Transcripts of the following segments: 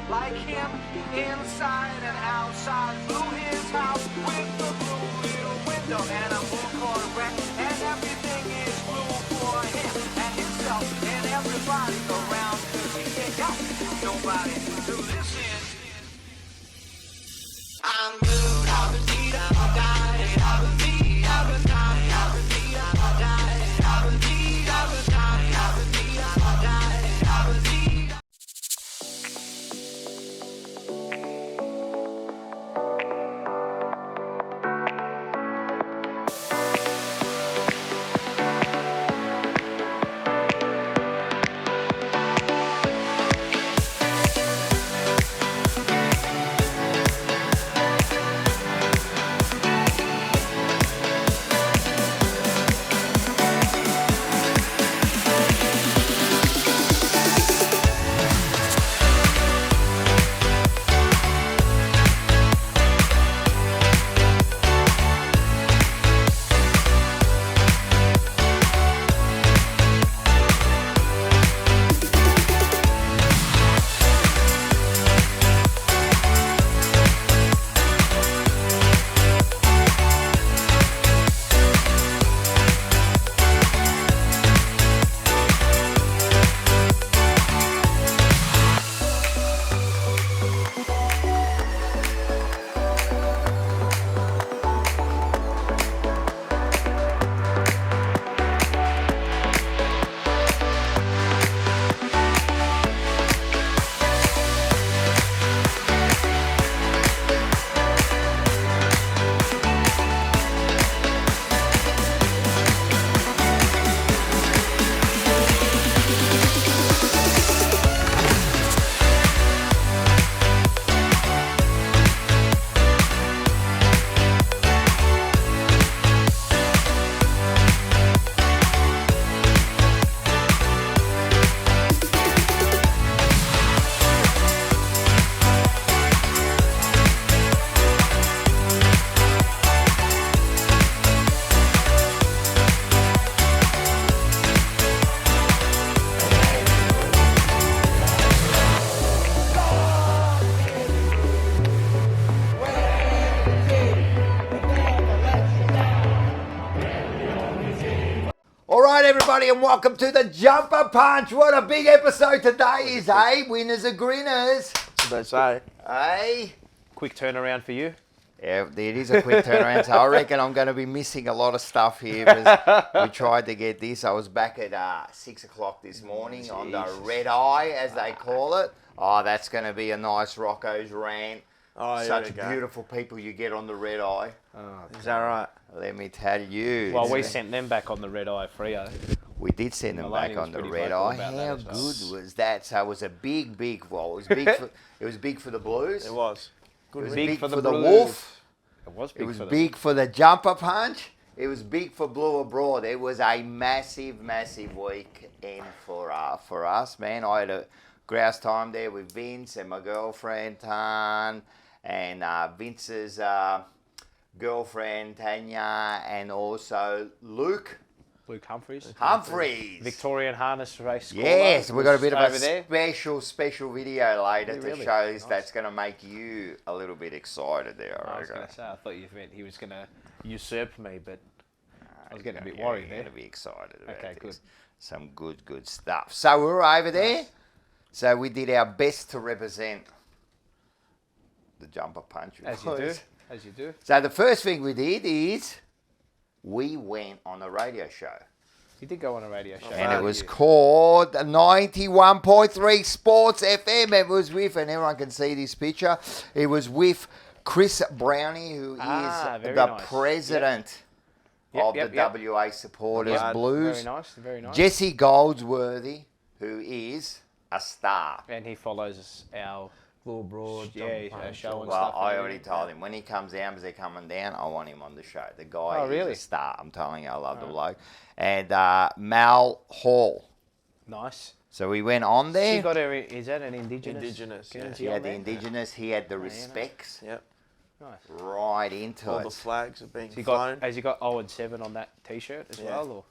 like him, inside and outside. Blew his house with the blue little window and a blue Corvette, and everything is blue for him and himself and everybody around. 'Cause he ain't got nobody to listen. I'm good, I was need, I died, I was need, I was dying, I was need, I died, I was need, I was dying, I was need, I died, I was need. Everybody, and welcome to the Jumper Punch. What a big episode today is, eh? Winners are grinners. That's what they say. Eh? Quick turnaround for you. Yeah, it is a quick turnaround, so I reckon I'm going to be missing a lot of stuff here because we tried to get this. I was back at 6 o'clock this morning on the red eye, as they call it. Oh, that's going to be a nice Rocco's rant. Oh, Such beautiful people you get on the red eye. Oh, is that right? Let me tell you. Well, we sent them back on the red eye Freo. We did send them back on the red eye. How good was that? So it was a big, well, it was big for, it was big for the Blues. It was. Good. It was big big for for the the Blues. Wolf. It was big. It was big for the Jumper Punch. It was big for Blue Abroad. It was a massive weekend for us, man. I had a grouse time there with Vince and my girlfriend Tan, and Vince's girlfriend Tanya, and also Luke Humphreys. Victorian harness race. Yes, we've got a bit of over a there. special video later to Really? show this. Nice. That's going to make you a little bit excited there, I was reckon. going to say, I thought you meant he was going to usurp me, but I was getting a bit worried there. You're going to be excited about Okay, this. good. Some good stuff. So we were over there. So we did our best to represent the Jumper Punch. As you do. So the first thing we did is we went on a radio show. You did go on a radio show. And it was called 91.3 Sports FM. It was with, and everyone can see this picture, it was with Chris Brownie, who is the nice. president of the WA Supporters Blues. Very nice. Jesse Goldsworthy, who is a star. And he follows our Blue Abroad. show and Well, stuff. I already told him when he comes down, because they're coming down, I want him on the show. The guy is a star. I'm telling you, I love the bloke. And Mal Hall. Nice. So we went on there. He got is that an Indigenous? Indigenous, yeah. He had the Indigenous. He had the respects. Yep. Nice. Right into All it. the flags are being So flown. has he got 0 and 7 on that T-shirt as well? Or?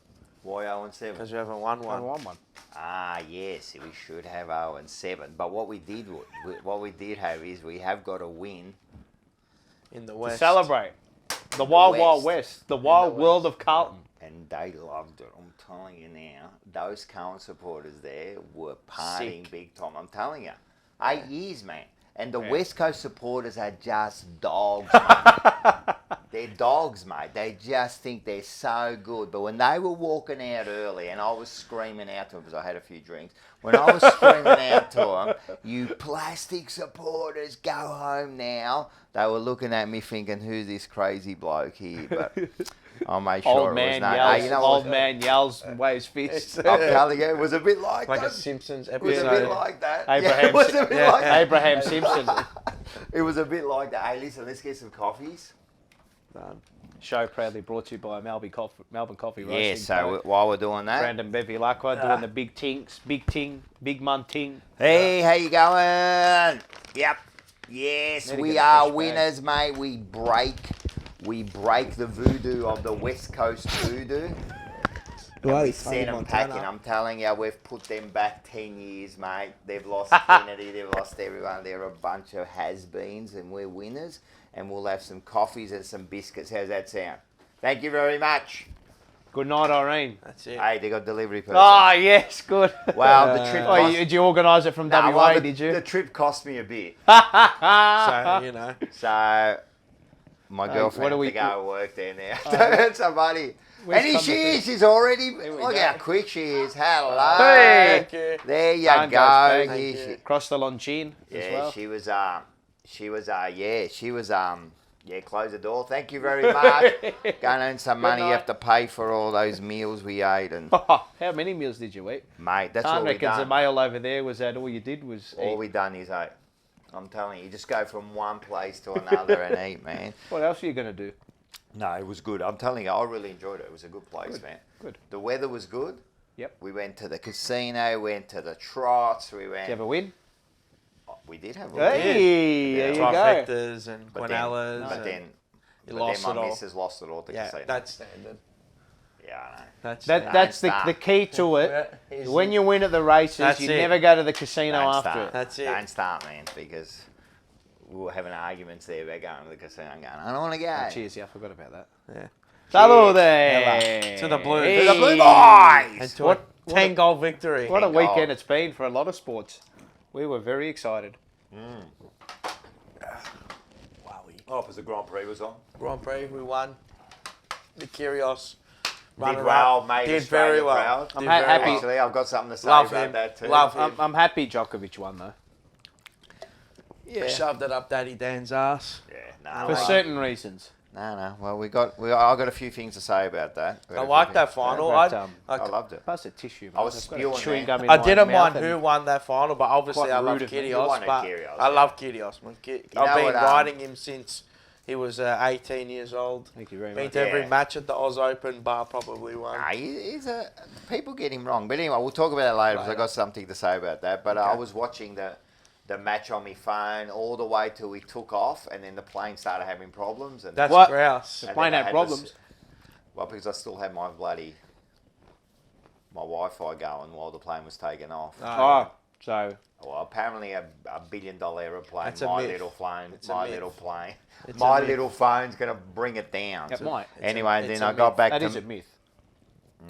Why 0-7? Because we haven't won one. 1-1. Ah, yes, we should have 0-7. But what we did have is we have got a win. In the To West. celebrate. The Wild Wild West. West. The Wild world of Carlton. And they loved it. I'm telling you now, those Carlton supporters there were partying Sick. big time. I'm telling you. 8 years, man. And the West Coast supporters are just dogs, mate. They're dogs, mate. They just think they're so good. But when they were walking out early, and I was screaming out to them because I had a few drinks, when I was screaming out to them, you plastic supporters, go home now, they were looking at me thinking, who's this crazy bloke here? But I made sure Old it man was yells. no. You know Old what? man yells and waves fists. I'm telling you, it was a bit like Like that. a Simpsons It was a episode. bit like that. Abraham Yeah, it was a bit yeah. like that. Abraham Simpson. It was a bit like that. Hey, listen, let's get some coffees. Done. Show proudly brought to you by Melbourne Coffee Roasting. Yeah, so Co. while we're doing that. Brandon Bevilacqua doing the big tinks, big ting, big mun ting. Hey, how you going? Yep. Yes, Need to we get a are fresh bag. winners, mate. We break the voodoo of the West Coast voodoo. And we send them packing. I'm telling you, we've put them back 10 years, mate. They've lost Kennedy, they've lost everyone. They're a bunch of has-beens, and we're winners. And we'll have some coffees and some biscuits. How's that sound? Thank you very much. Good night, Irene. That's it. Hey, they got delivery person. Ah, yes, good. Well, the trip Oh, cost... did you organise it from Nah, WA, well, did you? The trip cost me a bit. So, you know. So, my girlfriend what do had we- to go work there now. Somebody. Where's And here she conversation? is. She's already... we Look go. how quick she is. Hello. Hey. Thank you. There you Time go. goes fast. Here Thank she- you. Cross the Longchin as Yeah, well. yeah, close the door. Thank you very much. Go and earn some money. You have to pay for all those meals we ate. And, How many meals did you eat? mate, that's Can't all we reckon the done. mail over there was that all you did was All eat. we done is eat. I'm telling you, you just go from one place to another and eat, man. What else are you going to do? No, it was good. I'm telling you, I really enjoyed it. It was a good place, man. Good. The weather was good. Yep. We went to the casino, went to the trots, we went... Did you have a win? We did have a win. Hey, there you go. Trifectas and But Quinellas. then, and but lost then it my all. missus lost it all at the Yeah, casino. that's standard. Yeah, I know. That's That's Don't the key to it. Yeah, easy. When you win at the races, That's you it. never go to the casino Don't after start. it. That's it. Don't start, man, because we were having arguments there about going to the casino and going, I don't want to go. Oh, cheers, yeah, I forgot about that. Yeah. Salute To the Blues. Hey. To the Blue Boys! And to What- a 10-goal victory. What a Thank God. weekend it's been for a lot of sports. We were very excited. Oh, because the Grand Prix was on. Grand Prix, we won. The Kyrgios. Did well, made Did Australia very well. proud. I'm Did ha- very happy- well. Actually, I've got something to say Love about him. that too. Love him. I'm happy Djokovic won though. Yeah. Shoved it up Daddy Dan's ass. Yeah, For no, certain reasons. no. Well, I got a few things to say about that. I like that final. But, I I loved it. Pass the tissue. I was I've got a spewing chewing there. gum in I my didn't mouth mind and- who won that final, but obviously Quite I love rude of me. You Kyrgios. wanted But Kyrgios, I yeah. love Kyrgios. Man. know I've been what, riding him since he was 18 years old. Thank you very Been much. to every Yeah. match at the Oz Open, bar probably won. Nah, people get him wrong. But anyway, we'll talk about that later because I got something to say about that. But I was watching the match on my phone all the way till we took off, and then the plane started having problems. And That's What? grouse. and plane then I had to problems? well, because I still had my Wi-Fi going while the plane was taking off. Oh, so Well, apparently a $1 billion aeroplane, That's a my myth. little plane, It's a my myth. little plane, It's my a myth. little phone's going to bring it down. it might. Anyway, it's then a I got myth. back That to... is a myth.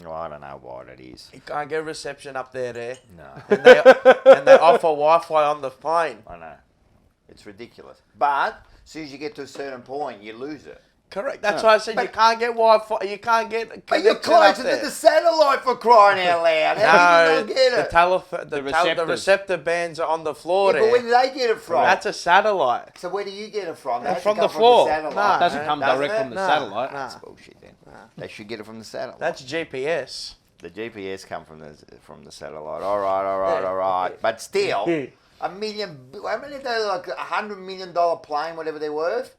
Well, I don't know what it is. You can't get reception up there. No, And they offer Wi-Fi on the plane. I know. It's ridiculous. But as soon as you get to a certain point, you lose it. Correct. That's why I said you can't get Wi-Fi. You can't get. But you're connection up closer there. to the satellite for crying out loud. How No, did you not get the it? the receptors. receptor bands are on the floor Yeah, but where there. did they get it from? That's a satellite. So where do you get it from? They have to From come the floor. satellite. No. It doesn't come Doesn't direct it? from the Nah, satellite. nah. That's bullshit then. They should get it from the satellite. That's GPS. The GPS come from the satellite. All right. Yeah. But still, $1 million. How many? They're like $100 million plane, whatever they're worth.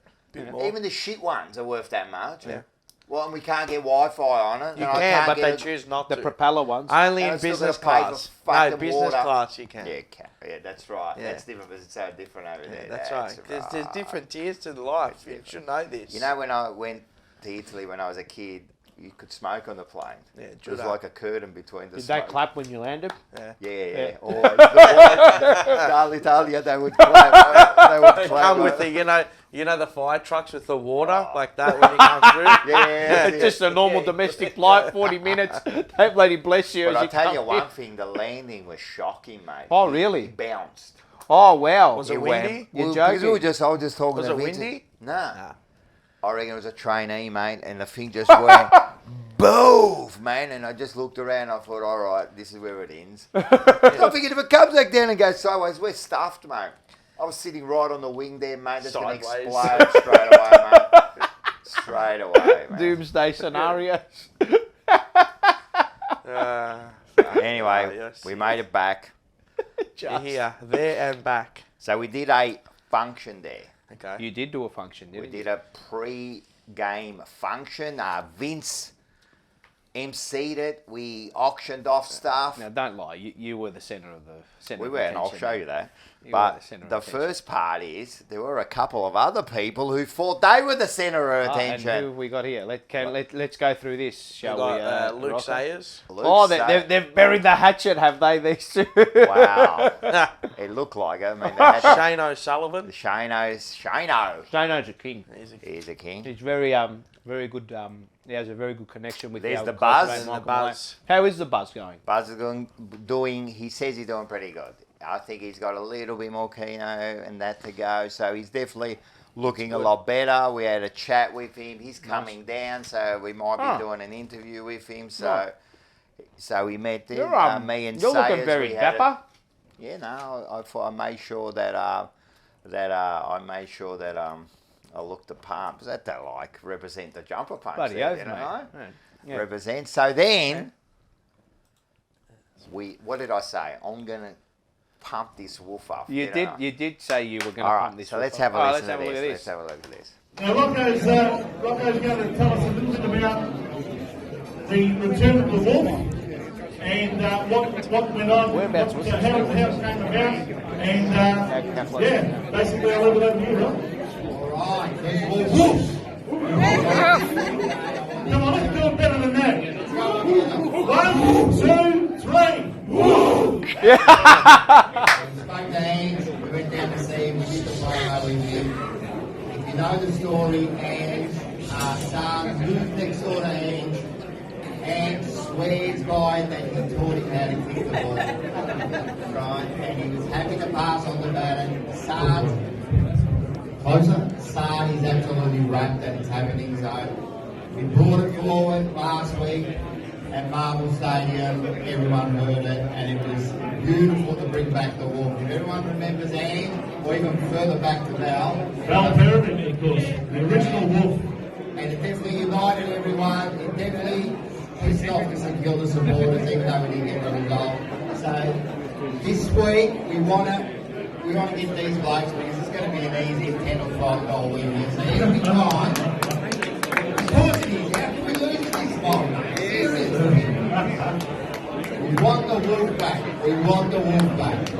more. Even the shit ones are worth that much. Yeah. Well, and we can't get Wi-Fi on it. You and I can, can't but get they it. choose not The to. propeller ones. Only And in it's still business gotta pay for class. fucking No, business water. class you can. Yeah, that's right. Yeah. That's different, but it's so different over there. That's right. There's different tiers to the life. You should know this. You know, when I went to Italy when I was a kid, you could smoke on the plane. Yeah, It was judo. like a curtain between the Did smoke. they clap when you landed? Yeah. Always. Italia, they would clap. They would clap. Come with the, you know the fire trucks with the water like that when you come through. Yeah. It's just a normal domestic flight, 40 minutes. They bloody bless you. But as I'll tell you come one in. thing, the landing was shocking, mate. Oh, really? It bounced. Oh, wow. Was it windy? You're Because joking. I was just talking Was to it Vincent. windy? Nah. I reckon it was a trainee, mate, and the thing just went boom, man. And I just looked around. I thought, all right, this is where it ends. I figured if it comes back down and goes sideways, we're stuffed, mate. I was sitting right on the wing there, mate. It's going to Sideways. explode straight away, mate. Straight away, man. Doomsday scenarios. Anyway, yes. we made it back. Here, there, and back. So we did a function there. Okay. You did do a function, We didn't you? did a pre-game function. Vince emceed it. We auctioned off stuff. Now, don't lie. You were the centre of the centre. We of were, and I'll attention. show you that. You were But the centre of the attention. first part is there were a couple of other people who thought they were the centre of And attention. who have we got here? Let's go through this, We shall got we? Luke Rocco? Sayers. Luke Oh, Say- they've buried the hatchet, have they? These two. Wow. It looked like it. I mean, they had Shane O'Sullivan. Shano. Shano's a king. He's a king. He's very good. He has a very good connection with There's our the coach, buzz. mate, And the Michael buzz. Malone. How is the buzz going? Buzz is he says he's doing pretty good. I think he's got a little bit more keno and that to go. So he's definitely looking a lot better. We had a chat with him. He's coming down, so we might be doing an interview with him. So we met him, me and You're Sayers. looking very we had a- dapper. Yeah, no, I made sure that I looked the palms. That they like represent the jumper punch. Bloody there, oath, you mate. know? Yeah. Represent. So then what did I say? I'm gonna pump this wolf up. You did say you were going to All pump right, this. so wolf let's up. have a Oh, listen let's have to a look at this. this. Let's have a look at this. Now, Rocco's going to tell us a little bit about the return of the wolf and what went on, Whereabouts how was it this? came about, and basically I'll leave it over to you, Rock. Alright, Wolf! Come on, let's do it better than that. 1, 2, 3. spoke to Ange, we went down to see him, we did the photo with him. If you know the story, Ange, son, lives next door to Ange. Ange swears by that he taught him how to kick the ball. Right, and he was happy to pass on the baton. Son, closer. Son is absolutely wrapped that it's happening, so we brought it forward last week. At Marble Stadium, everyone heard it, and it was beautiful to bring back the wolf. If everyone remembers Anne, or even further back to Val, Val Perriman, of course, the original wolf. and it definitely united everyone. It definitely pissed off the St Kilda supporters, even though we didn't get the result. So this week we want to get these blokes because it's going to be an easy 10 or 5 goal win here. So every time, of course it is. How can we lose at this spot? We want the wolf back. We want the wolf back.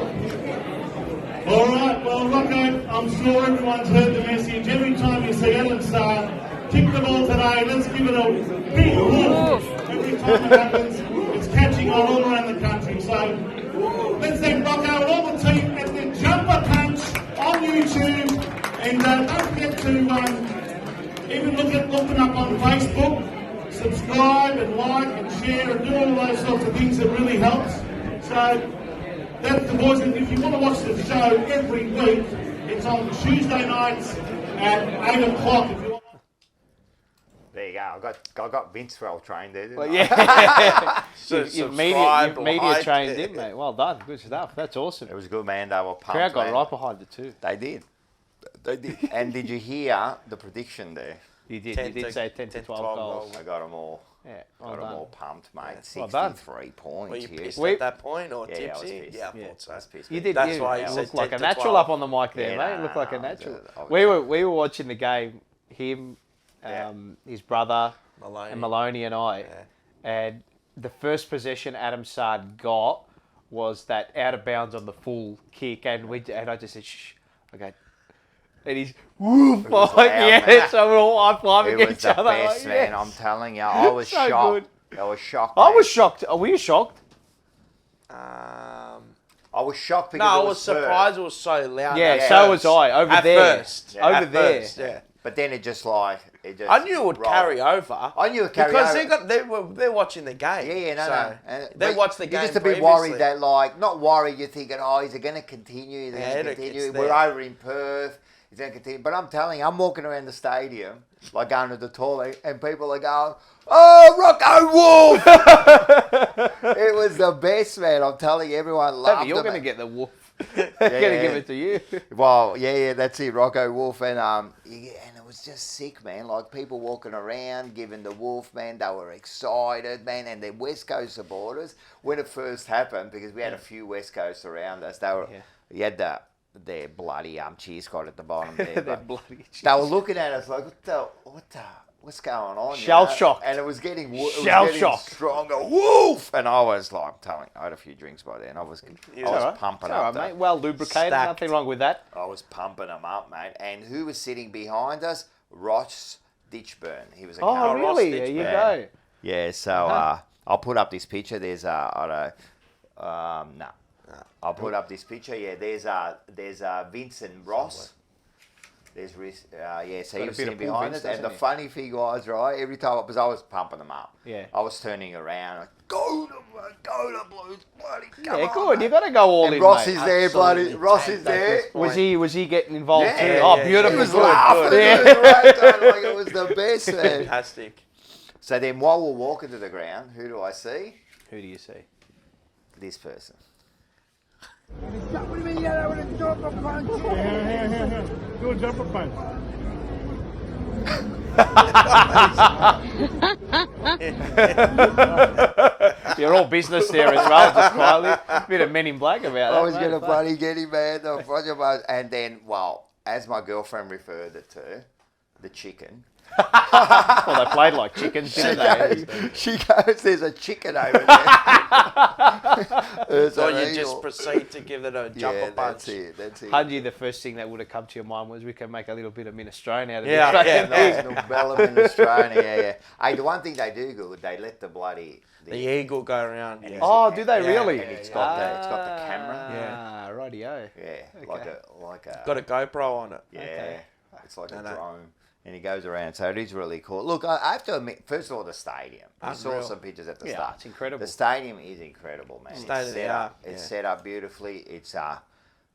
All right, well, Rocco, I'm sure everyone's heard the message. Every time you see Ellen Star, kick the ball today, let's give it a big wolf. Every time it happens, it's catching on all around the country. So let's thank Rocco and all the team at the Jumper Punch on YouTube. And don't forget to even look them up on Facebook. Subscribe and like and share and do all those sorts of things that really helps. So that's the boys. And if you want to watch the show every week, it's on Tuesday nights at 8 o'clock. If you want. There you go. I got Vince well trained there. Didn't Well, I? yeah. you've Subscribe, media like. trained him, mate. Well done. Good stuff. That's awesome. It was good, man. They were pumped. Crowd got man. right behind it too. They did. And did you hear the prediction there? He did. 10 He did to- say 10 to 10 to 12 12 goals. goals. I got them all. Yeah. Got Well them all done. pumped, mate. Well done. 63 points. Were you yes. pissed We- at that point or Yeah, I was tipsy? pissed. Yeah, I Yeah. thought so. That's pissed You me. did. That's you why you said looked like 10 a to natural 12. up on the mic there, Yeah, mate. no, Looked like a no, natural. I was We were watching the game. Him, Yeah. his brother, Maloney. and Maloney and I, and the first possession Adam Sard got was that out of bounds on the full kick, and I just said, shh. Okay, And he's woof, was like, loud, yeah, man. so we're all high-fiving It was each the other. best, like, man. yes. I'm telling you, I was So shocked. good. I was shocked. I man. was shocked. Were you shocked? I was shocked because No, I it was Perth. surprised it was so loud. Yeah, at so first. was I. Over At there. first. Over At there. first, yeah. But then it just like it just. I knew it would rolled. carry over. I knew it carry because over. they're watching the game. Yeah, no, so no. And- They but watched the you're game just a bit previously. worried that, like, not worried. You're thinking, oh, is it going to continue? Is it Yeah, going to it's continue? there. We're over in Perth. Is it going to continue? But I'm telling you, I'm walking around the stadium, like going to the toilet, and people are going, "Oh, Rocco Wolf!" It was the best, man. I'm telling you, everyone loved You're it. going to man. get the wolf. Going to give it to you. Well, yeah, that's it, Rocco Wolf, and and it was just sick, man. Like people walking around, giving the Wolf, man. They were excited, man, and the West Coast supporters when it first happened, because we had a few West Coast around us. They were, you had their bloody cheer squad at the bottom there. They're but bloody they were looking at us like, what's going on? Shell you know? shocked. And it was getting, Shell shocked. stronger. Wolf! And I was like, I had a few drinks by then. I was pumping All up. right, mate. Well lubricated. Stacked. Nothing wrong with that. I was pumping them up, mate. And who was sitting behind us? Ross Ditchburn. He was a Oh, coach. really? There you go. Yeah, so I'll put up this picture. There's no. I'll put up this picture. Yeah, there's Vincent Ross. There's so he was a bit sitting of Paul behind Vince, us. And the doesn't he? funny thing was, right, every time, because I was pumping them up. Yeah. I was turning around, like, go to Blues, bloody, come Yeah, on, good. mate. You got to go all And in, Ross mate. is there, bloody. Absolutely Ross is tanked at there. this point. Was he getting involved Yeah, too? yeah, Oh, yeah, beautiful. He was good, laughing. good. It was great, like, it was the best, man. Fantastic. So then while we're walking to the ground, who do I see? Who do you see? This person. Do a jumper punch. You're all business there as well, just quietly. Bit of Men in Black about that. I was mate. going to bloody get him, man. And then, well, as my girlfriend referred it to, the chicken. Well, they played like chickens, didn't they? She goes, there's a chicken over there. There's So an you eagle. just proceed to give it a jumper Yeah, punch. that's it. Hungy, the first thing that would have come to your mind was we can make a little bit of minestrone out of Yeah, this. yeah, National Bellum in Australia, yeah. Hey, the one thing they do good, they let the bloody... The eagle go around. Yeah. Oh, do they Yeah, really? and it's got the camera. Ah, rightio. Yeah, like a... Got a GoPro on it. Yeah, Okay. it's like a No. drone. And he goes around, so it is really cool. Look, I have to admit, first of all, the stadium. I saw Unreal. some pictures at the Yeah, start. it's incredible. The stadium is incredible, man. State of It's the set art, up. It's yeah. set up beautifully. It's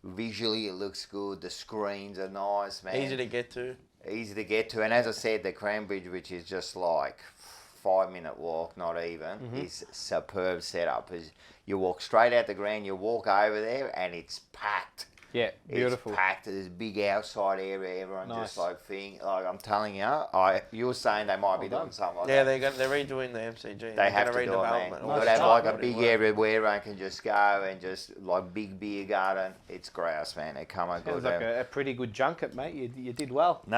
visually it looks good. The screens are nice, man. Easy to get to. Easy to get to. And as I said, the Cranbridge, which is just like 5-minute walk, not even, is superb setup. You walk straight out the ground, you walk over there, and it's packed. Yeah, beautiful. It's packed. There's a big outside area. Everyone Nice. just like I'm telling you, you were saying they might be doing something like Yeah, that. they're redoing the MCG. They have to do it, man. redevelopment. You've got to have like a big area where everyone can just go and just like big beer garden. It's grouse, man. They come and go Sounds down. like a pretty good junket, mate. You did well. No.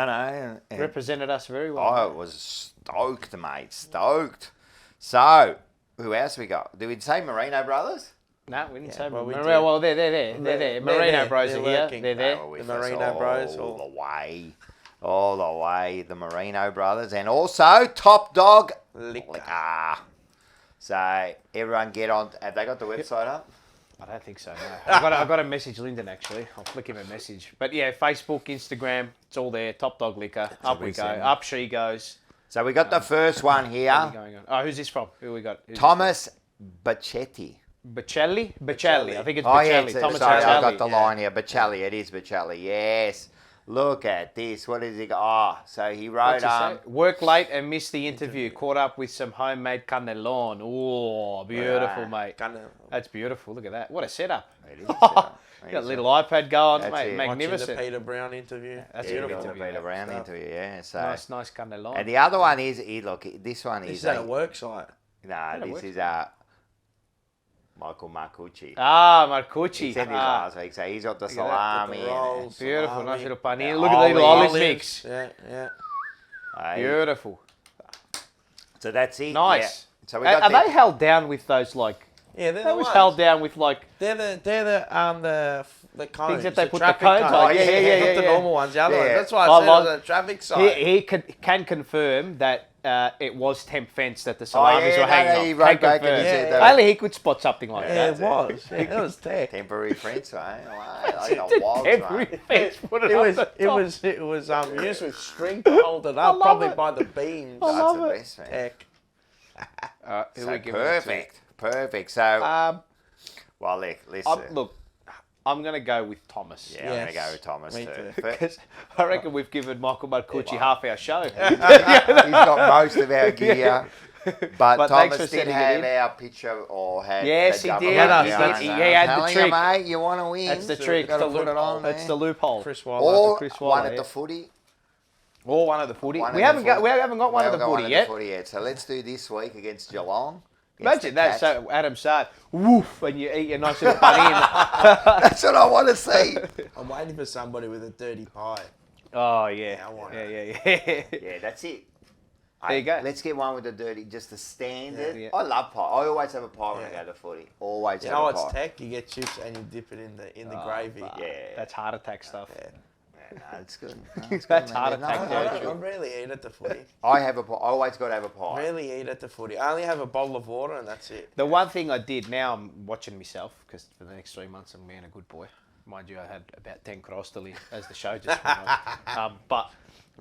and Represented us very well. I was stoked, mate. Stoked. So, who else we got? Did we say Marino Brothers? No, we didn't say well, we Marino. did. Well, they're there. They're Marino there. Bros They're are here. working. They're there. They were with The us Marino Bros all or- the way. All the way, the Marino Brothers. And also, Top Dog Liquor. So, everyone get on. Have they got the website up? I don't think so, no. I've got to message Lyndon, actually. I'll flick him a message. But yeah, Facebook, Instagram, it's all there. Top Dog Liquor. Up we go. Up she goes. So, we got the first one What's here. going on? Oh, who's this from? Who we got? Who's Thomas Bacchetti. Bocelli? Bocelli. I think it's Oh, yeah, Bocelli. it's, Thomas sorry, I got Bocelli. the line here. Bocelli, it is Bocelli. Yes. Look at this. What is he got? Oh, so he wrote, What's he say? Work late and missed the interview. Caught up with some homemade cannelon. Oh, beautiful, mate. That's beautiful. Look at that. What a setup. It is a setup. You got a little iPad going, That's mate. it. Magnificent. Watching the Peter Brown interview. That's Yeah, beautiful. got the Peter Brown interview, yeah. So, Nice cannelon. and the other one is, look, this one This is is at a work site. Nah, it this works? is Michael Marcucci. Ah, He Marcucci. said this Ah, last week, so he's got the Got salami. the rolls, beautiful. salami. Nice little paneer. Yeah, Look at the little olives. olive mix. Yeah. Beautiful. So that's it. Nice. Yeah. So we got Are the- they held down with those like Yeah, they're That the was ones. held down with like They're the cones. things that they the put the traffic cones on. Yeah. Not the normal ones. The other ones. Yeah. That's why Oh, I said like- it was a traffic sign. he can confirm that it was temp fence that the Oh, salamis yeah, were hanging on. he wrote Can back and confirm. he said Yeah. that. Only he could spot something like Yeah, that. it was. Yeah, it was tech. Temporary fence, right? Like It's a a wild temporary one. fence. Put it, It up was the top. used with string to hold it up, love probably it. by the beams. I That's love the it. best, man. Tech. Who So we giving it to? perfect. So, well, listen. Look, I'm going to go with Thomas. Yeah, I'm going to Yes. go with Thomas Me too. too. Because I reckon we've given Michael Marcucci half our show. He's got most of our gear. But But thanks Thomas for did sending it have in. our picture or had. Yes, the he double did. up He there, did. aren't He you? had the Telling trick. You, mate, you want to win. That's the so trick. you gotta It's the put it on That's there. the loophole. Chris Waller. Or Chris one Waller, at yeah. the footy. Or one of the footy. One We at haven't the got footy. we haven't got one of the We haven't got footy yet. the footy yet. So let's do this week against Geelong. against Imagine the that. Cats. So Adam said, "Woof," and you eat your nice little bunny. That's what I want to see. I'm waiting for somebody with a dirty pie. Oh yeah, I want yeah. Yeah, that's it. There you go. Let's get one with the dirty, just the standard. Yeah. I love pie. I always have a pie when I Yeah. go to footy. Always You have know a what's pie. tech? You get chips and you dip it in the gravy. Yeah. That's heart attack stuff. Yeah. Yeah, no, it's good. No, it's That's good, man. heart No, attack no, territory. I rarely eat at the footy. I have a pie. I always got to have a pie. Rarely eat at the footy. I only have a bottle of water and that's it. The one thing I did, now I'm watching myself, because for the next 3 months I'm being a good boy. Mind you, I had about 10 cross to live as the show just went on. But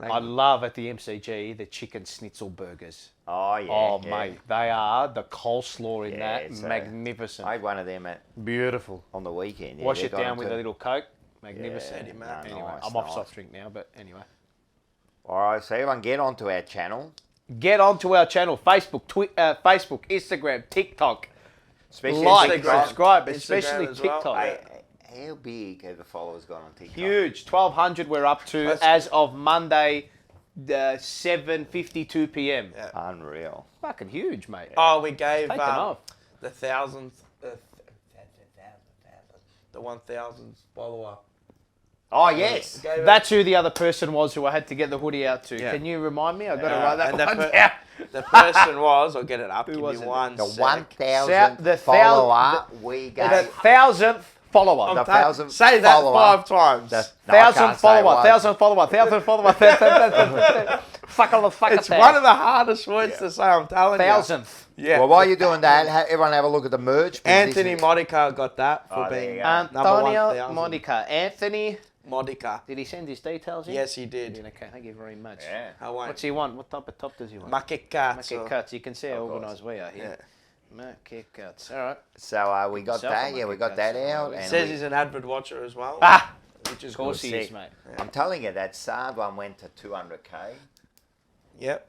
I love at the MCG the chicken schnitzel burgers. Oh, yeah. Oh, yeah. mate, they are the coleslaw in Yeah, that. it's, Magnificent. I had one of them Beautiful. on the weekend. Yeah, Wash they it got down them with too. a little Coke. Magnificent. Yeah, no, Anyway, nice, I'm off nice. soft drink now, but anyway. All right, so everyone get onto our channel. Get onto our channel, Facebook, Facebook, Instagram, TikTok. Especially Like, TikTok. subscribe, Instagram especially as well. TikTok. Hey, how big have the followers gone on TikTok? Huge. 1,200 we're up to That's- as of Monday, 7:52 p.m. Yeah. Unreal. Fucking huge, mate. Oh, we gave Taken off. the 1,000th, the 1,000th follower. Oh, yes. Gave it- That's who the other person was who I had to get the hoodie out to. Yeah. Can you remind me? I've got to write that and the one per- down. The person was, I'll get it up. Who Give was me it? one The sec. 1,000th The follower we The gave. 1,000th follower. The 1,000th Say that follower. 5 times. No, I 1,000 can't say follower. one. 1,000 follower. 1,000 follower. Fuck It's one of the hardest words to say, I'm telling you. 1,000th. Yeah. Well, while you're doing that, everyone have a look at the merch. because Anthony this is- Modica got that for Oh, there being you go. Antonio 1,000. Monica. Anthony. Modica. Did he send his details in? Yes, he did. Okay, thank you very much. Yeah. I won't. What's he want? What type of top does he want? Market cuts. Market or- cuts. You can see how Of course. organised we are Yeah. here. Market cuts. All right. So we got Yourself that. a Yeah, we market got that cuts. out. It And Says we- he's an avid watcher as well. Ah! Which is Of course good. he is, mate. I'm telling you, that Saab one went to 200k. Yep.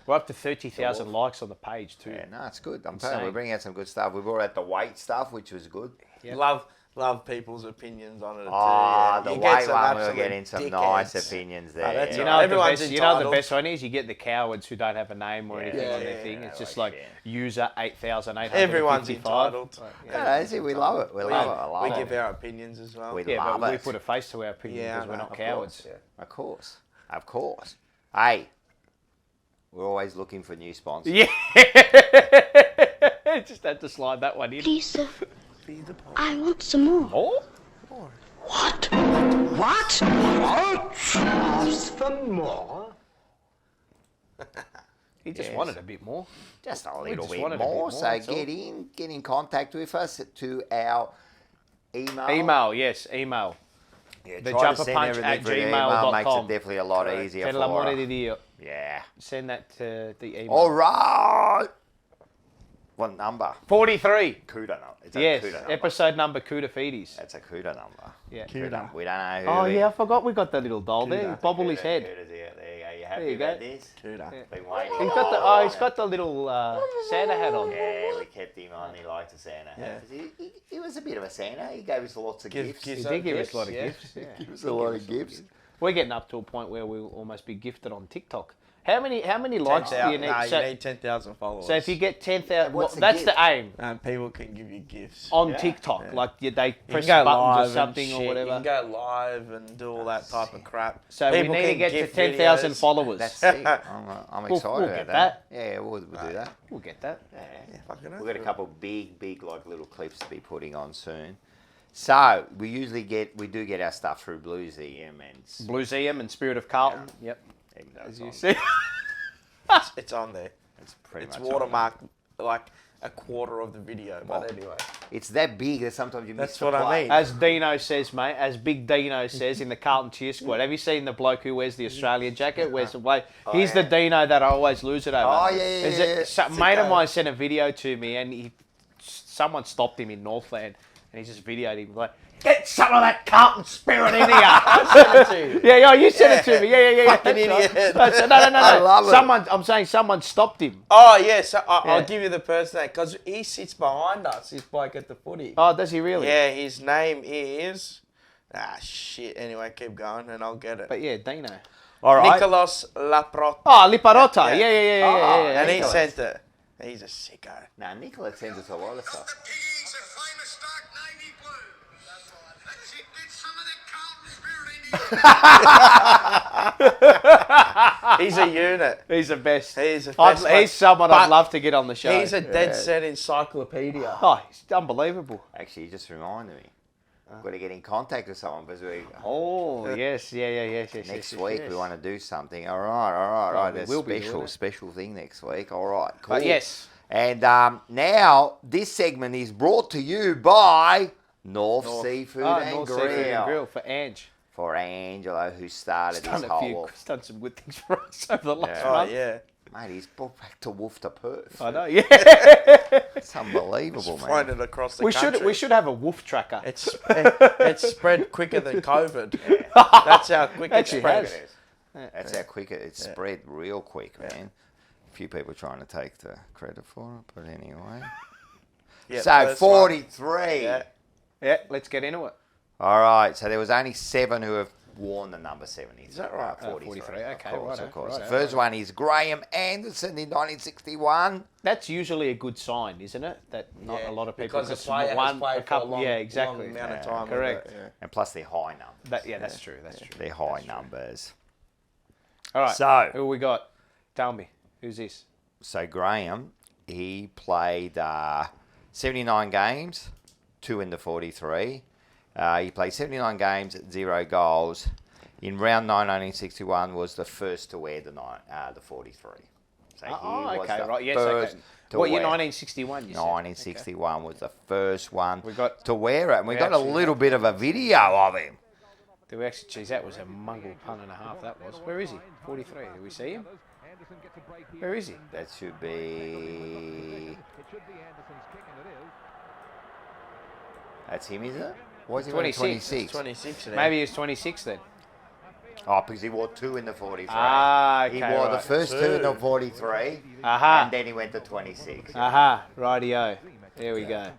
We're up to 30,000 likes on the page too. Yeah, no, it's good. I'm telling you, we're Insane. bringing out some good stuff. We brought out the weight stuff, which was good. Yep. Love people's opinions on it too. Oh, yeah. the You get weight some one, we were absolute getting some dickheads. nice opinions there. that's yeah. You right. know, Everyone's the entitled. best one is you get the cowards who don't have a name or anything on their Yeah, thing. yeah, It's just like, like yeah. user 8,855. Everyone's entitled. No, that's it. We love it. We love it. I love We it. give our opinions as well. We Yeah, love but we it. put a face to our opinion Yeah, because I we're know, not of cowards. course, Of course. Of course. Hey, we're always looking for new sponsors. Yeah. Just had to slide that one in. Please, sir. I want some more. Oh? What? What? Ask for more? He just Yes. wanted a bit more. Just a We little just bit wanted a bit more. more, So that's all. get in contact with us to our email. Email, yes, email. Yeah, The try to jumper send punch everything at through the email. gmail.com. Makes it definitely a lot easier Per for l'amore us. di Dio. Yeah. Send that to the email. All right. What number? 43. CUDA number. It's a Yes, CUDA number. episode number Kuda Feedies. That's a CUDA number. Yeah. We don't know who Oh it yeah, I is. forgot we got the little doll there. Bobble his head. CUDA's here. There you go. You There happy you go. about this? Cuda. Been waiting. He's got the little Santa hat on. Yeah, we kept him on. He liked a Santa hat. He was a bit of a Santa. He gave us lots of gifts. He did give us a lot of gifts. Yeah. Gave us a lot of gifts. We're getting up to a point where we'll almost be gifted on TikTok. How many likes do you need? No, So, you need 10,000 followers. so if you get 10,000, What's the that's gift? the aim and people can give you gifts. on TikTok. Like they You press can go buttons live or something and or shit. whatever. You can go live and do all that type of crap. So People we need to can get to gift 10,000 videos. followers. That's sick. I'm excited we'll about get that. Yeah, we'll do that. We'll get that. Yeah, fucking We've got a couple big like little clips to be putting on soon. So we usually do get our stuff through Bluesy and Blueseum and Spirit of Carlton. Yep. even though As it's you on- see. It's on there. it's pretty It's much on watermarked like a quarter of the video, but anyway. there. It's that big that sometimes you miss That's the what I play. mean. As Dino says, mate, as Big Dino says in the Carlton cheer squad. Have you seen the bloke who wears the Australian jacket? Wears the bloke. He's the Dino that I always lose it over. Oh, yeah. A mate of mine sent a video to me, and someone stopped him in Northland, and he just videoed him like, "Get some of that Carlton spirit in here." I sent it to you. Yeah, you sent it to me. Yeah. Fucking That's idiot. right. I said, no. I love it. I'm saying someone stopped him. Oh, yeah, so I'll Yeah. give you the person that, because he sits behind us, this bloke at the footy. Oh, does he really? Yeah, his name is... shit. Anyway, keep going and I'll get it. But yeah, Dino. All right. Nicolas Laprot. Oh, Liparotta. Yeah. Yeah. And he Nicolas. sent it. He's a sicko. Now, Nicola sends us a lot of stuff. Piggies and famous dark navy blue. That's right. That's it. Get some of that Carlton spirit in you. He's a unit. He's the best. He's the best. He's someone I'd But love to get on the show. He's a dead set encyclopedia. Oh, he's unbelievable. Actually, you just reminded me. I've got to get in contact with someone because Oh, yes. next week we want to do something. All right. we There's will be doing special thing next week. All right, cool. But yes. And now this segment is brought to you by North Seafood and North Grill. Seafood and Grill for Ange. For Angelo, who started this whole... He's done some good things for us over the last Oh, month. yeah. Mate, he's brought back to Wolf to Perth. I know, yeah. It's unbelievable, Find man. it across the we country. should have a wolf tracker. It's spread quicker than COVID. That's how quick it Actually spreads. has. That's how quick it spread real quick, man. A few people trying to take the credit for it, but anyway. Yeah, So, first 43. one. Yeah. Yeah, let's get into it. All right, so there was only 7 who have worn the number 70. Is that right? 43. Okay, of course, righto, of course. righto, The first one is Graham Anderson in 1961. That's usually a good sign, isn't it? That not a lot of people because the just player has played for a long, yeah, exactly. long amount of time. with correct. it, yeah. And plus they're high numbers. That's true. That's true. They're high numbers. All right. So- who we got? Tell me, who's this? So Graham, he played 79 games, 2 in the 43. He played 79 games, 0 goals. In round 9, 1961, was the first to wear the 43. So he was okay, the right. Yes, first okay. to What year? wear. 1961. You said. 1961 was the first one We got- to wear it. And we got a actually little bit of a video of him. Okay. Do we actually? Geez, that was a mungle pun and a half. That was. Where is he? 43. Do we see him? Where is he? That should be... That's him, isn't it? Was he 26. 26? 26. Maybe he was 26 then. Oh, because he wore 2 in the 43. Ah, He okay, wore the right. first 2 in the 43, Aha. and then he went to 26. Aha. Rightio. There we go.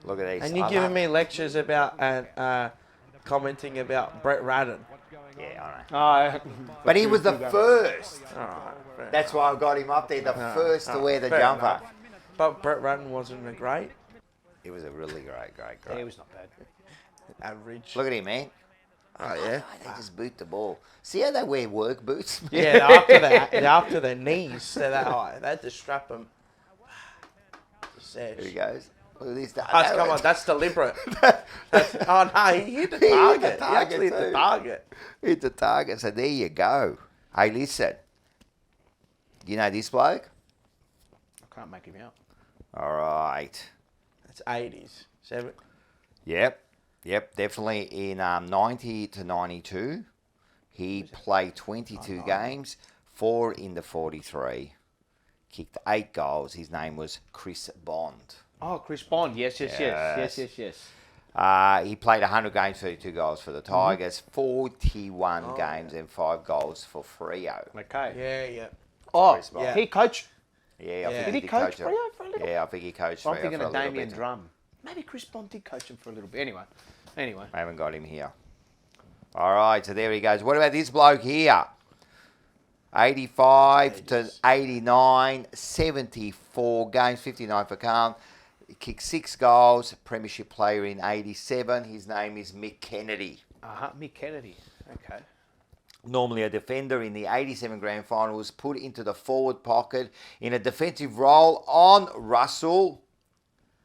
Look at these. And you're giving me lectures about and commenting about Brett Radden. Yeah, I know. Oh, But he was the first. Alright. That's why I got him up there, the first to wear the fair jumper. enough. But Brett Radden wasn't a great. It was a really great. yeah, he was not bad. Average. Look at him, man. Oh, yeah. They just boot the ball. See how they wear work boots? Yeah, they're up to their knees. They're that high. They had to strap them. Here he goes. Look at this. Oh, come on, that's deliberate. Oh, no, he hit the He hit target. the He target actually hit the too. target. Hit the target. So there you go. Hey, listen. You know this bloke? I can't make him out. All right. That's 80s. Yep, definitely in 90 to 92. He played 22 games, 4 in the 43. Kicked 8 goals. His name was Chris Bond. Oh, Chris Bond. Yes. Yes. He played 100 games, 32 goals for the Tigers, 41 games and 5 goals for Freo. Okay. Yeah. Oh, Chris Bond. he coached. Yeah, I think Did he coach Freo for a little? Yeah, I think he coached I'm Freo thinking for a of little Damien bit. Drum. Maybe Chris Bond did coach him for a little bit. Anyway. I haven't got him here. All right, so there he goes. What about this bloke here? 85 to 89, 74 games, 59 for Carlton. He kicked 6 goals, premiership player in 87. His name is Mick Kennedy. Mick Kennedy. Okay. Normally a defender in the 87 grand final, was put into the forward pocket in a defensive role on Russell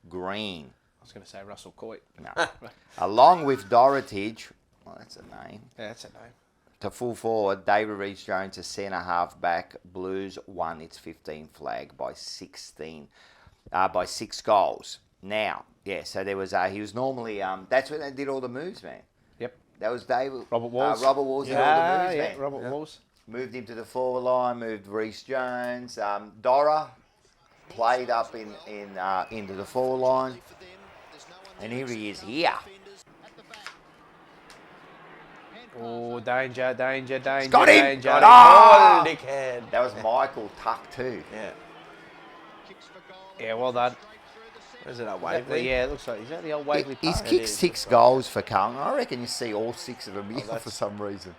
Green. I was going to say Russell Coit. No. Along with Dorotage, well, that's a name. Yeah, that's a name. To full forward, David Rees-Jones, a centre half back. Blues won its 15 flag by 6 goals. Now, yeah, so there was he was normally that's when they did all the moves, man. Yep. That was David Robert Walls. Robert Walls did all the moves, man. Robert Walls. Moved him to the forward line. Moved Rees-Jones. Dora played up into the forward line, and here he is here. Oh, danger, danger, danger, Got him! danger. Ah! Dickhead. That was Michael Tuck too. Yeah. Yeah, well done. Is it a Waverley? Yeah, it looks like, is that the old Waverley He's Park? kicked 6 goals for Carlton. I reckon you see all 6 of them here for some reason.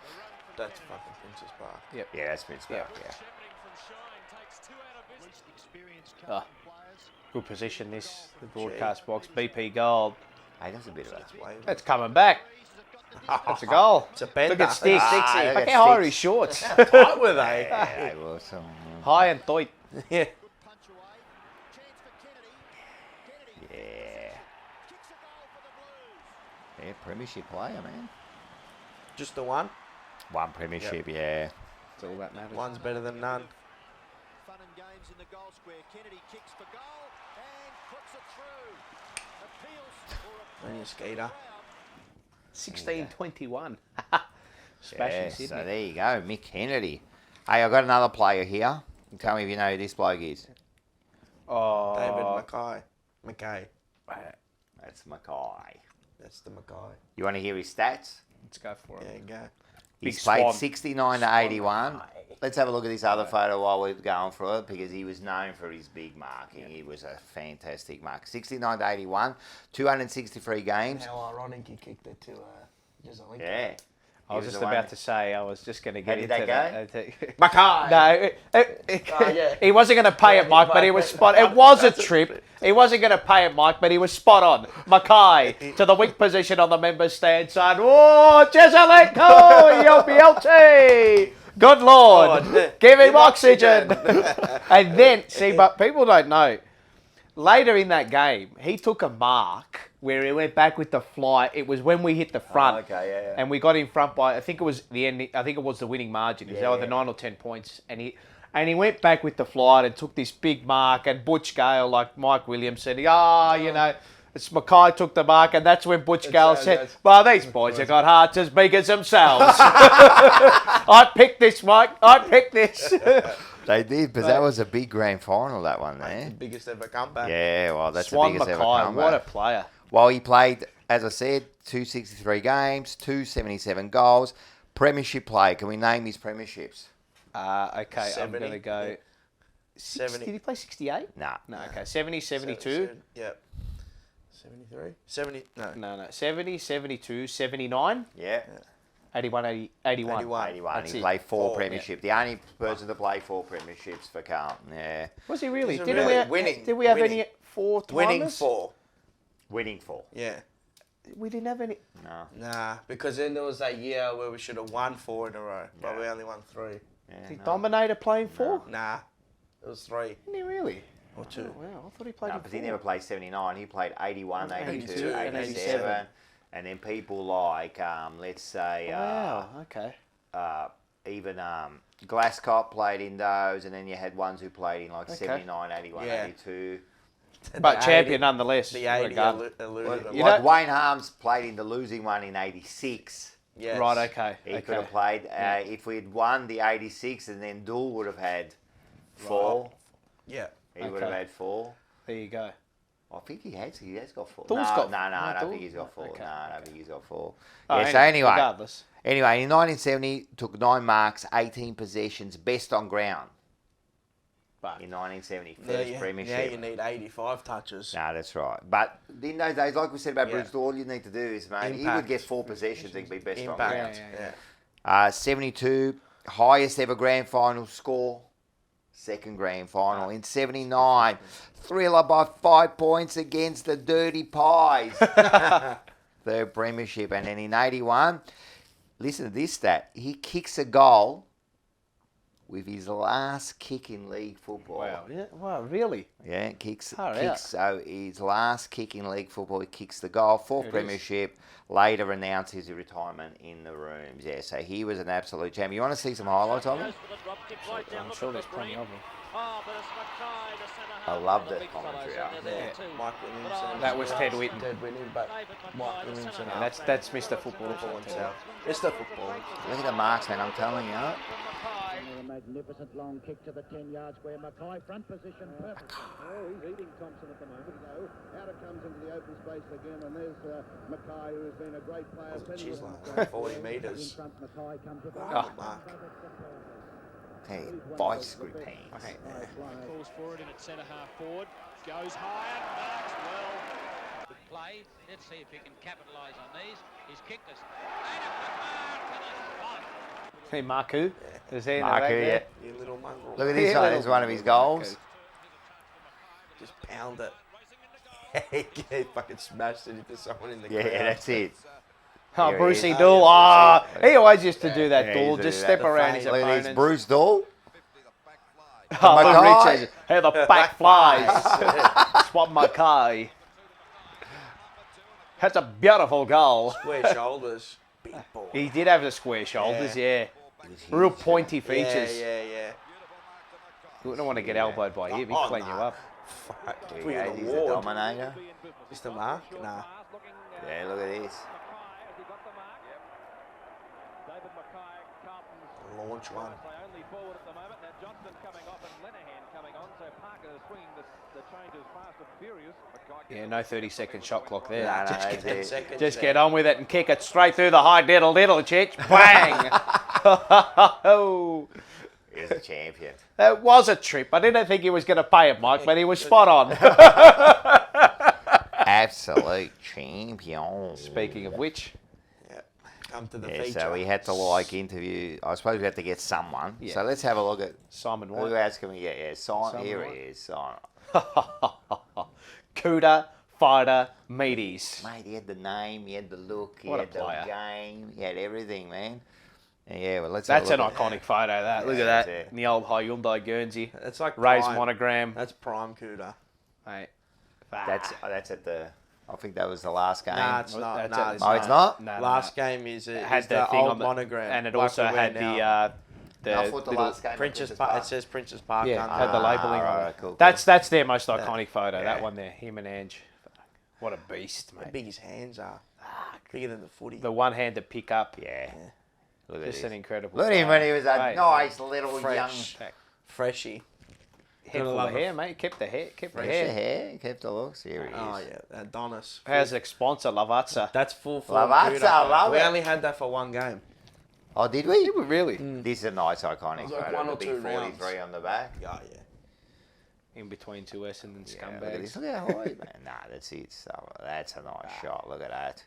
That's fucking Princess Park. Yep. Yeah, that's Prince Park, yeah. Oh, good position this, the broadcast box. BP Gold. Hey, that's a bit of that. That's coming back. That's a goal. It's a bender. Look at Sticks. Ah, look Look at how high are Sticks. his shorts. Tight were they? Yeah, well, High and tight. Yeah. yeah. Yeah, premiership player, man. Just the one? One premiership, yeah. That's all that matters. One's better than none. Fun and games in the goal square. Kennedy kicks for goal and puts it through. Appeals for And your skater. 16-21. Yeah, Smashing so Sydney. there you go, Mick Kennedy. Hey, I've got another player here. Tell me if you know who this bloke is. Oh, David McKay. That's McKay. That's the McKay. You want to hear his stats? let's go for Yeah, it. go. He's Big played Swan. 69 to 81. Let's have a look at this other photo while we're going through it, because he was known for his big marking. He was a fantastic marker. 69 to 81, 263 games. How ironic he kicked it to Jezelnik. Yeah. I was just about to say, I was just going to get did into that that. McKay! No, he wasn't going to pay it, Mike, but he was spot. It was a trip. He wasn't going to pay it, Mike, but he was spot on. McKay to the weak position on the members' stand side. Oh, Jezelnik! Oh, BLT! Good Lord, give him oxygen. And then, see, but people don't know. Later in that game, he took a mark where he went back with the fly. It was when we hit the front, okay, yeah. and we got in front by. I think it was the end. I think it was the winning margin. It was Yeah, either yeah. 9 or 10 points, and he went back with the flight and took this big mark. And Butch Gale, like Mike Williams, said, you know, it's McKay took the mark, and that's when Butch Gale said, "Well, these boys have got hearts as big as themselves." I picked this, Mike. I picked this. They did, but that was a big grand final, that one there. Biggest ever comeback. Yeah, well, that's Swan the biggest ever McKay, comeback. what a player. Well, he played, as I said, 263 games, 277 goals. Premiership player. Can we name his premierships? Okay, 70. I'm going to go. 70. Did he play 68? Nah. No, okay. 70, 72. Yep. 73? 70? No. No. 70, 72, 79, Yeah. 81, 81. 81. That's He it. played 4 Four, premiership. The only person to play 4 premierships for Carlton. Yeah. Was he really? He's a Didn't really we, winning- did we have winning- any 4 timers? Winning 4. Winning 4. Yeah. We didn't have any. No. Nah, because then there was that year where we should have won 4 in a row, but we only won 3. Yeah, Did no. Dominator playing 4? Nah, it was 3 Didn't he really? or 2. Oh, wow, I thought he played No, in because he 4. never played 79. He played 81, 82, 82, and 87. 87. And then people like, let's say, Wow, okay. even Glasscott played in those, and then you had ones who played in like Okay. 79, 81, Yeah. 82. But The champion 80 Oh nonetheless. The what a 80 gun. eluded him. You Like know- Wayne Harms played in the losing one in 86. Yes. Right, okay. He could have played. If we'd won the 86, and then Dool would have had 4. Yeah. He would have Okay. had 4. There you go. I think he has got 4. Dool's no, got- no, I no, don't Dool- think he's got 4. okay. No, I don't think he's got 4. Oh, Yeah, so anyway. Regardless. Anyway, in 1970, took 9 marks, 18 possessions, best on ground. But In 1970, Now first you, premiership. now you need 85 touches. No, that's right. But in those days, like we said about Yeah. Bruce, all you need to do is, mate, he would Impact. get 4 possessions and be best on Impact. ground. Yeah. 72, highest ever grand final score. Second grand final in 79. Thriller by 5 points against the Dirty Pies. Third premiership. And then in 81, listen to this stat. He kicks a goal with his last kick in league football. Wow. Yeah. Wow. Really? Yeah, kicks. out. So his last kick in league football, he kicks the goal. Fourth premiership. Later announced his retirement in the rooms. Yeah, so he was an absolute champion. You want to see some highlights of him? I'm sure there's plenty of them. I love the commentary. Mike Williamson. That was Ted Whitten. Ted Whitten, but Mike Williamson. Yeah, that's Mr. Football. himself. Mr. Football. Look at the marks, man. I'm telling you. A magnificent long kick to the 10-yard square. McKay, front position, perfect. Oh, he's eating Thompson at the moment. Out it comes into the open space again, and there's McKay, who has been a great player. She's like 40 metres. In front, McKay comes with Mark. Hey, vice grip hands. Calls for it in at centre half forward. Goes higher, marks well. Good play. Let's see if he can capitalise on these. He's kicked us. And a mark to the spot. Hey, Marku. Is he in the Marku, back there? You little mongrel. Look at this one. There's one of his goals. Just pound it. He fucking smashed it into someone in the Yeah, crowd. that's it. Oh, Here he Brucey is. Dool. Ah, he always used to do that, Yeah, Dool. he used to Just do step that. around his Look at opponents. this. Bruce Dool. Oh, look, McKay. Richards. Hey, the back flies. Swap McKay. That's a beautiful goal. Square shoulders. Big boy. He did have the square shoulders, yeah. Real pointy features. Yeah. You wouldn't want to get elbowed by him. He'd Oh, clean you nah. up. Fuck. Here We he an goes. He's a award. dominator. Just a mark? Nah. Yeah, look at this. David McKay, Carlton's Launch one. only forward at the moment. Now Johnston coming off and Lenihan coming on, so Parker is swinging the changes fast and furious. Yeah, no 30-second shot clock there. No, Just that's get 10 it. seconds. Just there. get on with it and kick it straight through the high diddle chich. Bang! Oh, He's a champion. that was a trip. I didn't think he was going to pay it, Mike, but he was spot on. Absolute champion. Speaking of which, Yeah. Come to the Yeah, feature. so we had to interview. I suppose we had to get someone. Yeah. So let's have a look at Simon who White. else can we get? Yeah, Simon here White. he is. Simon. Cooter, fighter, meaties. Mate, he had the name, he had the look, he What a had the player. game, he had everything, man. And yeah, well, let's. That's have an a look at iconic photo, that. Look at that's that. it. In the old Hyundai Guernsey. It's like Ray's prime. monogram. That's prime Cooter. Mate. That's at the. I think that was the last game. Nah, it's not. That's Nah, it. it's Oh, it's not. No, no, Last no. game is It had the the thing old on the monogram. and it like also we wear had now. the I thought the little, last game. Princess was Park. Park. It says Princess Park. yeah, under had the it. labelling on right, it. cool. That's their most iconic photo. That Yeah. one there, him and Ange. What a beast, How mate. big his hands are. Bigger than the footy. The one-handed pickup. Yeah. Look at Just this. an incredible. Look at him photo. when he was a Mate, nice little Fresh. young. Freshie. head full love of it. hair, mate. Kept the hair. Kept the Fresh hair. hair, kept the looks. Here he is. Oh yeah, Adonis. How's the sponsor, Lavazza? That's full form. Lavazza, Cooter. I love We it. only had that for one game. Oh, did we? Really? This is a nice iconic was like photo. one The or big two 43 rounds. on the back. Yeah. In between two Essendon Yeah, look at this. scumbags. Look how high, man. Nah, that's it. So, that's a nice shot. Look at that.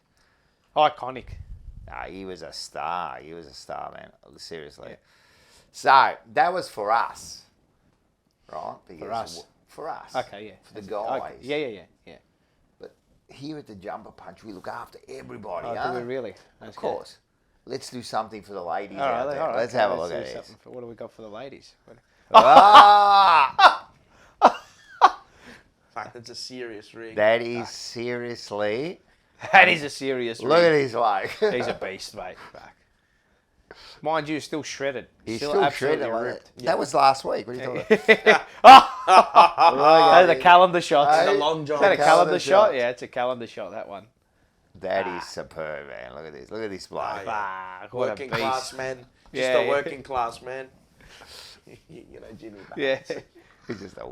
Iconic. Nah, he was a star. He was a star, man. Seriously. So, that was for us. Right? Because us. For us. Okay, yeah. For the guys. Okay. Yeah. But here at the Jumper Punch, we look after everybody, Oh, huh? do we really? Of course. Let's do something for the ladies All right, out there. all right, Let's okay, have a let's look do at this. something what do we got for the ladies? Ah! Fuck, that's a serious rig. That is seriously. That is a serious Look at rig. his like. He's a beast, mate. Fuck. Mind you, still shredded. He's still still absolutely shredded. Like ripped. that. That was last week. What are you talking about? Those are calendar shots. Hey, The long john. Is that a calendar calendar shot? shot. Yeah, it's a calendar shot, that one. That is superb, man. Look at this. Look at this bloke. Fuck, what Working a beast. class man. Just Yeah, a yeah. working class man. You know, Jimmy. Yeah. He's just a,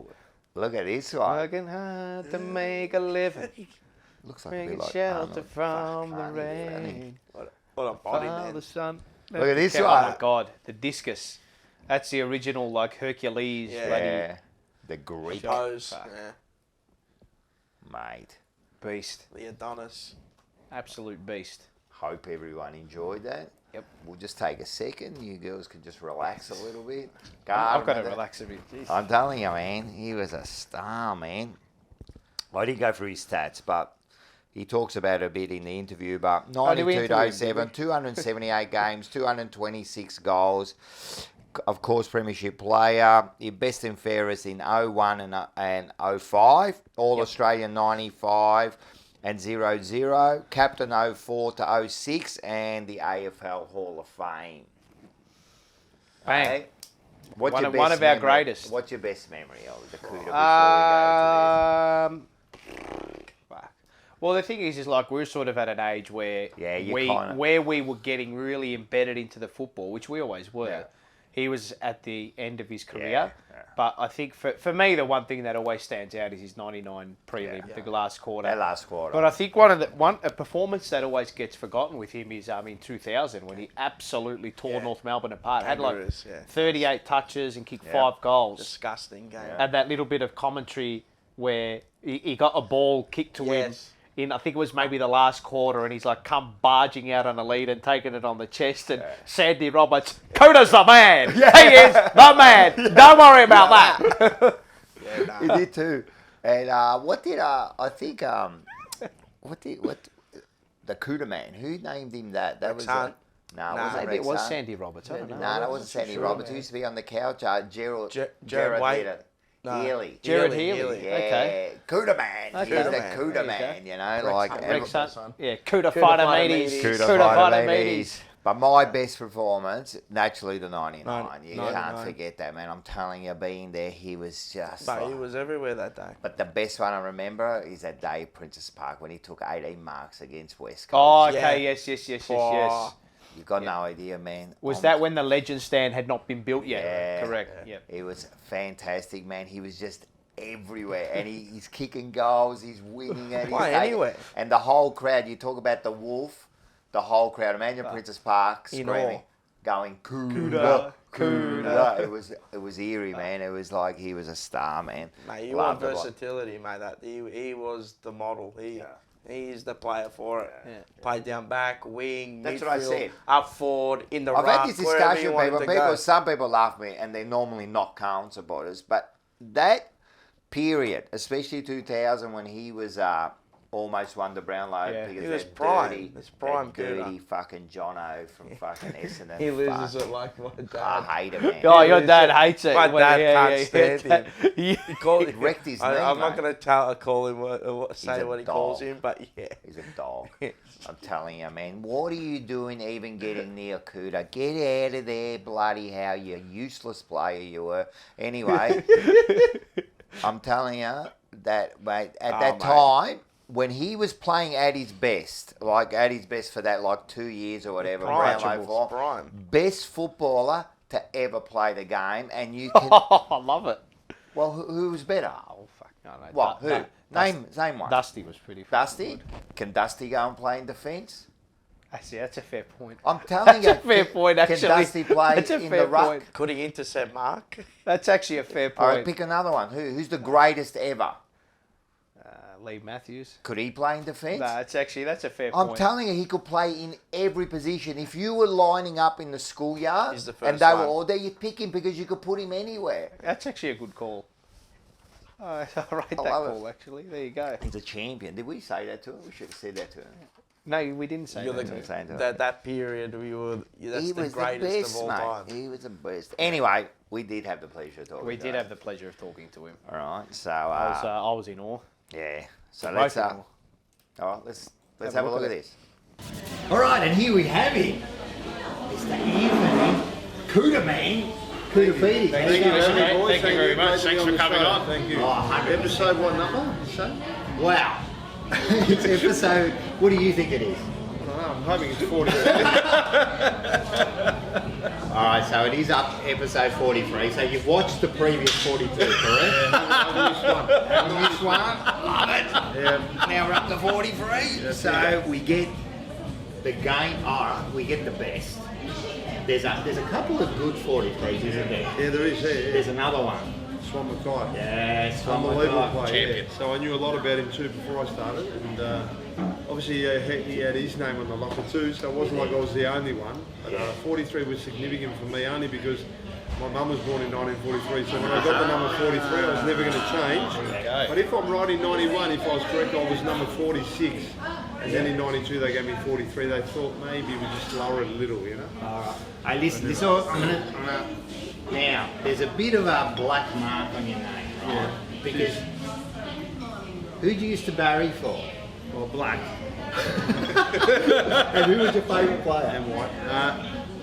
look at this one. Working hard to make a living. Looks like a Bringing bit like shelter Arnold. from the Funny, funny. rain. What a body, Follow man. the sun. Look at this Oh one. my God, the discus. That's the original, like, Hercules. Yeah. bloody Yeah. The Greek Pose. Fuck. Yeah. mate. beast. The Adonis. Absolute beast. hope everyone enjoyed that. Yep. We'll just take a second. You girls can just relax a little bit. I've got to relax a bit. Jeez. I'm telling you, man, he was a star, man. I didn't go through his stats, but he talks about it a bit in the interview. But 92 to 07, 278 games, 226 goals. Of course, premiership player. Best and fairest in 01 and 05. All-Australian 95 and 00. Captain 04 to 06 and the AFL Hall of Fame. Bang. Okay. What's One your of best our memory? greatest. What's your best memory of the Cuda before we go to this? Fuck. Well, the thing is like we're sort of at an age where where we were getting really embedded into the football, which we always were. Yeah. He was at the end of his career. Yeah. But I think for me, the one thing that always stands out is his 99 prelim, the last quarter. That last quarter. But I think a performance that always gets forgotten with him is in 2000 when he absolutely tore North Melbourne apart. Had like 38 touches and kicked 5 goals. Disgusting game. And that little bit of commentary where he got a ball kicked to him in, I think it was maybe the last quarter, and he's like come barging out on a lead and taking it on the chest. And Sandy Roberts, Kuda's the man. He is the man. Don't worry about that. He did too. And what the Cuda man? Who named him that? That was Maybe it was Sandy Roberts. I don't know. No, that wasn't Sandy Roberts. Who used to be on the couch? Jared White. Healy. Jared Healy. Yeah. Okay. Cuda man. Okay. He's the Cuda man, you know. Rex Hunt. Yeah, Kuda Fighter-Medes. Kuda Fighter-Medes. But my best performance, naturally the 99. You can't forget that, man. I'm telling you, being there, he was just... But he was everywhere that day. But the best one I remember is that day at Princess Park when he took 18 marks against West Coast. Oh, okay. Yes. You've got no idea, man. Was that when the legend stand had not been built yet? Yeah. Correct. Yeah. It was fantastic, man. He was just everywhere. And he's kicking goals. He's winning. And anywhere. And the whole crowd, you talk about the Wolf, the whole crowd. Imagine Princess Park screaming, going, Cuda. It was eerie, man. It was like he was a star, man. Mate, you want versatility, mate. That he was the model. He's the player for it. Yeah. Play down back, wing, That's midfield, what I said. up forward, in the I've ruck, had this discussion with people. Some people laugh at me, and they're normally not Carlton supporters. But that period, especially 2000, when he was almost won the Brownlow because he was that prime. It's prime dirty fucking Jono from fucking Essendon. He loses it like my dad. I hate him, man. Oh, your dad hates it. My dad can't stand him. He wrecked his knee, I'm not mate. going to call him say what he calls him, but he's a dog. I'm telling you, man. What are you doing even getting near Cuda? Get out of there, bloody hell, you useless player you were. Anyway, I'm telling you that, mate, at that time, when he was playing at his best, for that 2 years or whatever, best footballer to ever play the game, and you can... I love it. Well, who was better? Oh, fuck. No. What? Who? Name one. Dusty was pretty Dusty? Can Dusty go and play in defence? Actually, that's a fair point. I'm telling you. That's a fair point, actually. Can Dusty play in the ruck? Could he intercept Mark? That's actually a fair point. All right, pick another one. Who's the greatest ever? Lee Matthews. Could he play in defence? No, that's a fair point. I'm telling you, he could play in every position. If you were lining up in the schoolyard He's the first and they one. were all there, you'd pick him because you could put him anywhere. That's actually a good call. I rate that call, actually. There you go. He's a champion. Did we say that to him? We should have said that to him. No, we didn't say that. That period, that's the greatest of all time. He was the best. Anyway, we did have the pleasure of talking to him. We did have the pleasure of talking to him. All right, so... I was in awe. Yeah. So let's have a look at this. All right, and here we have him, Mr. Anthony Cuda man. Cuda Feedy. Thank you very much. Thanks for coming on. Thank you. Episode what number? Wow. It's episode. What do you think it is? I'm hoping it's 40. All right, so it is up episode 43. So you've watched the previous 42, correct? I missed one. Love it. Yeah. Now we're up to 43. So we get the game. All right, we get the best. There's a couple of good 43s, isn't there? Yeah, there is. Yeah. There's another one. Swan McKay. Yeah, unbelievable player. Champion. Yeah. So I knew a lot about him too before I started, and obviously he had his name on the locker too, so it wasn't like I was the only one. But 43 was significant for me only because my mum was born in 1943, so when I got the number 43, I was never going to change. Okay. But if I'm right in 91, if I was correct, I was number 46. And then in 92 they gave me 43. They thought maybe we just lower it a little, you know. All right. Hey, listen, this all, now, there's a bit of a black mark on your name, right? Yeah. Because who'd you used to Barry for? Well, black. And who was your favourite player? And white.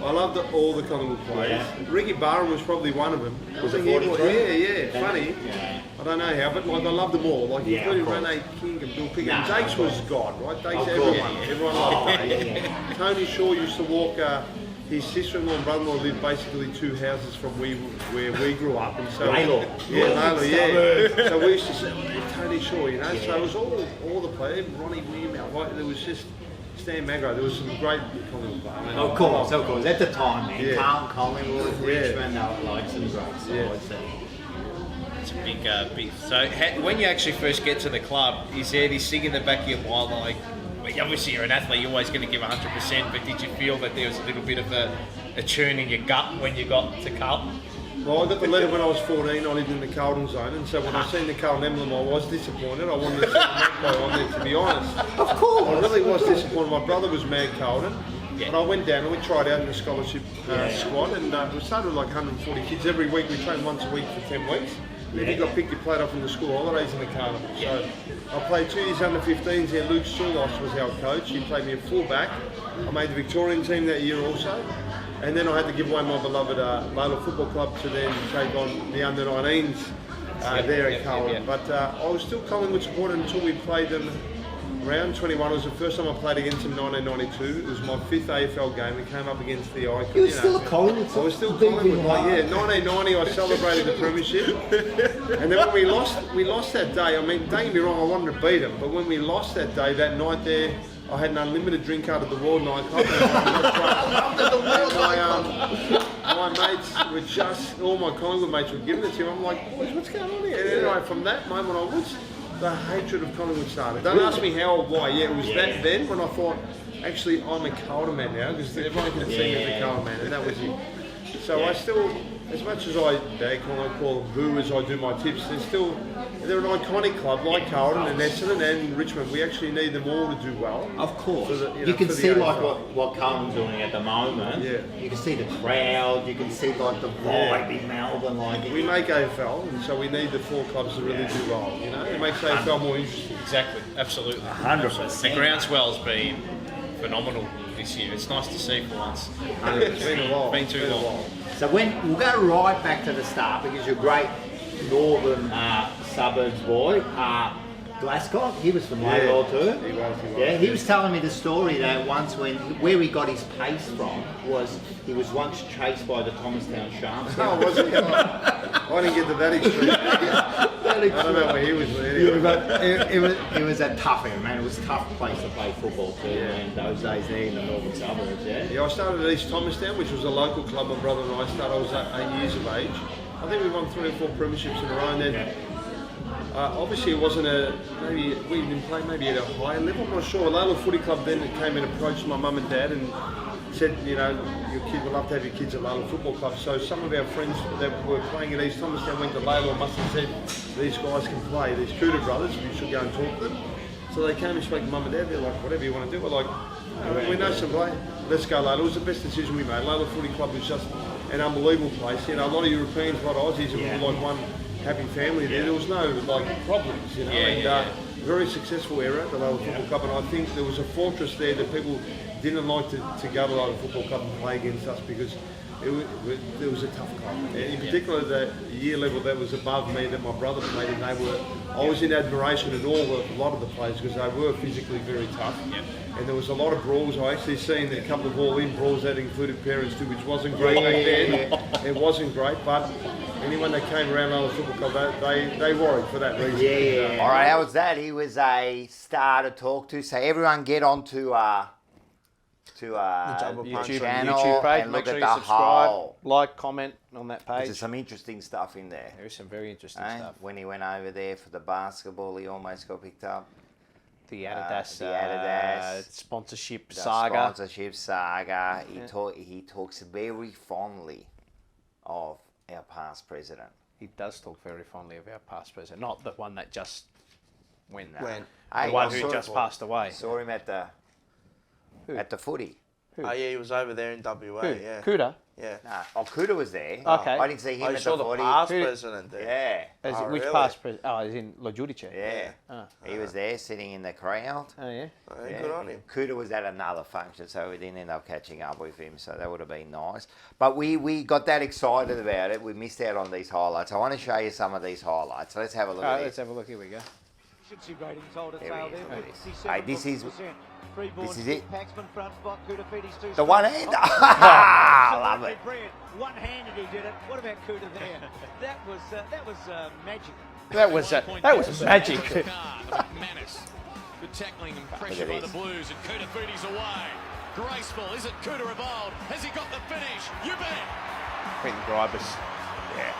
I loved all the Collingwood players. Yeah. Ricky Barham was probably one of them. Was I it think 43? Yeah, funny. Yeah. I don't know how, but like I loved them all. Like Yeah, including of course. Rene King and Bill Pickett. Nah, Jakes of was course. God, right? Jakes, Of course. everyone Oh, liked him. yeah. Tony Shaw used to walk. His sister-in-law and brother-in-law lived basically 2 houses from where we grew up, and so Layla. Layla, yeah. So we used to say, Tony Shaw, you know. So it was all the players. Ronnie Weirmouth, like, there was just Stan Magro. There was some great Collingwood players. I mean, Of course. At the time, man. Yeah. Carlton, Collingwood, Yeah. Richmond, they were like some great sides. It's a big. So when you actually first get to the club, is there this thing in the back of your mind like, well, obviously you're an athlete, you're always going to give 100%, but did you feel that there was a little bit of a churn in your gut when you got to Carlton? Well, I got the letter when I was 14. I lived in the Carlton zone, and so when I seen the Carlton emblem, I was disappointed. I wanted to see the McKay on there, to be honest. Of course. I really was disappointed. My brother was mad Carlton, but I went down and we tried out in the scholarship squad, and we started with like 140 kids every week. We trained once a week for 10 weeks. And if you got picked, you played off in the school holidays in the carnival. So I played 2 years under 15s there. Luke Saulos was our coach. He played me at fullback. I made the Victorian team that year also. And then I had to give away my beloved Layla Football Club to then take on the under-19s there at Carlton. But I was still Collingwood supporter until we played them round 21. It was the first time I played against them in 1992. It was my 5th AFL game. We came up against the Icon. You were still a Collingwood? I was still Collingwood. Yeah, 1990 I celebrated the premiership. And then when we lost that day, I mean, don't get me wrong, I wanted to beat them. But when we lost that day, that night there, I had an unlimited drink out of the World Nightclub. My mates were just, all my Collingwood mates were giving it to him. I'm like, boys, what's going on here? And anyway, from that moment onwards, the hatred of Collingwood started. Don't ask me how or why. Yeah, it was that then when I thought, actually, I'm a Carlton man now, because everyone can see me as a Carlton man, and that was it. So I still, as much as I call them boo as I do my tips, they're an iconic club like Carlton and Essendon and Richmond. We actually need them all to do well. Of course. You can see like AFL. what Carlton's doing at the moment. Yeah. You can see the crowd, you can see like the vibe in Melbourne. Like We make AFL, and so we need the 4 clubs to really do well. You know, it makes AFL more interesting. Exactly, absolutely. 100%. The groundswell's been phenomenal this year. It's nice to see for once. It's been a while. Been too Been a long. while. So we'll go right back to the start because you're a great northern suburbs boy. Glasscock, he was from Laidlaw too. He was. Yeah, he was telling me the story that once where he got his pace from was he was once chased by the Thomastown Sharks. Oh, was it? I didn't get to that extreme. I don't know where he was. Anyway. But it was a tough area, man. It was a tough place to play football too, man. Those days there in the northern suburbs, Yeah, I started at East Thomastown, which was a local club. My brother and I started. I was 8 years of age. I think we won 3 or 4 premierships in a row, and then obviously it wasn't maybe we didn't play maybe at a higher level. I'm not sure. A local footy club then came and approached my mum and dad and said, you know, your kid would love to have your kids at Layla Football Club. So some of our friends that were playing at East Thomastown went to Layla and must have said, these guys can play, these Cooter brothers, you should go and talk to them. So they came and spoke to mum and dad. They're like, whatever you want to do. We're like, we know some play. Let's go Layla. It was the best decision we made. Layla Footy Club was just an unbelievable place. You know, a lot of Europeans, a lot of Aussies, and we were like one happy family there. There was no like problems, you know. Very successful era at the Layla Football Club, and I think there was a fortress there that people didn't like to go to Layla Football Club and play against us because it was a tough club. In particular, the year level that was above me that my brother played in, I was in admiration at a lot of the players because they were physically very tough. And there was a lot of brawls. I actually seen a couple of all-in brawls that included parents too, which wasn't great back then. It wasn't great, but anyone that came around Layla Football Club, they worried for that reason. All right, how was that? He was a star to talk to. So everyone get on to YouTube channel page. and Make look sure at you the subscribe, whole. like, comment on that page. There's some interesting stuff in there. There is some very interesting stuff. When he went over there for the basketball, he almost got picked up. The Adidas, sponsorship the saga. Sponsorship saga. He talks very fondly of our past president. He does talk very fondly of our past president, not the one that just went. When? The one who just passed away. Saw him at the footy. Who? Oh yeah, he was over there in WA. Who? Yeah. Kuda? Yeah. Nah, Kuda was there. Okay. I didn't see him I at saw the the footy. past president there. Yeah. Which really? past president? Oh, he's in La Giudice. Yeah. He was there sitting in the crowd. Oh, yeah? Oh, good on him. Kuda was at another function, so we didn't end up catching up with him, so that would have been nice. But we got that excited about it. We missed out on these highlights. I want to show you some of these highlights. Let's have a look at Let's this. have a look. Here we go. Efficiency ratings hold its There tail he is, there. look at this. 67%. Hey, this is it. Paxman front spot, Kudafiti's too The strong. one hand. Oh, I love it. brilliant. One-handed he did it. What about Kuda there? That was magic. That was magic. Menace. Good tackling and pressure Look by at the this. Blues, and Kudafiti's away. Graceful. Is it Kuda of old? Has he got the finish? You bet. Quentin Gribus. Yeah.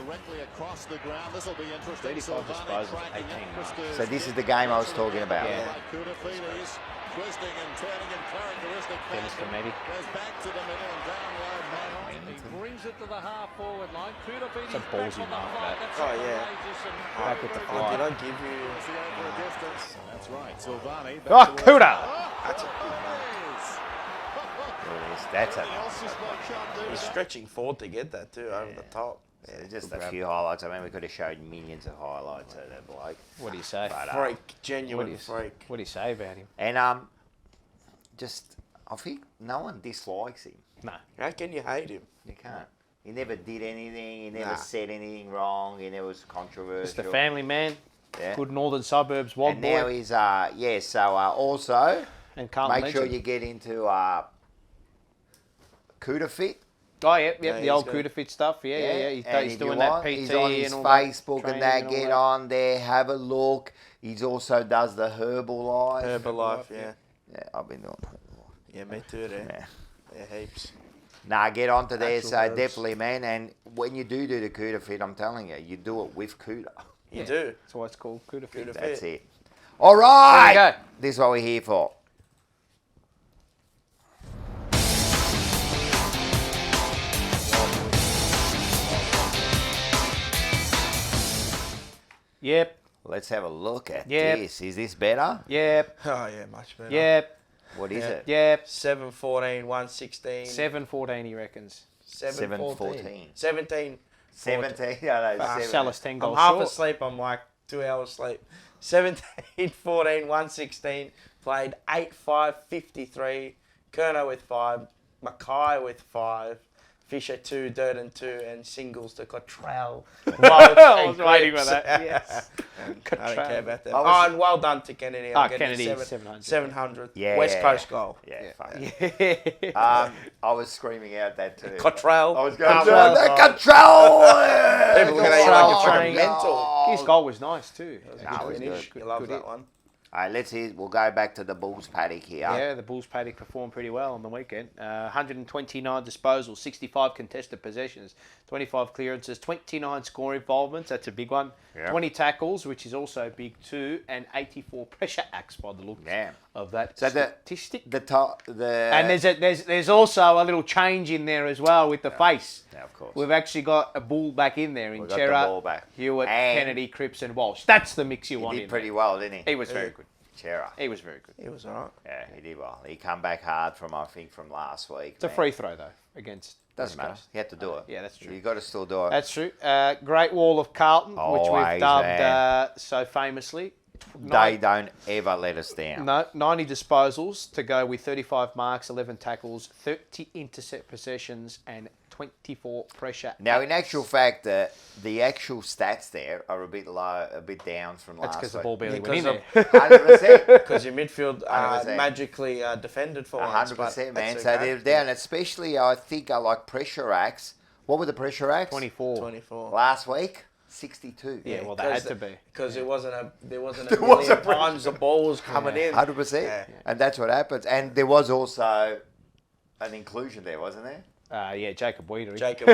Directly across the ground. This will be interesting. 35 disposals, 18 marks. So this is the game I was talking about. Yeah. Kudafiti's twisting and turning in characteristic Dennis fashion. Kennedy. Goes back to the middle and down low. He brings it to the half-forward line. Kudafiti's It's a ballsy mark, that. Oh, yeah. Back with the Oh, fly. did I give you? That's right. Silvani. Oh, Kuda! That's a big one. That's a He's stretching forward to get that too, over the top. Yeah, just a few highlights. I mean, we could have showed millions of highlights of that bloke. What do you say? But, Freak, genuine What freak. do you say about him? And just I think no one dislikes him. No. How can you hate him? You can't. He never did anything. He never Nah. said anything wrong. He never was controversial. Just a family man. Yeah. Good northern suburbs, wild And boy. now he's so also And Carlton make sure legend. you get into Kuda Fit. Oh, yep, Yeah, the he's old good. Kuda Fit stuff. Yeah. And He's if doing you that want, PT he's on his and all Facebook that, and that. training Get all on there, have a look. He's also does the Herbalife. Herbalife, yeah. Yeah, I've been doing Herbalife. Yeah, me too, there. Yeah. Yeah, heaps. Nah, get onto there. Actual So herbs. definitely, man. And when you do the Kuda Fit, I'm telling you, you do it with Kuda. You do. That's why it's called Kuda Fit. Kuda That's Fit. it. All right. There you go. This is what we're here for. Yep, Let's have a look at Yep. this. Is this better? yep, Oh, yeah, much better. yep, What is it? yep. 7-14, 116. 7-14, he reckons. 7-14. 7-14. 17. 17. Yeah, no, Ah, 7. Salah's 10 I'm goals half short. asleep. I'm like 2 hours sleep. 17, 14, 116. Played 8, 5, 53. Kerno with 5. McKay with 5. Fisher 2, Durden 2, and singles to Cottrell. I was waiting for that. Yes. I don't care about that. I was- And well done to Kennedy. I'm getting Kennedy, 700. 700. Yeah. West Coast goal. Yeah, fuck. Yeah. I was screaming out that too. Cottrell. I was going, Cottrell. that control! People are going to eat like a fucking mental. His goal was nice too. Nah, it was Finish. good. You love Good that hit. one. All right, let's see. We'll go back to the Bulls paddock here. Yeah, the Bulls paddock performed pretty well on the weekend. 129 disposals, 65 contested possessions, 25 clearances, 29 score involvements. That's a big one. Yeah. 20 tackles, which is also big too, and 84 pressure acts by the looks Yeah. of that So the statistic. and And there's also a little change in there as well with the face. Yeah, of course. We've actually got a bull back in there in We've got the Chera, ball back. Hewitt, And Kennedy, Cripps, and Walsh. That's the mix you he want did in pretty there. well, didn't he? He was very good. Chera. He was very good. He was alright. Yeah, he did well. He come back hard from last week. It's a free throw though against. Doesn't West matter. Coast. He had to do it. Yeah, that's true. You got to still do it. That's true. Great Wall of Carlton, which we've Always, dubbed man. so famously. They don't ever let us down. No, 90 disposals to go with 35 marks, 11 tackles, 30 intercept possessions, and 24 pressure. Now, in acts. actual fact, the actual stats there are a bit low, a bit down from That's last because the week. ball barely Because went in there. 100%. Because your midfield 100%. magically defended for once. 100%, but man. that's So okay. they're down, especially, I think, like pressure acts. What were the pressure acts? 24. 24. Last week, 62. Yeah, well, they had to be. Because there wasn't a million wasn't times the ball was coming in. 100%. Yeah. And that's what happens. And there was also an inclusion there, wasn't there? Yeah, Jacob Weeder. Jacob.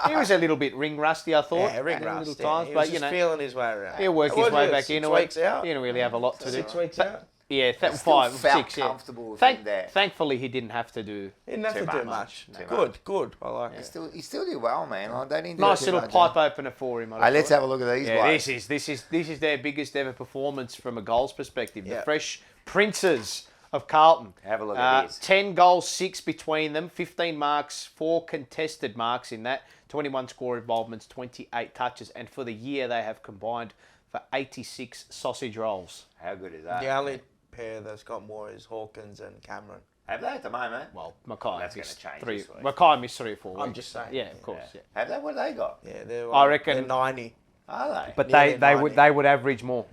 He was a little bit ring rusty, I thought. Yeah, ring at rust. little Yeah. times, He but was you just know, feeling his way around. he'll work his way back into it. 6 weeks out. He didn't really have a lot to do. 6 weeks out. Yeah, still 5, felt 6. Yeah. comfortable with him there. Thankfully, he didn't have to do. He didn't have Too to do much. much. Too Good. I like He it. he still did well, man. Like, they didn't do Nice too little much, pipe opener for him. Hey, let's have a look at these. Yeah, blokes. this is their biggest ever performance from a goals perspective. Yeah. The fresh princes of Carlton. Have a look at this. 10 goals, 6 between them, 15 marks, 4 contested marks in that, 21 score involvements, 28 touches, and for the year they have combined for 86 sausage rolls. How good is that? The only pair that's got more is Hawkins and Cameron. Have they at the moment? Well, McKay That's missed gonna change 3. this week. McKay missed 3 or 4 weeks. I'm just saying. Yeah, of course. Yeah. Have they? What have they got? Yeah, they're. I reckon- they're 90. Are they? But Nearly they 90. would average more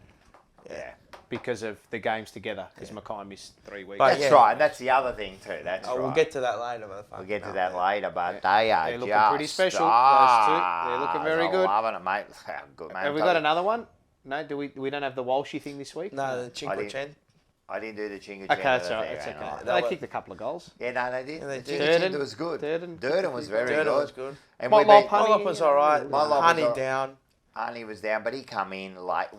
yeah. because of the games together. Because McKay missed 3 weeks. But That's yeah. right. That's the other thing too. That's right. We'll get to that later, motherfucker. We'll get to that later, but they are They're looking just pretty special, those two. They're looking very good. Loving it, mate. Good, man. Have we got another one? No, we don't have the Walshy thing this week? No, the Cinque Cento. I didn't do the Chinga Okay, that's all right. That's okay. They kicked a couple of goals. Yeah, no, they did. Yeah, they The did. Chinga Durden was good. Durden was very Durden good. was good. And Motlop, we beat, Honey, Motlop was all right. Motlop was Honey all- down. Arnie was down, but he come in late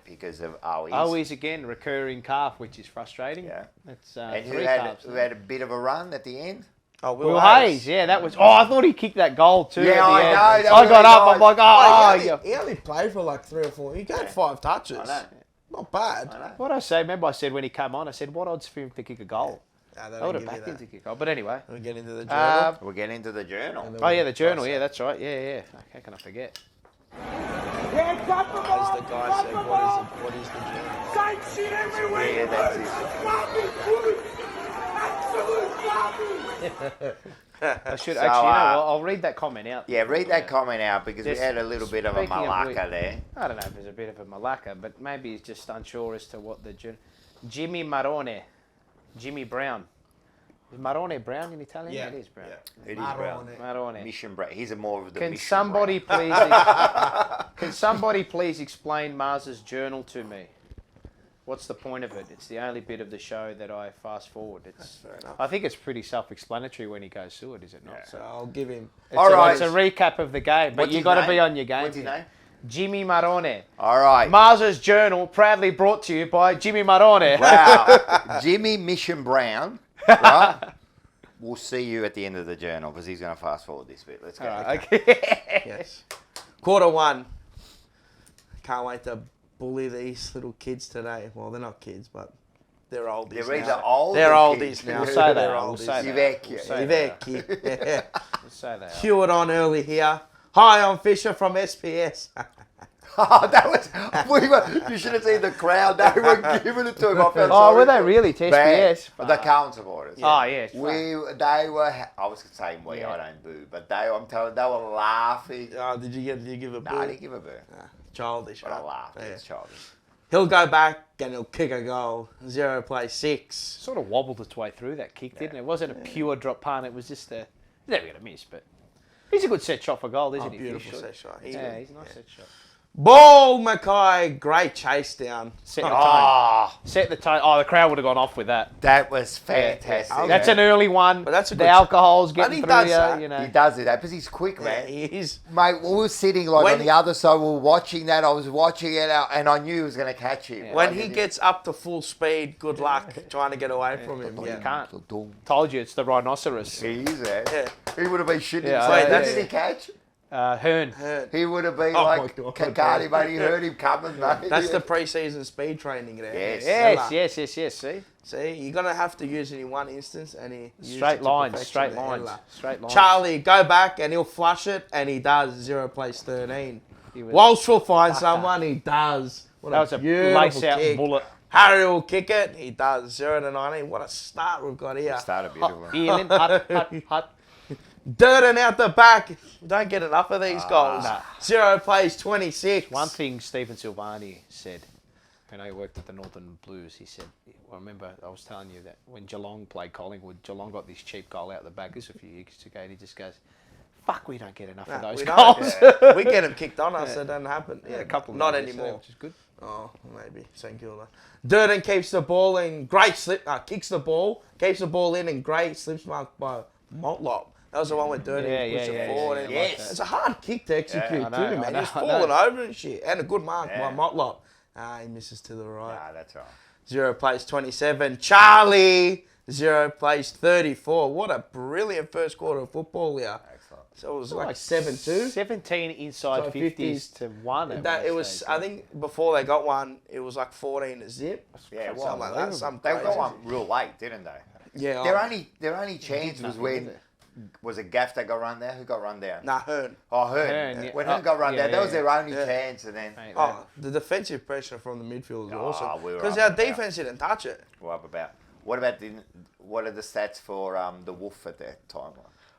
because of Owies. Owies again, recurring calf, which is frustrating. Yeah. It's And who 3 had, calves. who had a bit of a run at the end? Oh, Will Hayes, yeah, that was. Oh, I thought he kicked that goal too. Yeah, at the I end. know, that I was got up. nice. I'm like, oh, He only played for like 3 or 4. He got 5 touches. I know. Not bad. What I say? Remember, I said when he came on, I said, what odds for him to kick a goal? Nah, they I don't would have give you backed him that. to kick a goal. But anyway. We'll get into the journal. We'll get into the journal. Oh yeah, the journal. Yeah, that's right. Yeah. How can I forget? As the guy said, what is the journal? Yeah, that's I should So, actually. You know what? I'll read that comment out. Yeah, read that comment out because we Just had a little bit of a speaking of malacca there. I don't know if there's a bit of a malacca, but maybe he's just unsure as to what the Jimmy Marone, Jimmy Brown. Is Marone Brown in Italian? Yeah. It is Brown. It is Brown. Marone. Mission Brown. He's a more of the Can Mission somebody Brown. can somebody please explain Mars's journal to me? What's the point of it? It's the only bit of the show that I fast forward. It's. I think it's pretty self-explanatory when he goes through it, is it not? So I'll give him. It's a recap of the game, but What's you his got to name? be on your game. What's his name? Jimmy Marone. All right. Mars's journal, proudly brought to you by Jimmy Marone. Wow. Jimmy Mission Brown. Right? We'll see you at the end of the journal because he's going to fast forward this bit. Let's go. Okay. Yes. Quarter 1. Can't wait to bully these little kids today. Well, they're not kids, but they're oldies They're either now. old They're or oldies kids. now. We'll say They're that. We'll oldies. say You that. vecchio. We'll say You that. vecchi. Yeah. We'll say that. Hewitt on early here. Hi, I'm Fisher from SPS. Oh, that was. You should have seen the crowd. They were giving it to him. I felt Oh, sorry were they for really to Bad. SPS? The Carlton supporters. Oh, yes. They were. I was saying we. Yeah. I don't boo, but I'm telling. They were laughing. Oh, did you give a boo? No, I didn't give a boo. Childish. But I right? laughed. Yeah. It's childish. He'll go back and he'll kick a goal. 0 plays 6. Sort of wobbled its way through that kick, didn't it? It wasn't a pure drop punt. It was just a. He's never going to miss, but he's a good set shot for goal, isn't he? Beautiful Fisher? set shot. He's a nice set shot. Ball, McKay. Great chase down. Set the tone. Set the tone. Oh, the crowd would have gone off with that. That was fantastic. That's an early one. But that's a the good alcohol's But getting he through does you, that. you know. He does do that because he's quick, man. He is. Mate, we were sitting like When- on the other side. We were watching that. I was watching it out, and I knew he was going to catch him. When he gets up to full speed, good luck trying to get away from him. You Yeah. can't. Told you, it's the rhinoceros. He is there. Yeah. He would have been shitting Yeah, himself. yeah, Who did yeah. he catch? Hearn. He would have been Oh like my God. Kakari, mate. He heard him coming, mate. That's the pre-season speed training there. Yes. Yes. See? See, you're going to have to use it in one instance and he used Straight it to lines. perfection Straight there. lines. Ella. Straight lines. Charlie, go back and he'll flush it, and he does. 0 plays 13. He was- Walsh will find someone, he does. What That was a beautiful lace-out kick. bullet. Harry will kick it, he does. 0 to 19. What a start we've got here. Started beautiful. Ealing, hut. Durden out the back. We don't get enough of these goals. Nah. 0 plays 26. One thing Stephen Silvani said when I worked at the Northern Blues, he said, I remember I was telling you that when Geelong played Collingwood, Geelong got this cheap goal out the back. This was a few years ago, and he just goes, fuck, we don't get enough of those we goals. don't. We get them kicked on us, it doesn't happen. Yeah, a couple of Not them, anymore. which is good. Oh, maybe. St Kilda. Durden keeps the ball in. Great slip. Kicks the ball. Keeps the ball in and great slips marked by Motlop. That was the one with Dirty pushed it forward. And Yes. it's a hard kick to execute I know, too, man. I know, He's I falling know. over and shit. And a good mark by Motlop. He misses to the right. Nah, that's right. 0 plays 27. Charlie, 0 plays 34. What a brilliant first quarter of football here. Excellent. So it was like 7-2. 17 inside So 50s to 1. That it was. I think before they got one, it was like 14 to zip. Yeah, well, something like that. Some they crazy. got one real late, didn't they? Yeah. Their only chance was when was it Gaff that got run there? Who got run down? Nah, Hearn. Oh, Hearn. Hearn, yeah. When Hearn got run down, that was their only Yeah. chance, and then Oh, the defensive pressure from the midfield was awesome. we were Because up our and about. defense didn't touch it. what about what are the stats for the Wolf at that time?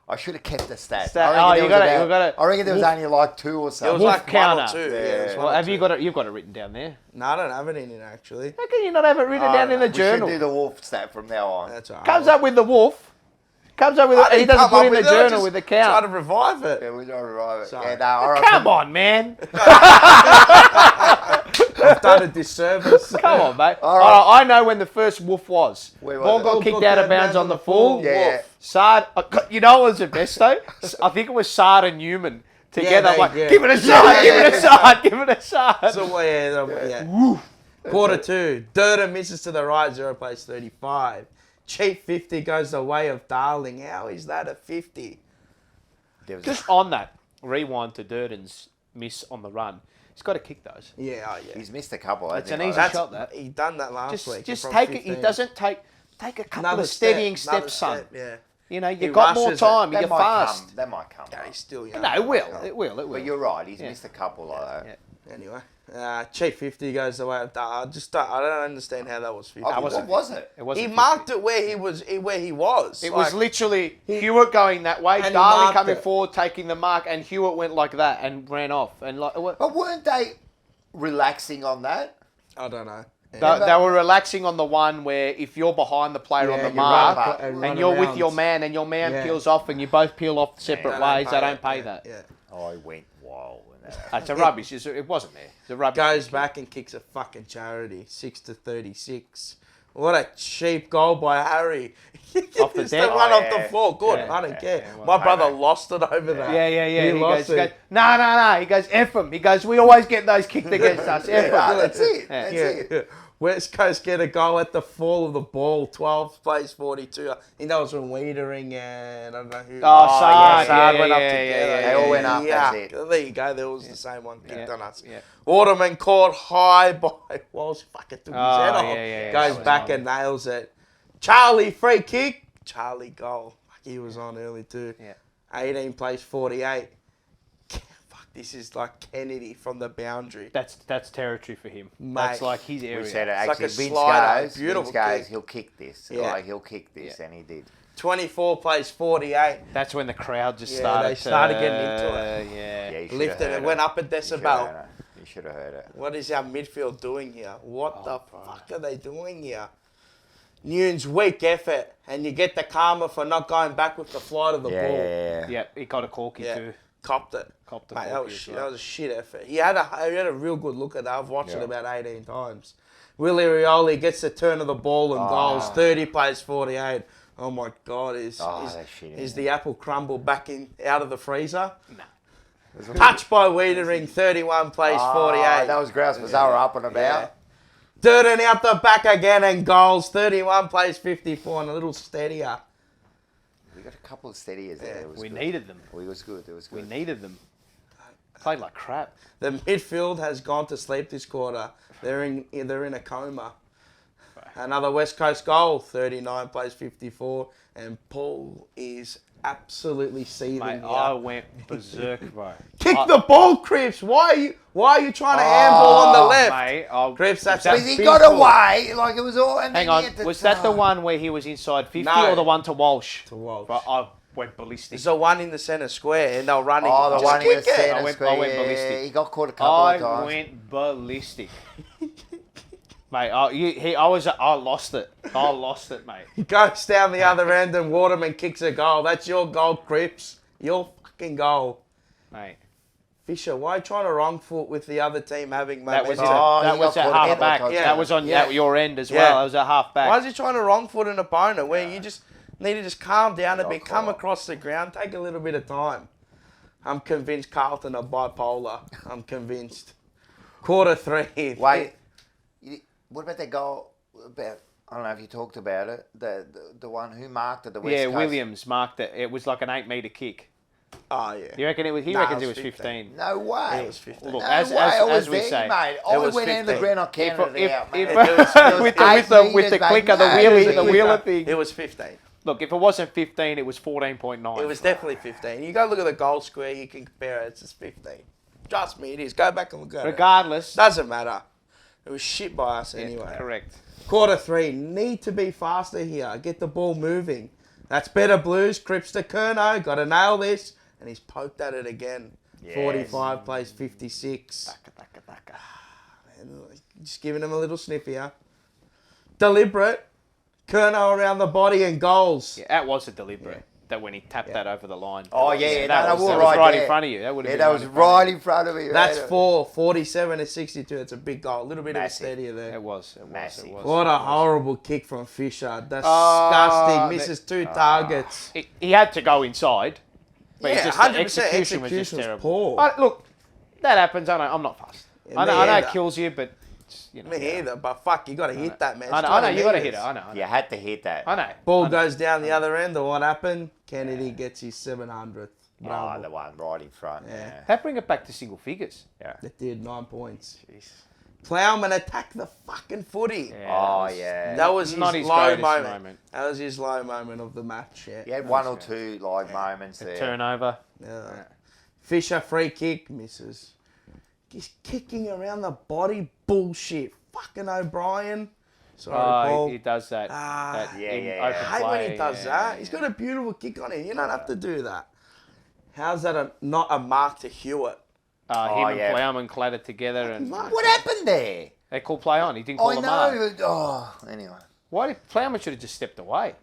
I should have kept the stats. Oh, you got it. I reckon there was Wolf- only like 2 or It something. was Wolf like 1 or counter. 2. Yeah. Yeah, it was Well, 1 or have you 2. got it? You've got it written down there. No, I don't have it in it actually. How can you not have it written down in the We journal? should do the Wolf stat from now on. That's all right. Comes up with the wolf. Comes up with I it. He didn't doesn't come put up in the with it, I journal just with the Try count. to revive it. Yeah, we don't arrive. Sorry. Yeah, no, all right. Come on, man. I've done a disservice. Come on, mate. All right. All right, I know when the first wolf was. Where was Ball it? got kicked out of bounds on the full. Yeah. Sard, you know what was the best though? I think it was Sard and Newman together. they- Like, yeah. give it a Sard, give it a Sard, give it a Sard. So yeah. Quarter 2. Durden misses to the right. 0 plays 35. Cheap 50 goes the way of Darling. How is that a 50? Just on that, rewind to Durden's miss on the run. He's got to kick those. Yeah, oh yeah. He's missed a couple. It's hasn't an he? easy shot, that. He done that last week. Just from take it. 15. He doesn't take a couple Another of steadying step, another steps, son. step, yeah. You know, He you've got more rushes it. time. That You're might fast. come. That might come. Yeah, he's still young. No, it will. It will. It will. But you're right. He's Yeah. missed a couple like that. Yeah. Anyway, cheap 50 goes the way of Darling. I don't understand how that was 50. Oh, what was it? It wasn't He 50. marked it where he was. It Like, was literally Hewitt going that way, And he Darling marked coming it. forward, taking the mark, and Hewitt went like that and ran off. And like, But weren't they relaxing on that? I don't know. they were relaxing on the one where if you're behind the player on Yeah, the you mark run back and you're with your man and your man Yeah. peels off and you both peel off separate ways, they don't pay yeah, that. Yeah. I went wild when that. It's a rubbish. It wasn't there. It's a rubbish. Goes back and kicks a fucking charity. 6-36. What a cheap goal by Harry. Off the It's deck? one Oh, off yeah. the floor. Good. Yeah, I don't yeah, care. yeah, well, My brother I know. lost it over that. Yeah. He He goes, it. no. He goes, F them. He goes, we always get those kicked against us. F 'em." Yeah, that's it. Yeah. That's Yeah. it. West Coast get a goal at the fall of the ball. 12 plays 42. I think that was from Wiedering and I don't know who. Sard. Sard went up yeah, together. yeah, They all went up, that's it. There you go. There was the same one kicked Yeah, on us. yeah. Waterman caught high by Walsh. Fucking took his Oh, head off. yeah, Goes that was back on. and nails it. Charlie free kick. Charlie goal. He was on early too. Yeah. 18 plays 48. Fuck, this is like Kennedy from the boundary. That's territory for him. Mate. That's like his area. We said it It's like actually. a Vince slider, goes. beautiful Vince goes. kick. He'll kick this. Yeah. Like he'll kick this, and he did. 24 plays 48. That's when the crowd just Yeah, started. they started getting into it. Yeah. Yeah, you should Lifted have it, heard went up a decibel. You should have heard it. What is our midfield doing here? What the fuck are they doing here? Nunes weak effort, and you get the karma for not going back with the flight of the ball. Yeah. Yeah, he got a corky Yeah. too. Copped it. Copped the Mate, that corky was as shit. well. That was a shit effort. He had a real good look at that. I've watched it Yeah. about 18 times. Willie Rioli gets the turn of the ball and goals. 30 plays 48. Oh my God! Is that's shit, is isn't the apple crumble back out of the freezer? No. Touched by Wiedering. 31 plays 48. That was grouse Mazzara up and about. Yeah. Durden out the back again and goals. 31 plays 54 and a little steadier. We got a couple of steadiers there. It was We good. needed them. It was good. It was We good. needed them. Played like crap. The midfield has gone to sleep this quarter. They're in a coma. Another West Coast goal. 39 plays 54 and Paul is absolutely seething Mate, here. I went berserk, bro. Kick the ball, Cripps. Why are you trying to handball on the left? Mate, Cripps, that's Because he big got ball. away like it was all. And Hang then he on, had to was that the one where he was inside 50 No. or the one to Walsh? To Walsh. But I went ballistic. There's a one in the centre square and they're running. Oh, the Just one in the kick it. centre I went square. ballistic. He got caught a couple I of times. went ballistic. Mate, I lost it. I lost it, mate. He goes down the other end and Waterman kicks a goal. That's your goal, Cripps. Your fucking goal. Mate. Fisher, why are you trying to wrong foot with the other team having That was momentum? that he was got at caught half back. again. Yeah. That was on Yeah. your end as Yeah. well. That was at half back. Why is he trying to wrong foot an opponent where you just Need to just calm down a bit, come calm. across the ground, take a little bit of time. I'm convinced Carlton are bipolar. I'm convinced. Quarter 3. Wait, what about that goal? About I don't know if you talked about it. The one who marked it, the West Coast. Williams marked it. It was like an 8-metre kick. Oh, yeah. You reckon it was? He reckons it was 15. No way. It was 15. Look, No as way. I was we there, say, mate. It I was went down the 15. ground. I counted it out, mate. with the clicker, the wheeler thing. It was 15. Look, if it wasn't 15, it was 14.9. It was definitely 15. You go look at the goal square, you can compare it. It's just 15. Trust me, it is. Go back and look at it. Regardless. Doesn't matter. It was shit by us anyway. Correct. Quarter 3. Need to be faster here. Get the ball moving. That's better Blues. Crips to Kerno. Got to nail this. And he's poked at it again. Yes. 45 plays 56. Man, just giving him a little sniff here. Deliberate. Kerno around the body and goals. Yeah, that was a deliberate. That when he tapped that over the line. Oh, yeah. that was right in front of you. That would have been that was right in front of me. That's 47 to 62. It's a big goal. A little bit Massive. of a steadier there. It was. Massive. What a horrible kick from Fisher. Disgusting. Misses 2 targets. He had to go inside. But Yeah, just 100% the execution was just was terrible. poor. Look, that happens. I'm not fussed. Yeah, I know me it either. kills you, but you know. Me either, but fuck, you got to hit that, man. I know you got to hit it. I know. You had to hit that. I know. Ball goes down the other end, or what happened? Kennedy gets his 700th. Oh, Bravo. the one right in front. Yeah. That bring it back to single figures. Yeah. That did 9 points. Plowman attacked the fucking footy. Oh, yeah. That was his Not his low greatest moment. That was his low moment of the match. Yeah. He had one or two live moments there. Turnover. Yeah. Fisher free kick misses. He's kicking around the body bullshit. Fucking O'Brien. Sorry, Paul. He does that. Ah, that yeah, in yeah, open yeah. I hate play. when he does that. He's got a beautiful kick on him. You don't have to do that. How's that not a mark to Hewitt? Him and yeah. Plowman clattered together, and What happened there? they called play on. He didn't call I a mark. know. Oh, anyway. Why did Plowman should have just stepped away?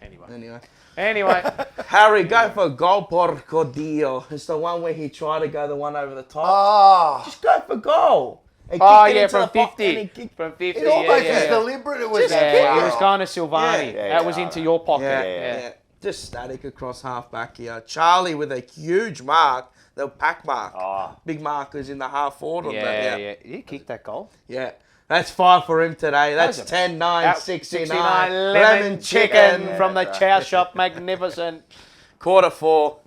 Anyway. Anyway, Harry, go for goal porco dio. It's the one where he tried to go the one over the top. Oh. Just go for goal. And oh kick it yeah, into from the box, 50. and he kicked- From 50. It almost yeah, was yeah. deliberate. It was Just that kick Yeah, it. he was going to Silvani. Yeah, That was into your pocket. Yeah. Just static across half back here. Charlie with a huge mark. The pack mark. Oh. Big markers in the half forward on that. Yeah. He kicked that goal. Yeah. That's 5 for him today. That's was a- 10, 9, 69. lemon chicken chicken. from the chow shop. Magnificent. Quarter 4.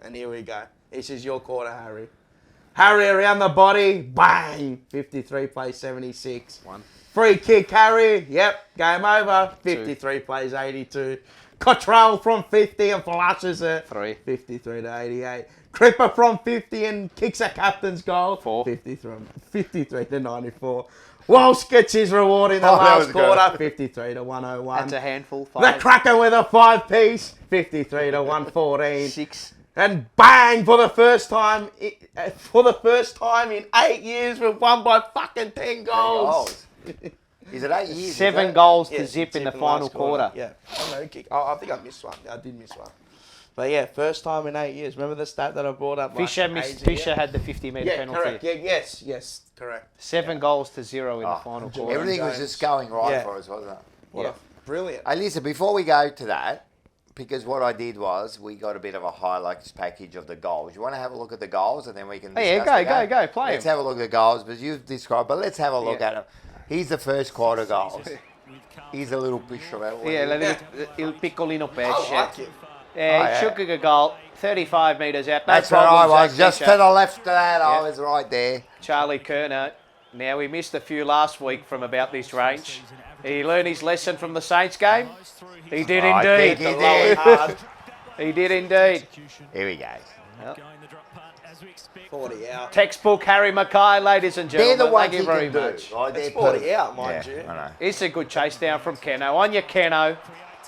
And here we go. This is your quarter, Harry. Harry around the body. Bang. 53 plays 76. 1. Free kick, Harry. Yep. Game over. 53 plays 82. Cottrell from 50 and flushes it. 3. 53 to 88. Cripper from 50 and kicks a captain's goal. 4. 53 to 94. Walsh gets his reward in the that last was good. quarter. 53 to 101. That's a handful. The 5. Cracker with a 5-piece. 53 to 114. 6. And bang, for the first time in 8 years, we've won by fucking 10 goals. Is it 8 years? 7 goals to Yeah, zip in the last final quarter. Yeah. I think I missed one. I did miss one. But yeah, first time in 8 years. Remember the stat that I brought up? Fisher had the 50-metre penalty. Correct. Yeah, yes, correct. 7 goals to 0 in the final quarter. Everything was just going right Yeah. for us, wasn't it? Brilliant. Hey, listen, before we go to that, because what I did was we got a bit of a highlights package of the goals. You want to have a look at the goals and then we can discuss the game? go, play Let's 'em. have a look at the goals, but you've described, but let's have a look at them. Here's the first quarter goals. Here's a little picture of it. Il piccolino pesce. I like it. Yeah, he took a goal, 35 metres out. No That's where I problem, was, Zach just Fisher. to the left of that. I Yeah. was right there. Charlie Kerner. Now, we missed a few last week from about this range. He learned his lesson from the Saints game. He did I indeed. think he did. He did indeed. Here we go. Yep. 40 out. Textbook Harry McKay, ladies and They're gentlemen. the ones Thank you he very can do. much. Right, they're It's 40 perfect. out, mind Yeah, you. I know. It's a good chase down from Keno. On your Keno.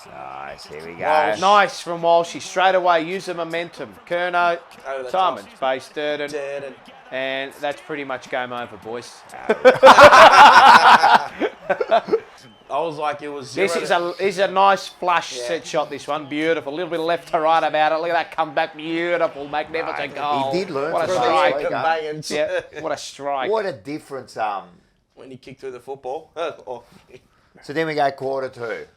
Nice, here we go. Nice from Walsh. He straight away used the momentum. Kerno, Over the Simon, top. Space, Durden. Durden. And that's pretty much game over, boys. I was like, it was 0 This is a nice flush set shot, this one. Beautiful. A little bit of left to right about it. Look at that comeback. Beautiful. Magnificent goal. He did learn What a from the strike. league, huh? conveyance. Yeah, what a strike. What a difference. When he kicked through the football. Oh. So then we go quarter 2.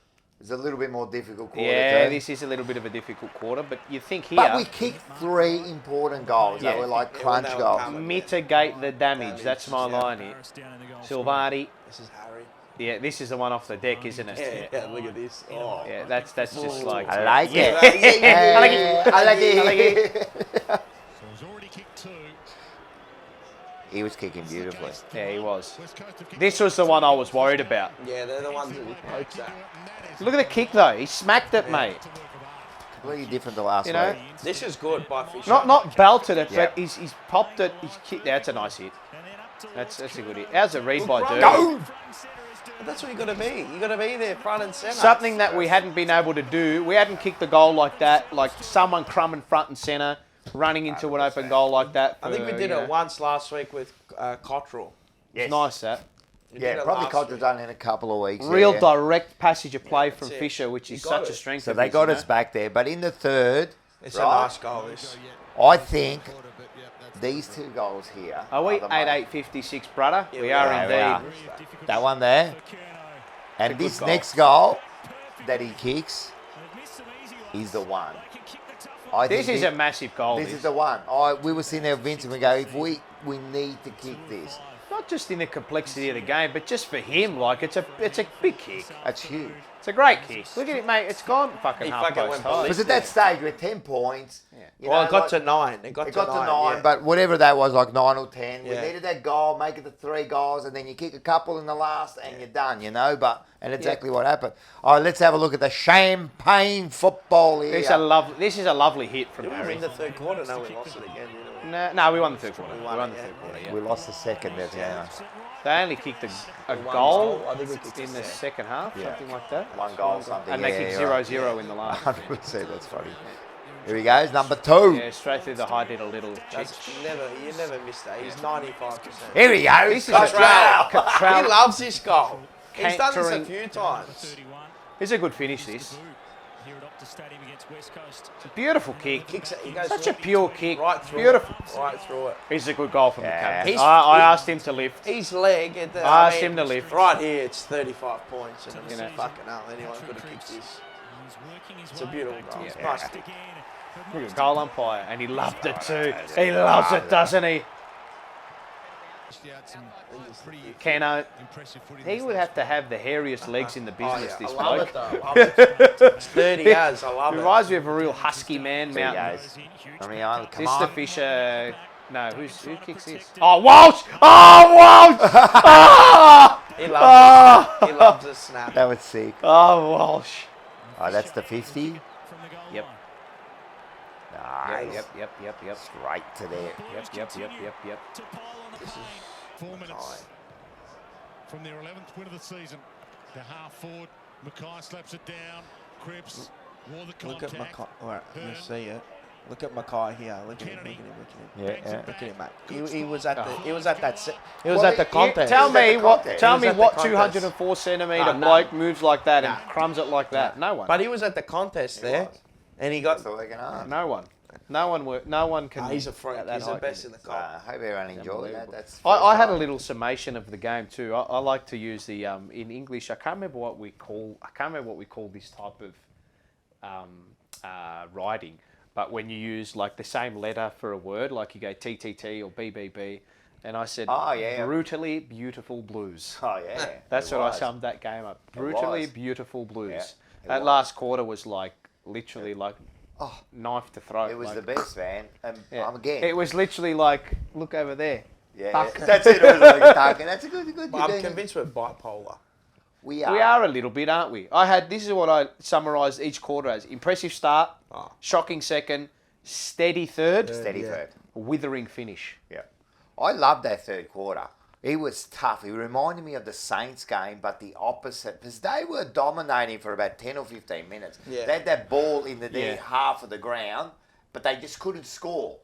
It's a little bit more difficult quarter. Yeah, too. this is a little bit of a difficult quarter, but you think here... But we kicked 3 important goals that were like crunch goals. Mitigate the damage. That's my line here. Silvani. This is Harry. Yeah, this is the one off the deck, isn't it? Yeah, look at this. Oh. Yeah, that's just like... I like it. I like it. I like it. I like it. So he's already kicked 2. He was kicking beautifully. Yeah, he was. This was the one I was worried about. Yeah, they're the ones that he pokes at. Look at the kick, though. He smacked it, mate. Completely different to last week. This is good by Fisher. Not belted it, Yeah. but he's popped it. He's kicked. That's a nice hit. That's a good hit. How's it read by Dirty? Go! That's what you got to be. You got to be there, front and centre. Something that we hadn't been able to do. We hadn't kicked the goal like that. Like someone crumbing front and centre, running into an open goal like that. I think we did it once last week with Cottrell. Yes. It's nice that. Yeah, probably Cottrell done in a couple of weeks. Real yeah. direct passage of play from it. Fisher, which is He got such a it. strength. So of they his, got you us know? back there. But in the third, It's right, a nice goal, this. I think these 2 goals here. Are we the most- 8-8-56, brother? Yeah, we we are are, indeed. That one there. And It's a good this goal. next goal that he kicks is the one. I This think is a massive goal. This is the one. We were sitting there with Vince and we go, if we need to kick this. Not just in the complexity of the game, but just for him, like it's a big kick. That's huge. It's a great kick. Look at it, mate. It's gone fucking He half fucking post went high. Because at that stage we're 10 points. You Well, know, it got like- to 9. It got It to got to 9, 9, yeah. but whatever that was, like 9 or 10. We Yeah. needed that goal, make it the 3 goals, and then you kick a couple in the last, and you're done, you know. And exactly what happened. All right, let's have a look at the champagne football here. This is a lovely hit from Did we Harry. win the third quarter? No, we lost it again, didn't we? No, we won the third quarter. We won won it, the third quarter. Yeah. We lost the second there, yeah. They only kicked a won goal the- I think we kicked in it, the yeah. second half, something like that. 1 goal, something. And they kicked 0-0 in the last. 100%, that's funny. Here he goes, number 2. Yeah, straight through the high, did a little check. You never missed that. He's 95%. Here he goes. This is a He loves this goal. He's done this a Cantering. few times. It's a good finish, this. Here at Optus Stadium against West Coast. It's a beautiful kick. Kicks it, he goes Such a pure kick. right through Beautiful. it. Right through it. It's a good goal from Yeah. McKay. I asked him to lift. His leg at the. I asked him to lift. Right here, it's 35 points, and it's You know. fucking hell. Anyone's got to kick this. It's a beautiful goal. It's Yeah. nice. Look at goal umpire, and he loved it too. He loves it, doesn't he? Keno, he would have to have the hairiest legs in the business, Oh, yeah. this I love bloke. it though. I love it. It's 30 years. I love it. Reminds me of a real husky man, There he Mountain. goes. I mean, come This is the on. Fisher. No, who kicks this? Oh, Walsh! Oh, Walsh! Oh! He loves it. He loves the snap. That was sick. Oh, Walsh. Oh, that's the 50. Yep. Nice. Yep. Right to there. Yep. This is 4 minutes from their 11th win of the season. The half forward, McKay slaps it down. Cripps wore the Look at contact. McKay. All right, let me see it. Look at McKay here. Look at him. Yeah. Look at him, mate. He was at the. He was at that. He was Well, at the contest. Tell me He was at the contest. 204 centimetre No. bloke moves like that and crumbs it like that. No one. But he was at the contest there, and he got. That's all they can ask. No one. No one can. He's a freak. at that He's the height. best in the comp. I hope everyone enjoyed that. That's I had a little summation of the game too. I like to use the in English. I can't remember what we call this type of writing. But when you use like the same letter for a word, like you go TTT or BBB, and I said, brutally beautiful blues. Oh yeah. That's it what I was. summed that game up. It Brutally was. beautiful blues. Yeah, it that was. last quarter was like literally like knife to throat. It was like, the best, man. yeah. Again. It was literally like, look over there. Yeah, Duck. that's it. It was like a duck, and that's a good. But I'm convinced we're bipolar. We are. We are a little bit, aren't we? This is what I summarised each quarter as: impressive start, shocking second, steady third, third, withering finish. Yeah, I love that third quarter. It was tough. It reminded me of the Saints game, but the opposite, because they were dominating for about 10 or 15 minutes. Yeah. They had that ball in the Yeah. half of the ground, but they just couldn't score.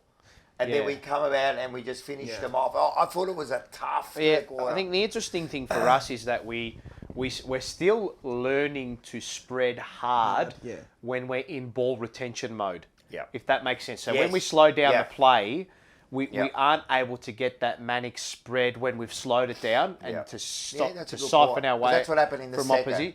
And then Yeah. we come about and we just finished them off. I thought it was a tough Yeah, third quarter. I think the interesting thing for us is that we're still learning to spread hard when we're in ball retention mode. Yeah. If that makes sense. So when Yes. we slow down Yeah. the play, we aren't able to get that manic spread when we've slowed it down and to stop that's a to good siphon point. our way. That's what happened in the from second. opposite.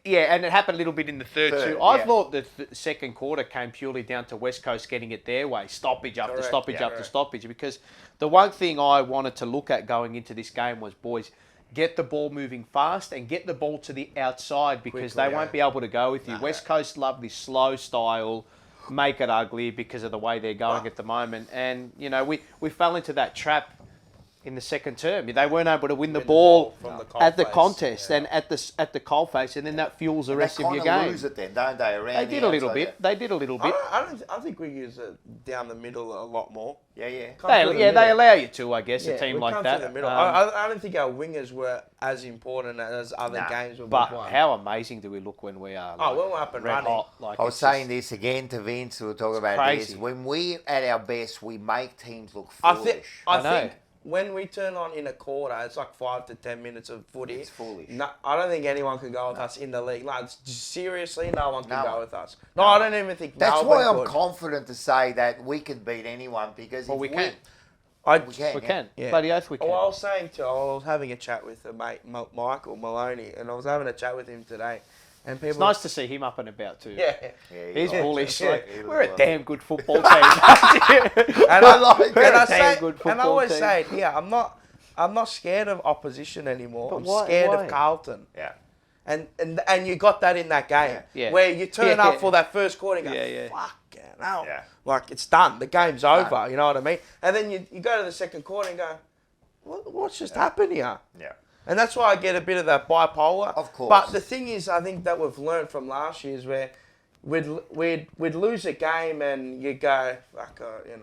And it happened a little bit in the third too. I thought the second quarter came purely down to West Coast getting it their way, stoppage after stoppage after stoppage. Because the one thing I wanted to look at going into this game was, boys, get the ball moving fast and get the ball to the outside because they won't be able to go with you. West Coast love this slow style, make it ugly because of the way they're going at the moment. And, you know, we fell into that trap in the second term. They weren't able to win the ball at the contest and at the coalface, and then that fuels the rest of your game. They lose it then, don't they? Around They did a little bit. They did a little bit. I think we use it down the middle a lot more. Yeah. They allow you to, I guess, a team like that. The middle. I don't think our wingers were as important as other games. But how amazing do we look when we are? When we're up and running. Hot, I was saying this again to Vince. We were talking about crazy. this. When we at our best, we make teams look foolish. I think when we turn on in a quarter, it's like 5 to 10 minutes of footy. It's foolish. No, I don't think anyone can go with us in the league. Like, seriously, no one can go with us. No, I don't even think That's Melbourne why I'm could. confident to say that we could beat anyone because we can. We can. Yeah. Bloody oath we can. Well, I was having a chat with a mate, Michael Maloney, and I was having a chat with him today. And people, it's nice to see him up and about too. Yeah. He's bullish. Yeah. We're a damn good football team. And I always team. say, I'm not scared of opposition anymore. But I'm scared of Carlton. Yeah. And you got that in that game. Yeah. Where you turn up for that first quarter and go, fucking hell. Yeah. Like, it's done. The game's over. You know what I mean? And then you go to the second quarter and go, what's just happened here? Yeah. And that's why I get a bit of that bipolar. Of course. But the thing is, I think that we've learned from last year is where we'd lose a game and you go, fuck,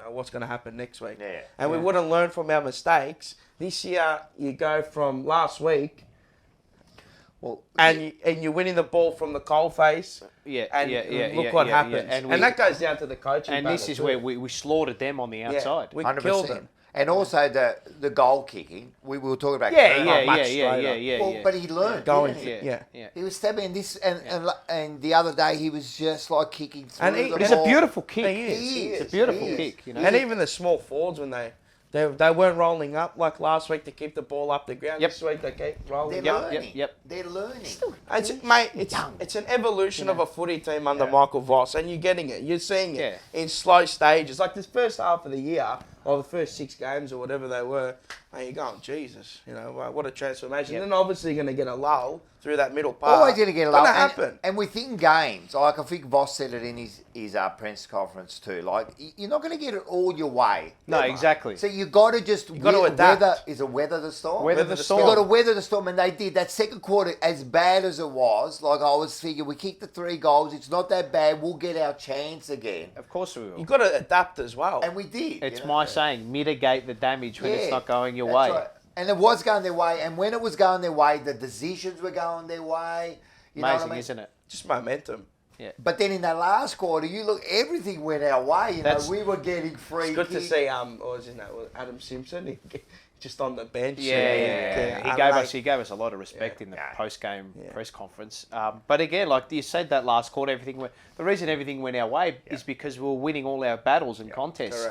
what's going to happen next week? Yeah. And we wouldn't learn from our mistakes. This year, you go from last week, and you're winning the ball from the coalface. Look what happens. And that goes down to the coaching. And this is where we slaughtered them on the outside. We killed them. And also the goal kicking. We were talking about. But he learned. He was stepping this, and the other day he was just like kicking through. And the it's ball. a beautiful kick. It's a beautiful kick. You know? And even the small forwards when they weren't rolling up like last week to keep the ball up the ground. This week they keep rolling. They're learning. They're learning. It's an evolution of a footy team under Michael Voss, and you're getting it. You're seeing it in slow stages. Like this first half of the year, or the first 6 games or whatever they were, and you're going, Jesus, what a transformation. And then obviously you're going to get a lull through that middle part. Always going to get a lull. Happen. And within games, like I think Voss said it in his press conference too. Like you're not going to get it all your way. No, exactly. So you got to just adapt. weather the storm. Weather the storm. You got to weather the storm, and they did. That second quarter, as bad as it was, like I was thinking, we kicked the 3 goals. It's not that bad. We'll get our chance again. Of course we will. You've got to adapt as well. And we did. It's my saying, mitigate the damage when it's not going your way. Right. And it was going their way. And when it was going their way, the decisions were going their way. Amazing, isn't it? Just momentum. Yeah. But then in that last quarter, everything went our way. We were getting free. It's good to see. What was his name? Adam Simpson. He just on the bench. He gave us a lot of respect in the post-game press conference. But again, like you said, that last quarter, the reason everything went our way is because we were winning all our battles and contests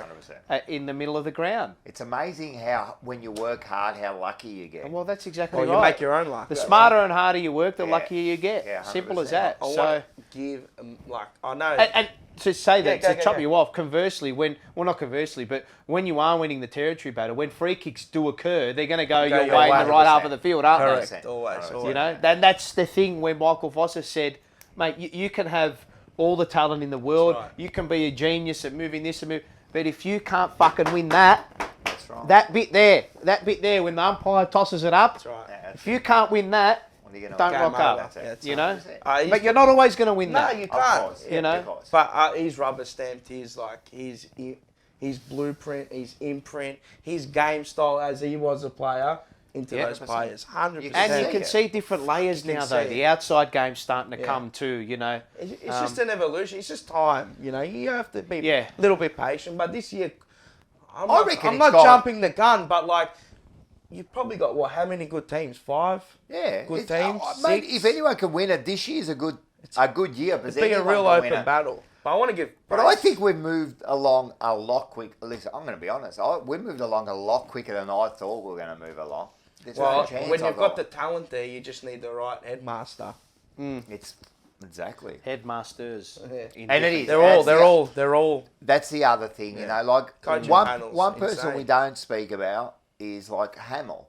in the middle of the ground. It's amazing how when you work hard, how lucky you get. Well, that's exactly right. You make your own luck. The smarter and harder you work, the luckier you get. Yeah, simple as that. I want to give I know. And to say that, to chop you off, conversely, when you are winning the territory battle, when free kicks do occur, they're going to go your way in the right half of the field, aren't they? Correct, always. You know, that's the thing when Michael Voss has said, mate, you can have all the talent in the world, you can be a genius at moving this and moving, but if you can't fucking win that, that bit there, when the umpire tosses it up, if you can't win that, don't rock up, but you're not always going to win that. No, you can't. You know, but he's rubber stamped his blueprint, his imprint, his game style as he was a player into those players. 100%. And you can see different layers now, though. The outside game's starting to come too. It's just an evolution. It's just time. You have to be a little bit patient. But this year, I'm not jumping the gun, but like. You've probably got, how many good teams? 5? Yeah. Good teams? 6? Mate, if anyone can win it, this year's a good year. It's been a real open battle. But I want to give. But I think we've moved along a lot quick. Listen, I'm going to be honest. We moved along a lot quicker than I thought we were going to move along. There's no chance when I you've got thought. the talent there, you just need the right headmaster. It's exactly Headmasters. Yeah. And it is. They're all. That's the other thing, you know. Like Coaching one panels, person insane. we don't speak about is like Hamill.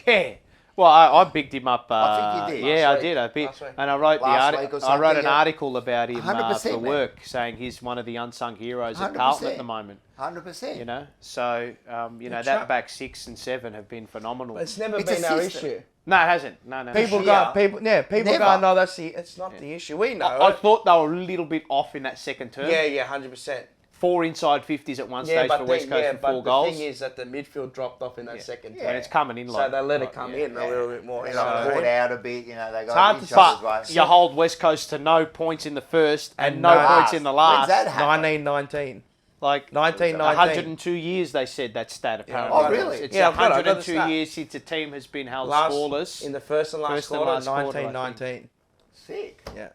Yeah. Well, I bigged him up. I think you did. Yeah, Last I did. I week. Last week. and I wrote Last week or I wrote something, an yeah. article about him 100%, for man. work, saying he's one of the unsung heroes at Carlton at the moment. 100%. You know, so that back 6 and 7 have been phenomenal. It's never It's a been our system. issue. No, it hasn't. No. People Never. go, no, it's not the issue. We know. I thought they were a little bit off in that second term. Yeah, 100%. 4 inside 50s at one stage for West Coast for 4 goals. The thing is that the midfield dropped off in that second term. And it's coming in like So they let it come in a little bit more. You You know know, what I caught mean? out a bit, you know, they got hard to each other's But way. you hold West Coast to no points in the first and no no points in the last. When's that happen? 1919. Like 1919. 102 years, they said that stat apparently. Oh, really? It's Yeah, I've got the 102 stat. years since a team has been held Last scoreless. in the first and last quarter, quarter, I think. 1919. Sick. Yeah,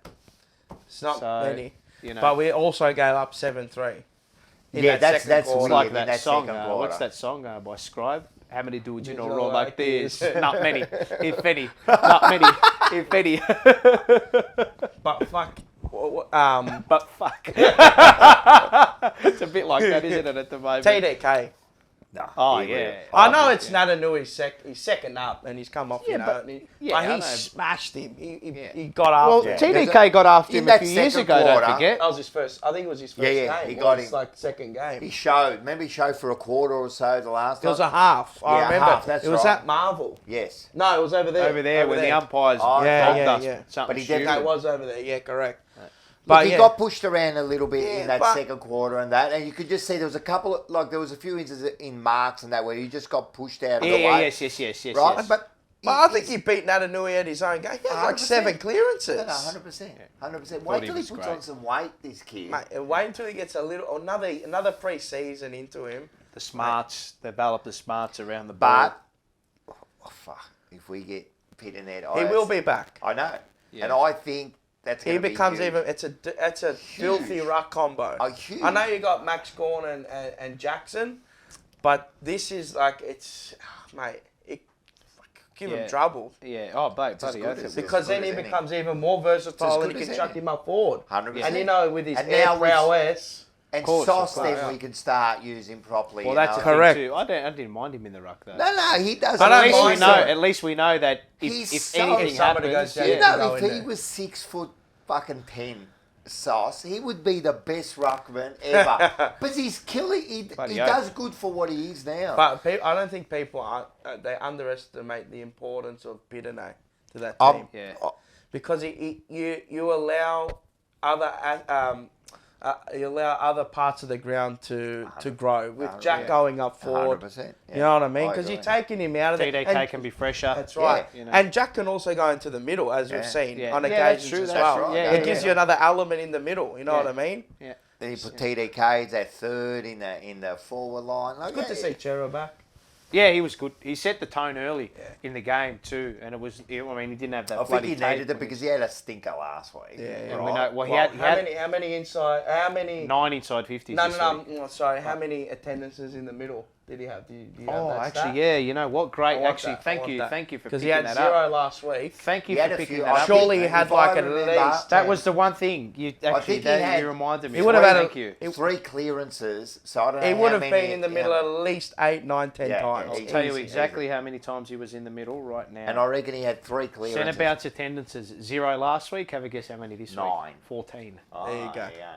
it's not So, many. you know. But we also gave up 7-3. Yeah, that's second weird. quarter. It's like in that that song. second quarter. What's that song by Scribe? How many do you know Did you roll like like this? this? Not many, if any. Not many, if any. But fuck. But fuck. It's a bit like that, isn't it, at the moment? TDK. No, Oh, he will. yeah. I know it's Nananui's he's second up and he's come off, Yeah, you know. but- and he, yeah, but I he know. smashed him. He got after Well, him. TDK got after in him a that few years second ago, quarter- don't forget. That was his first. I think it was his first Yeah, game. he got It was him. like second game. He showed. Remember, he showed for a quarter or so the last It time. was a half. I Yeah, remember. half, that's it was right. at Marvel. Yes. No, it was over there. Over there when the umpires Oh, Yeah, told yeah, us yeah. something But he stupid. did- No, it was over there. Yeah, correct. Look, But he yeah. got pushed around a little bit Yeah, in that but- second quarter and that, and you could just see there was a couple of, like, there was a few instances in marks and that where he just got pushed out of the way. Yes. Right? Yes. But I think he beat Natanui at his own game. He had like 100%. 7 clearances. No, 100%. 100%. Thought Wait he till he was puts great. on some weight, this kid. Mate, and wait until he gets another pre-season into him. The smarts, develop the smarts around the ball. But, oh, fuck, if we get Pitt in there, He will be back. I know. Yeah. And I think that's He going to be becomes huge. even. It's a filthy ruck combo. Oh, huge. I know you got Max Gorn and Jackson, but this is like mate. Give him trouble. Yeah. Oh, bloody good oath as it this. will. Because then he becomes even more versatile and good you can as chuck any. him up forward. 100%. And you know, with his And air now with- prowess, And course, Sauce of course, then yeah. we can start using properly. Well, you that's know. a Correct. thing too. I didn't mind him in the ruck though. No, he does. I But at don't least we mind know. him. At least we know that He's if so- anything If somebody happens, goes down, You Yeah, know, go if in he there. was 6'10", Sauce, he would be the best ruckman ever. But he's killing. He Bloody oath. does good for what he is now. but I don't think people they underestimate the importance of Pitane to that team. Yeah. Because you allow other parts of the ground to grow with Jack going up forward. 100%. Yeah. You know what I mean? I Because you're agree. taking him out of there. TDK And- can be fresher. That's right. You know. And Jack can also go into the middle, as we've seen Yeah. on Yeah, that's occasions true, as that's well. right. Yeah, It yeah, gives yeah. you another element in the middle. You know what I mean? Yeah. Then he put TDK at third in the forward line. Like, Good to see Chero back. Yeah, he was good. He set the tone early in the game too, and it was. I mean, he didn't have that I think bloody he tape needed it because he had a stinker last week. Yeah, And right. we know. Well, he Well, had how many inside? How many? 9 inside 50s. No, this no, week. no. Sorry. How many attendances in the middle did he have? Do you have Oh, that actually, stat? yeah. You know what? Great. I want Actually, that. I thank want you. that. Thank you for Because picking he had that 0 up. last week. Thank you He had for a picking few- that I up. Surely he think, had if like I at remember, least. That was the one thing. You actually, think he had- you reminded me. He would have had Thank you. 3 clearances, so I don't know He how would have many been in the he middle had. at least 8, 9, 10 Yeah, times. yeah, I'll tell you Easy, exactly how many times he was in the middle right now. And I reckon he had 3 clearances. Centre bounce attendances 0 last week. Have a guess how many this 9. week? 14. Oh, There you go. Yeah.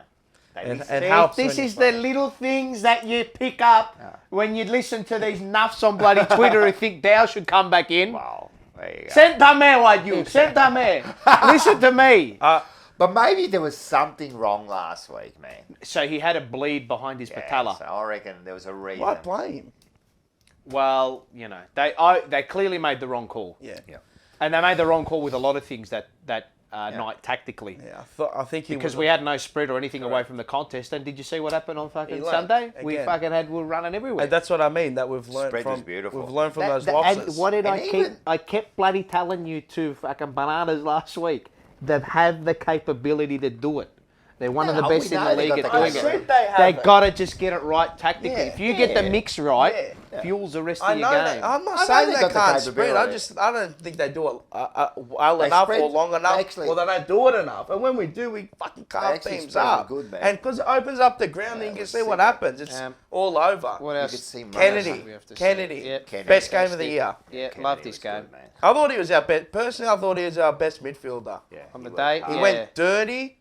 And They it helps. This when is you the little things that you pick up when you listen to these nuffs on bloody Twitter who think Dow should come back in. Wow. There you go. Sentame, what you? Sentame. Listen to me. But maybe there was something wrong last week, man. So he had a bleed behind his patella. So I reckon there was a reason. Why blame? Well, you know, they clearly made the wrong call. Yeah. And they made the wrong call with a lot of things that night tactically. Yeah, I think he Because was we had no spread or anything away from the contest. And did you see what happened on fucking He learned Sunday? We again. fucking we were running everywhere. And that's what I mean. That we've learned Spread from. was beautiful. We've learned from those And losses. what did And I keep? even- I kept bloody telling you to fucking bananas last week. They have the capability to do it. They're one of the No, best we in know the they league got at the doing capability. it. They have They it. got to just get it right tactically. Yeah. If you get the mix right, Yeah. fuels the rest I of know your that. game. I'm not I know saying they they got the can't spread. capability. I don't think they do it well They enough spread- or long enough, actually- or they don't do it enough. And when we do, we fucking carve actually teams spread up. good, man. And because it opens up the ground, and you can see what happens. It's all over. What You else? could see Kennedy, We have to see. Kennedy, Yep. Kennedy. best game of the year. Yeah, Kennedy love this was game. good, man. I thought he was our best. Personally, I thought he was our best midfielder. Yeah, On the he day, was He yeah. went dirty.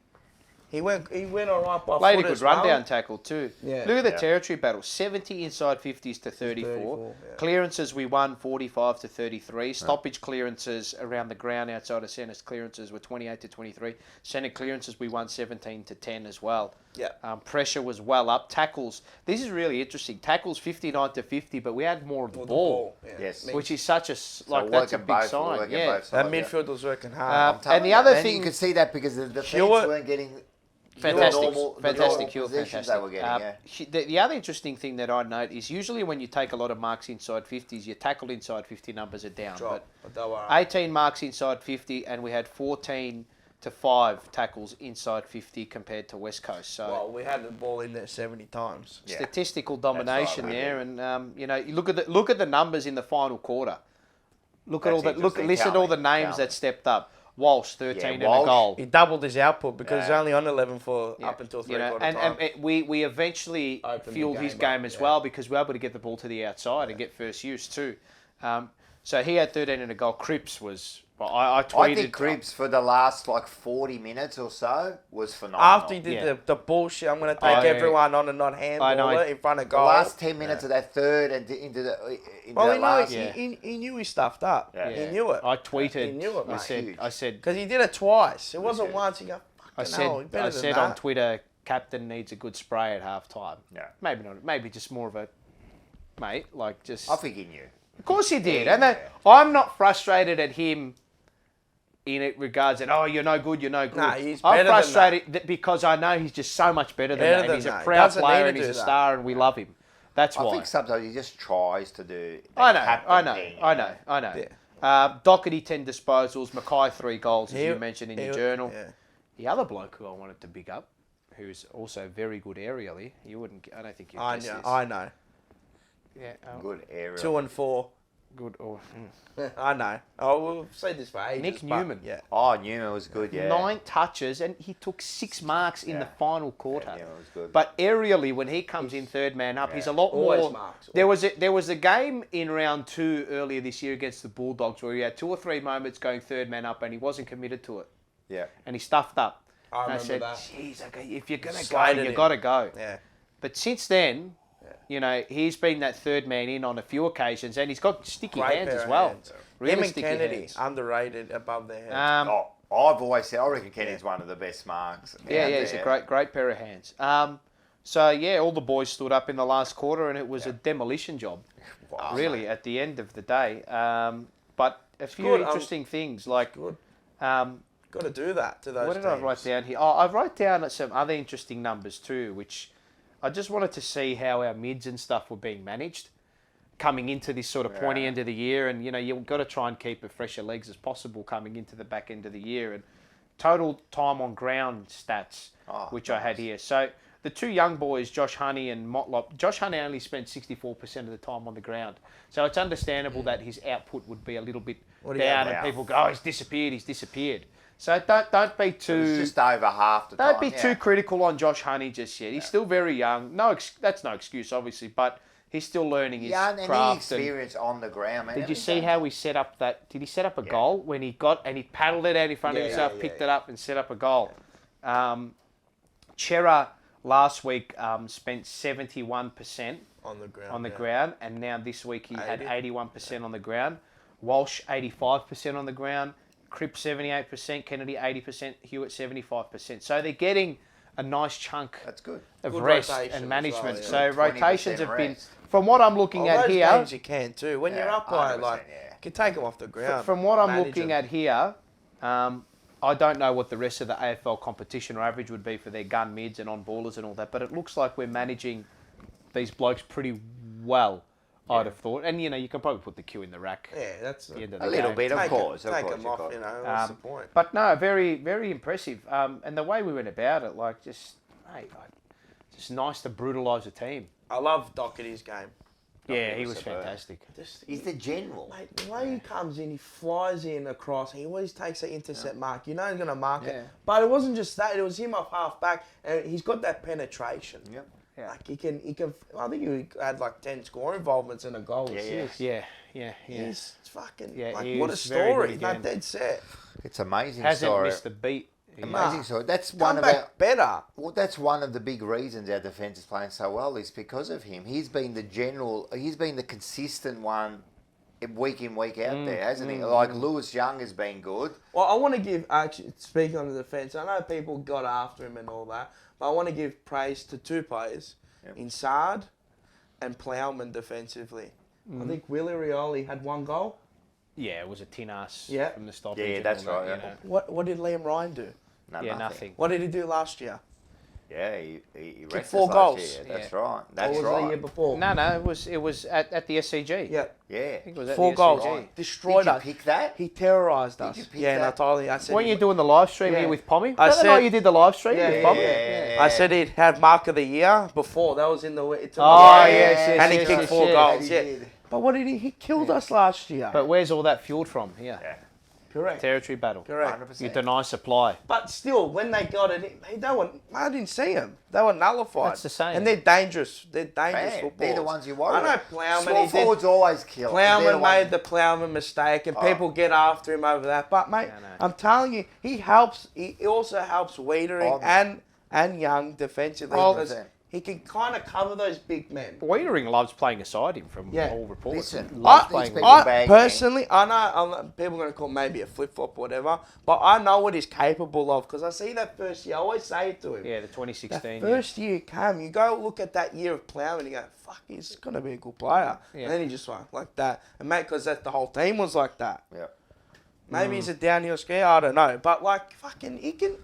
He went all right by Played a foot good as well. rundown tackle too. Yeah. Look at the Yeah. territory battle. 70 inside 50s to 34. 34, yeah. Clearances we won 45 to 33. Stoppage clearances around the ground outside of centres clearances were 28 to 23. Centre clearances we won 17 to 10 as well. Yeah. Pressure was well up. Tackles. This is really interesting. Tackles 59 to 50, but we had more of the ball. Yeah. Yes. Which is such a that's a working big both- sign. working Yeah. both That sides, yeah. midfield was working hard. Um, I'm telling and the you, other and thing- you could see that because the defence Hewitt- weren't getting Fantastic, the fantastic, normal Hugh, positions fantastic. they were getting. The other interesting thing that I note is usually when you take a lot of marks inside 50s, your tackle inside 50 numbers are down. Drop. But they were 18 marks inside 50, and we had 14 to 5 tackles inside 50 compared to West Coast. So well, we had the ball in there 70 times. Yeah. statistical domination we there, and you know, you look at the numbers in the final quarter. Look at That's all the interesting. listen at all the Counting, names counting. that stepped up. Walsh 13 and a Walsh. goal. He doubled his output because he's Yeah. only on 11 for Yeah. up until You know, three-quarter time. and we eventually Opened the fueled his game game up, as yeah. well because we were able to get the ball to the outside and get first use too. So he had 13 and a goal. Cripps was. Well, I tweeted. I think Cripps for the last like 40 minutes or so was phenomenal. After he did Yeah. the bullshit, I'm going to take everyone on and not handball it in front of the goal. last 10 minutes of that third and into the well, that he, last, he knew he stuffed up. Yeah. He knew it. I tweeted. He knew it, I mate. said. Because he did it twice. It wasn't huge. once. He got I fucking hell, he said. better I than said that. on Twitter, captain needs a good spray at half time. Yeah. Maybe not. Maybe just more of a, mate. Like just. I think he knew. Of course he did, Yeah. and I'm not frustrated at him. In it regards that, oh, you're no good, you're no good. Nah, he's I'm better than frustrated because I know he's just so much better than Better that. And than he's that. a He proud doesn't player need and to he's do a that. star and we love him. That's I why. think sometimes he just tries to do. I that know, captain I know, thing, I you know, I know. Yeah. Doherty 10 disposals, McKay 3 goals, as He- you mentioned in your he- journal. yeah. The other bloke who I wanted to big up, who's also very good aerially, you wouldn't. I don't think you'd I guess know. this. I know. Yeah, Good area. 2 and 4. good. Or I know. Oh, we've said this for ages. Nick but- Newman. Yeah. Oh, Newman was good, yeah. 9 touches and he took 6 marks in the final quarter. Yeah, Newman was good. But aerially, when he comes in third man up, he's a lot Always more. marks, There was a game in round 2 earlier this year against the Bulldogs where he had 2 or 3 moments going third man up and he wasn't committed to it Yeah. and he stuffed up. I And remember said, that. "Jeez, okay, if you're gonna go, Slated you him. got to go." Yeah. But since then, you know, he's been that third man in on a few occasions and he's got sticky Great hands pair as of well. hands. Really Him and sticky Kennedy, hands. underrated above their head. Oh, I've always said, I reckon Kenny's one of the best marks. Yeah, out he's a there. great pair of hands. So yeah, all the boys stood up in the last quarter, and it was a demolition job, really, at the end of the day. But a few good. interesting things like. Good. What Got to do that to those did I teams. write down here? Oh, I wrote down some other interesting numbers too, which I just wanted to see how our mids and stuff were being managed coming into this sort of pointy end of the year, and you know you've got to try and keep as fresh legs as possible coming into the back end of the year. And total time on ground stats, which I had here. So the 2 young boys, Josh Honey and Motlop. Josh Honey only spent 64% of the time on the ground, so it's understandable that his output would be a little bit What do you down, have and now? people go, "Oh, he's disappeared." So don't be too. It's just over half the time. Don't be too critical on Josh Honey just yet. He's still very young. That's no excuse, obviously, but he's still learning his Yeah, and craft. experience on the ground, man. Did you see how he set up that? Did he set up a goal when he got and he paddled it out in front of himself, picked it up, and set up a goal? Chera last week spent 71% on the ground. on the ground, and now this week he had 81% on the ground. Walsh 85% on the ground. Cripps 78%, Kennedy 80%, Hewitt 75%. So they're getting a nice chunk That's good. of Good rest rotation and as management. well, So 20% rotations have been, rest. from what I'm looking at those here, games you can too. When you're Yeah, up by 100%, like, yeah. you can take them off the ground. from what I'm manage looking them. at here, I don't know what the rest of the AFL competition or average would be for their gun mids and on ballers and all that, but it looks like we're managing these blokes pretty well I'd have thought. And, you can probably put the Q in the rack. Yeah, that's at the end of a the little game. bit, of course. Take them off, of course. what's the point? But no, very, very impressive. And the way we went about it, just nice to brutalise a team. I love Doherty's game. Yeah, he was fantastic. He's the general. Mate, the way he comes in, he flies in across. He always takes the intercept mark. You know he's going to mark it. But it wasn't just that. It was him off half back, and he's got that penetration. Yep. Yeah. Like he can. I think he had like 10 score involvements and a goal. Yeah. He's fucking. Yeah, like, he what a was very story! good Not again. dead set. It's amazing Hasn't story. missed a beat. Amazing story. That's Come one of back our. better. Well, that's one of the big reasons our defence is playing so well is because of him. He's been the general. He's been the consistent one, week in week out there, hasn't he? Like Lewis Young has been good. Well, I want to give, actually, speaking on the defence, I know people got after him and all that, but I want to give praise to two players, Insard and Plowman defensively. I think Willie Rioli had one goal. Yeah, it was a tin ass from the stoppage. Yeah, and that's all right. that, Yeah. What did Liam Ryan do? Nothing. What did he do last year? Yeah, he Kicked wrecked 4 us goals. last year. That's Yeah. right. That's or was it right. the year before? No, it was at the SCG. Yeah. Yeah. I think it was at 4 the goals. SCG. Destroyed Did you us. pick that? He terrorised us. you pick Yeah, and I that? told him. I said, Weren't you doing the live stream here with Pommy? I Was that the said- night you did the live stream Yeah, with yeah, Pommy? yeah. I said he'd had mark of the year before. That was in the. Oh, yes, and he yes, kicked yes, 4 yes. goals. He Yeah. did. But what did he? He killed us last year. But where's all that fueled from? Here. Correct. Territory battle. Correct. 100%. You deny supply. But still, when they got it, I didn't see them. They were nullified. That's the same. And they're dangerous. They're dangerous Yeah, footballers. they're the ones you worry. I know Plowman. Small forwards always kill. Plowman made the Plowman mistake, and people get after him over that. But mate, I'm telling you, he helps. He also helps Wiedering and Young defensively because he can kind of cover those big men. Wiedering loves playing aside him from Yeah. all reports. Listen, Loves these playing people with him. bag Personally, I know people are going to call maybe a flip-flop or whatever, but I know what he's capable of because I see that first year. I always say it to him. Yeah, the 2016. That first year he came, you go look at that year of Plowman and you go, fuck, he's going to be a good player. Yeah. And then he just went like that. And mate, because the whole team was like that. Yeah. Maybe he's a downhill skier, I don't know. But like, fucking, he can...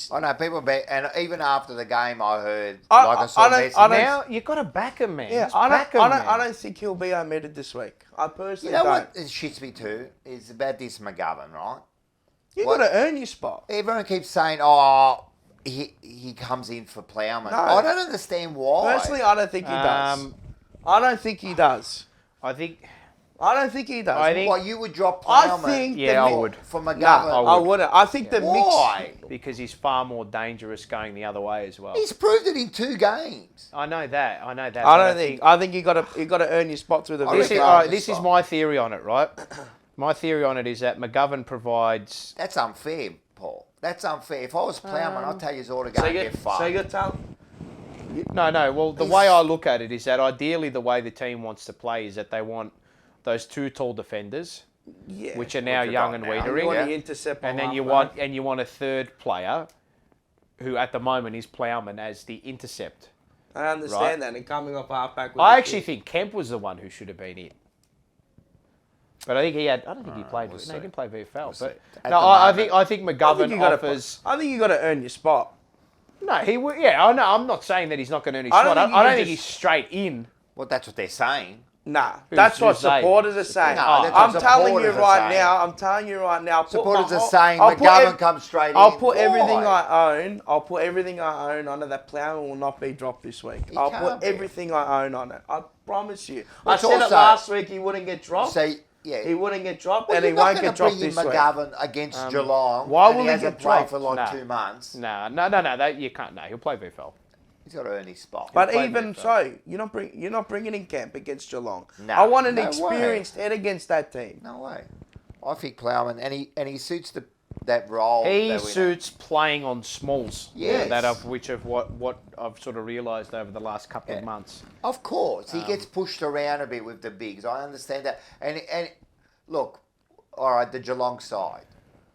I know people, and even after the game, I heard I saw don't- message. I don't- Now you got to back him, man. Yeah, Just I back him, don't man. think he'll be omitted this week. I personally You know don't. what shits me too is about this McGovern, right? You got to earn your spot. Everyone keeps saying, "Oh, he comes in for Plowman." No. I don't understand why. Personally, I don't think he does. I don't think he does. I think he does. I think- Why you would drop I Plowman? think Yeah, I would. For No, McGovern. I wouldn't. I think the Why? because he's far more dangerous going the other way as well. He's proved it in 2 games. I know that. I mix. but I don't think. I think you got to earn your spot through the. I This reckon is, I'll all right, just this is stop. my theory on it, right? My theory on it is that McGovern provides. That's unfair, Paul. That's unfair. If I was Plowman, I'd tell you all to go and get fucked. So you got talent. No. Well, the way I look at it is that ideally the way the team wants to play is that they want those 2 tall defenders, Yeah. which are now Which are Young gone and now. You Wiedering, want to intercept. and then on you halfback. want a third player, who at the moment is Plowman as the intercept. I understand Right. that. And coming off halfback. I actually think Kemp was the one who should have been in. But I think he had. I don't think he played. we'll no, see. he didn't play VFL. We'll see. But At no, the I moment- think McGovern offers. I think you got to earn your spot. No, he would. Yeah, I know. I'm not saying that he's not going to earn his I don't spot. think I you don't can think just- he's straight in. Well, that's what they're saying. Nah, that's what who's they? supporters are saying. No, that's I'm what telling you supporters are right saying. now. I'm telling you right now. Supporters are saying McGovern comes straight I'll in. put everything Why? I own. I'll put everything I own on it. That Plowman will not be dropped this week. He I'll can't put be. everything I own on it. I promise you. But I said it also- last week. He wouldn't get dropped. So, yeah. He wouldn't get dropped, Well, and he you're not won't gonna get dropped bring in this week. McGovern against Geelong. why and will he he hasn't get played dropped? for like Nah. 2 months? No. That you can't. No, he'll play VFL. He's got to earn his spot. But He'll play even VFL. so, you're not bringing in Kemp against Geelong. No, I want an no way. experienced head against that team. No way. I think Plowman, and he suits that role. He that we- suits playing on smalls. Yes. That of which of what I've sort of realised over the last couple of months. Of course, he gets pushed around a bit with the bigs. I understand that. And look, all right, the Geelong side.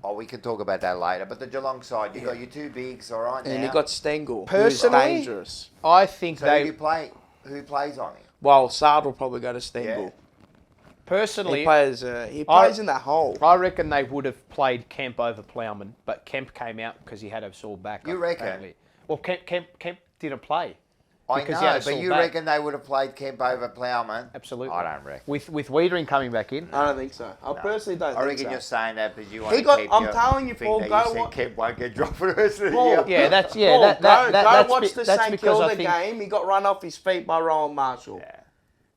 Oh, we can talk about that later. But the Geelong side, you got your 2 bigs, all right. And now. you got Stengel, who's Personally, dangerous. I think So they who plays on him? Well, Sard will probably go to Stengel. Yeah. personally. He plays in that hole. I reckon they would have played Kemp over Plowman, but Kemp came out because he had a sore back. You reckon? apparently. Well, Kemp didn't play. I Because know, he had a but sore you back. reckon they would have played Kemp over Plowman? Absolutely. I don't reckon. With Wiedering coming back in. I don't think so. I personally don't I think reckon so. you're saying that because you want He to got- keep I'm your telling you, thing Paul, that go you said wa- Kemp won't get dropped for the rest of the Paul, year. Yeah, that's Paul, that's watch the that's St because I Kilda think game. He got run off his feet by Rowan Marshall.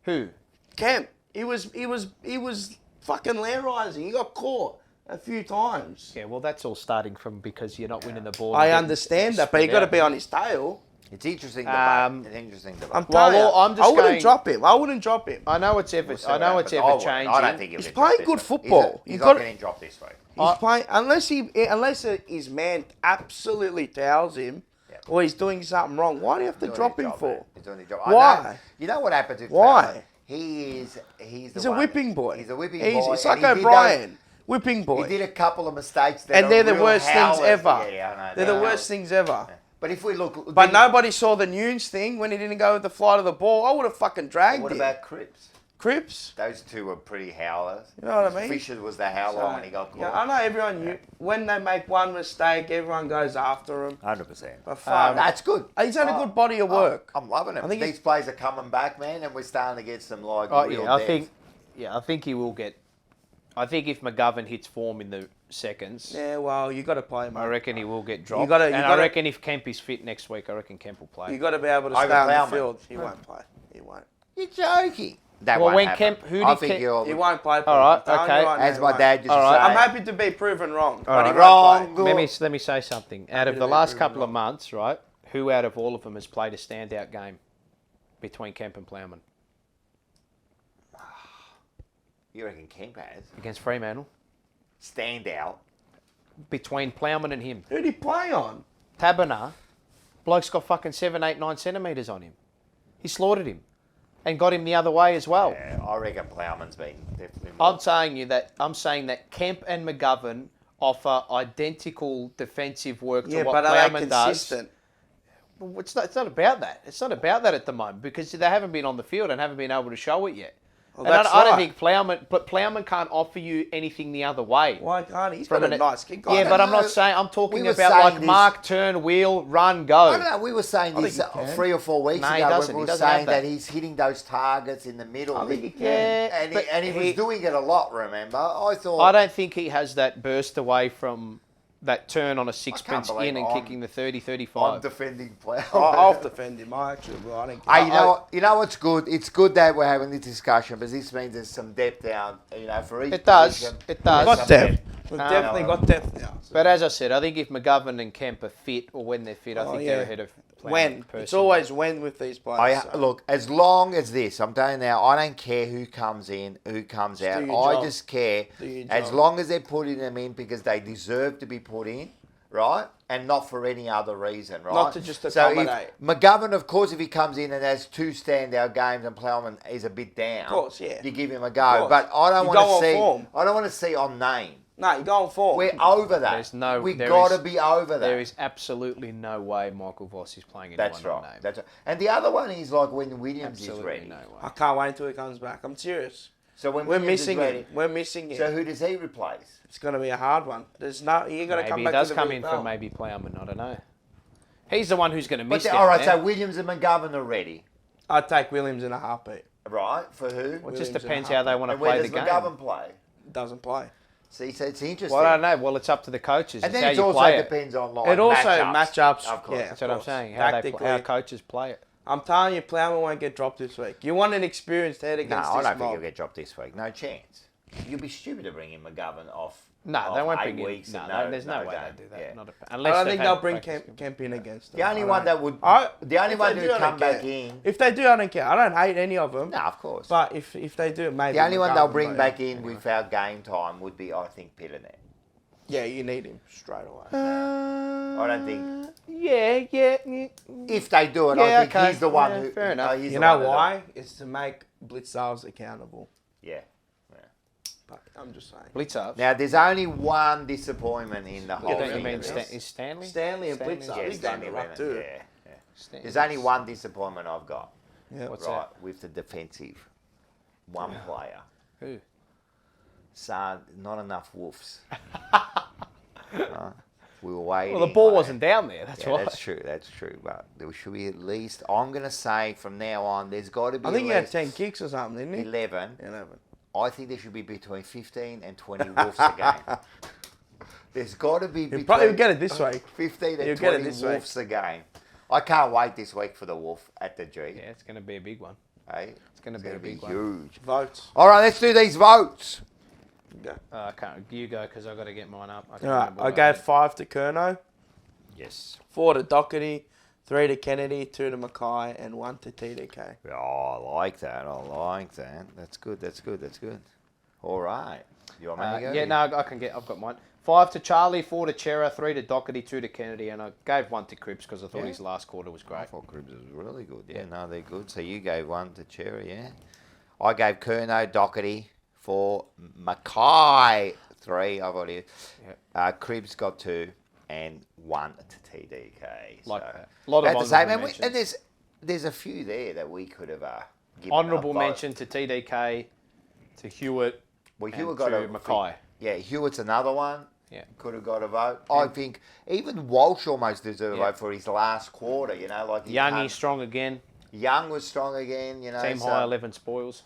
who Kemp. He was fucking lair-rising. He got caught a few times. Yeah, well, that's all starting from because you're not winning the ball. I and understand that, but spread you got to out. be on his tail. It's interesting debate. It's interesting debate. I'm telling you, I'm just I wouldn't going- drop him. I wouldn't drop him. I know it's ever. We'll see I what know it's happens. ever I wouldn't. changing. I don't think he'll He's get playing dropped good this football. He's You not gotta- getting dropped this week. He's playing unless his man absolutely towels him, or he's doing something wrong. Why do you have to drop him for? He's doing his job. Why? You know what happens if Why? He's He's a whipping boy. He's a whipping He's- boy. It's like and he did O'Brien, whipping boy. He did a couple of mistakes that And are they're the real worst things howlers. ever. Yeah, I know. They're the worst things ever. But if we look, But nobody saw the Nunes thing when he didn't go with the flight of the ball. I would have fucking dragged What him. about Cripps? Cripps? Those two were pretty howlers. You know what I mean? Fisher was the howler So, when he got caught. yeah, I know everyone. When they make one mistake, everyone goes after him. 100%. But fuck, That's good. He's had a good body of work. I'm loving it. I think These players are coming back, man, and we're starting to get some like Oh, real yeah, depth. I think he will get. I think if McGovern hits form in the seconds, Yeah, well, you got to play him. I reckon he will get dropped. gotta- and I gotta- reckon if Kemp is fit next week, I reckon Kemp will play. You got to be able to Over stay on the Plowman. field. He won't play. He won't. You're joking. That Well, won't when happen. Kemp- who I did think Kemp- you're He won't play. All right, I'm telling you okay. right now, As he my won't. dad used to All say. right. I'm happy to be proven wrong. But he Wrong. won't play. Let me say something. Out of to the be last proven couple of wrong. months, right? Who out of all of them has played a standout game between Kemp and Plowman You reckon Kemp has? against Fremantle? Stand out. Between Plowman and him, Who'd he play on? Taberner, bloke's got fucking 7, 8, 9 centimetres on him. He slaughtered him, and got him the other way as well. Yeah, I reckon Plowman's been definitely more. I'm saying that Kemp and McGovern offer identical defensive work Yeah, to what but are they Plowman does. consistent? Well, it's not about that. It's not about that at the moment because they haven't been on the field and haven't been able to show it yet. Well, And that's I don't right. think Plowman can't offer you anything the other way. Why can't he? He's From got a an- nice kick. Yeah, but I'm not saying. I'm talking about like mark, turn, wheel, run, go. I don't know. We were saying I this think he can. 3 or 4 weeks No, he ago doesn't. when we He were doesn't have saying that that. he's hitting those targets in the middle. I think he can. Yeah, and but he was doing it a lot. Remember, I thought. I don't think he has that burst away from that turn on a sixpence believe in and I'm- kicking the 30, I'm 35. defending Plowman. I'll defend him. I actually will. I don't care. Hey, you know what's good? It's good that we're having this discussion because this means there's some depth down, for each It does. position. It does. Got Some depth. We've definitely No. got depth now. But as I said, I think if McGovern and Kemp are fit, or when they're fit, I Oh, think yeah. they're ahead of Plowman. When? It's personally. always when with these players. so. Look, as long as this, I'm telling you now, I don't care who comes in, who comes out. do your I job. just care Do your as job. long as they're putting them in because they deserve to be put in, right? And not for any other reason, right? Not to just So accommodate. if McGovern, of course, if he comes in and has 2 standout games and Plowman is a bit down, Of course, yeah. you give him a Of go. course. But I don't You want go to on see. form. I don't want to see on name. No, you're going forward. We're over that. There's no. We there got to is- be over that. There is absolutely no way Michael Voss is playing anyone That's on right. name. That's right. And the other one is like when Williams Absolutely is ready. no way. I can't wait until he comes back. I'm serious. So when We're Williams missing is ready, him. We're missing him. So who does he replace? It's going to be a hard one. There's no. You got to Maybe come he back. does with a come real in belt. for maybe Plowman. I don't know. He's the one who's going to But miss. all right, down so there. Williams and McGovern are ready, I'd take Williams in a heartbeat. right? For who? Well, it Williams just and depends Harper. how they want to And where play does the game. McGovern play? Doesn't play. See, so it's interesting. Well, I don't know. Well, it's up to the coaches. And It's then how it you also play it. depends on like It also matchups. matchups. Of course. Yeah, That's what I'm saying. How Tactically. how coaches play it. I'm telling you, Plowman won't get dropped this week. You want an experienced head No, against I this don't think mob. he'll get dropped this week. No chance. You'd be stupid to bring in McGovern off. No, off they won't 8 bring him. weeks No, and there's no way game. they do that. Yeah. Not a, I unless don't they've think had they'll bring practice. Kemp in against them. The only I one don't. that would, I- the only if one they who'd do, I don't come back care. in. If they do, I don't care. I don't hate any of them. No, of course. But if they do, maybe The only one they'll McGovern, bring but back yeah. in without game time would be, I think, Pitternet. Yeah, you need him straight away. I don't think. Yeah. If they do it, Yeah, I think okay. he's the one Yeah, who. fair enough. He's You the know one that- why? It's to make Blitzals accountable. Yeah. But I'm just saying. Blitzarves. Now, there's only one disappointment in the whole Yeah, thing. you mean Stanley? is Stanley? Stanley and Blitzarves. Yeah, He's Stanley done the Ruck Lennon, too. yeah. There's only one disappointment I've got. Yeah. What's right, that? with the defensive. One player. Who? So, not enough wolves. We were waiting. Well, the ball wasn't down there. That's why. That's true. That's true. But there should be at least. I'm going to say from now on, there's got to be. I think at he had least 10 kicks or something, didn't he? 11. 11. I think there should be between 15 and 20 wolves a game. There's got to be between. He'll probably get it this week. 15 and He'll get it 20 this wolves a game. I can't wait this week for the wolf at the G. Yeah, it's going to be a big one. Hey, It's going to be a big one. huge. Votes. All right, let's do these votes. Go. I can't. You go because I've got to get mine up. I can't All right, remember I what gave 5 to Curnow, Yes. 4 to Doherty, 3 to Kennedy, 2 to McKay, and 1 to TDK. Oh, I like that. I like that. That's good. That's good. That's good. All right. You want me to go? Yeah, no, I can get. I've got mine. 5 to Charlie, 4 to Chera, 3 to Doherty, 2 to Kennedy, and I gave 1 to Cripps because I thought his last quarter was great. I thought Cribs was really good. Yeah, no, they're good. So you gave 1 to Cherry, yeah? I gave Curnow, Doherty, 4, McKay, 3. I've already. Cribs got 2, and 1 to TDK. Like so that. A lot of about the same. honourable And mentions. there's a few there that we could have given Honourable a vote. mention to TDK, to Hewitt, Well, and Hewitt got to a McKay. Yeah, Hewitt's another one. Yeah. Could have got a vote. I think even Walsh almost deserved a Yeah. vote for his last quarter, you know. Like he Youngie can't- strong again. Young was strong again, you know. Team high 11 spoils.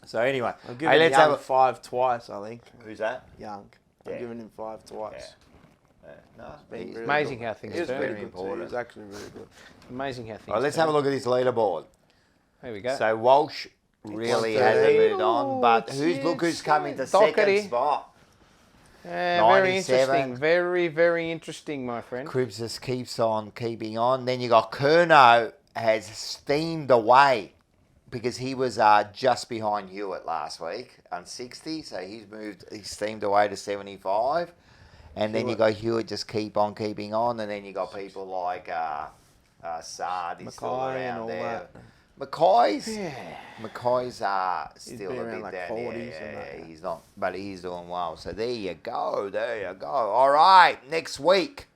So anyway, I've hey, given let's Young have 5 twice, I think. Who's that? Young. Yeah. I've given him 5 twice. No, Been he's really amazing good. how things He was turn. very Very good too. important. He was actually really good. Amazing how things. All right, let's turn. have a look at this leaderboard. There we go. So Walsh really hasn't moved on, but who's coming to Doherty. second spot? Very 97. interesting. Very, very interesting, my friend. Cribs just keeps on keeping on. Then you got Curnow has steamed away because he was just behind Hewitt last week on 60, so he's steamed away to 75. And then you got Hewitt just keep on keeping on, and then you got people like Sard, he's still McKay and around all there. that. McKay's He's still been a around bit like down. 40s Yeah, and that. he's not, but he's doing well. So there you go. There you go. All right, next week.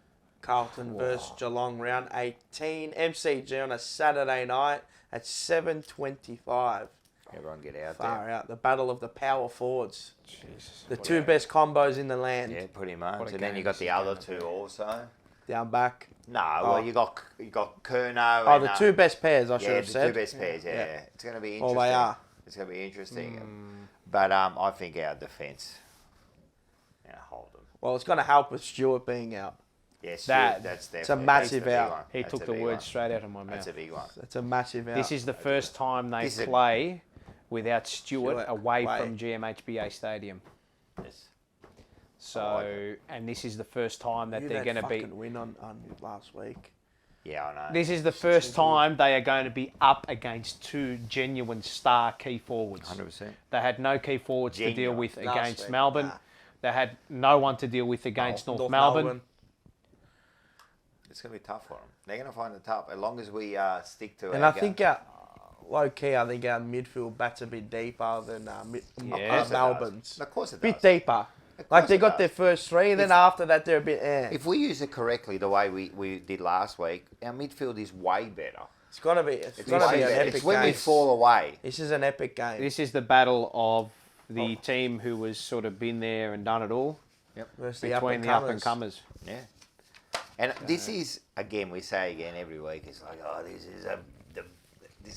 Carlton versus Geelong, round 18. MCG on a Saturday night at 7:25. Everyone get out Far out. The battle of the power forwards. Jesus. The two best combos in the land. Yeah, pretty much. What a And then game you got this the is other gonna two be. also. Down back. No, Oh. well you got Curnow. Oh, and, the two best pairs, I should yeah, have the said. two best pairs. Yeah, Yeah. it's going to be Well, interesting. they are. It's going to be interesting. But I think our defence. Yeah, hold them. Well, it's going to help with Stewart being out. Yes, That- that's definitely. it's a massive that's the big out. one. He That's took a the big words one. straight out of my mouth. That's a big one. That's a massive out. This is the first time they This is a- play without Stewart Stewart away away. from GMHBA Stadium. Yes. So, and this is the first time that You they're had going to be. fucking win on last week. Yeah, I know. This is the first time they are going to be up against two genuine star key forwards. 100%. They had no key forwards to deal Genuine. with Last against week, Melbourne. nah. They had no one to deal with against North Melbourne. It's going to be tough for them. They're going to find it tough as long as we stick to it. And I think low key, I think our midfield bats a bit deeper than Melbourne's. Of course it Bit does. deeper. Of Like course they it got does. their first three, and then after that they're a bit If we use it correctly the way we did last week, our midfield is way better. It's gonna be. It's It's gonna way be an better. epic It's when we game. fall away. This is an epic game. This is the battle of the team who has sort of been there and done it all Versus the between the up and comers. Yeah. And this is, again, we say again every week, it's like, oh, this is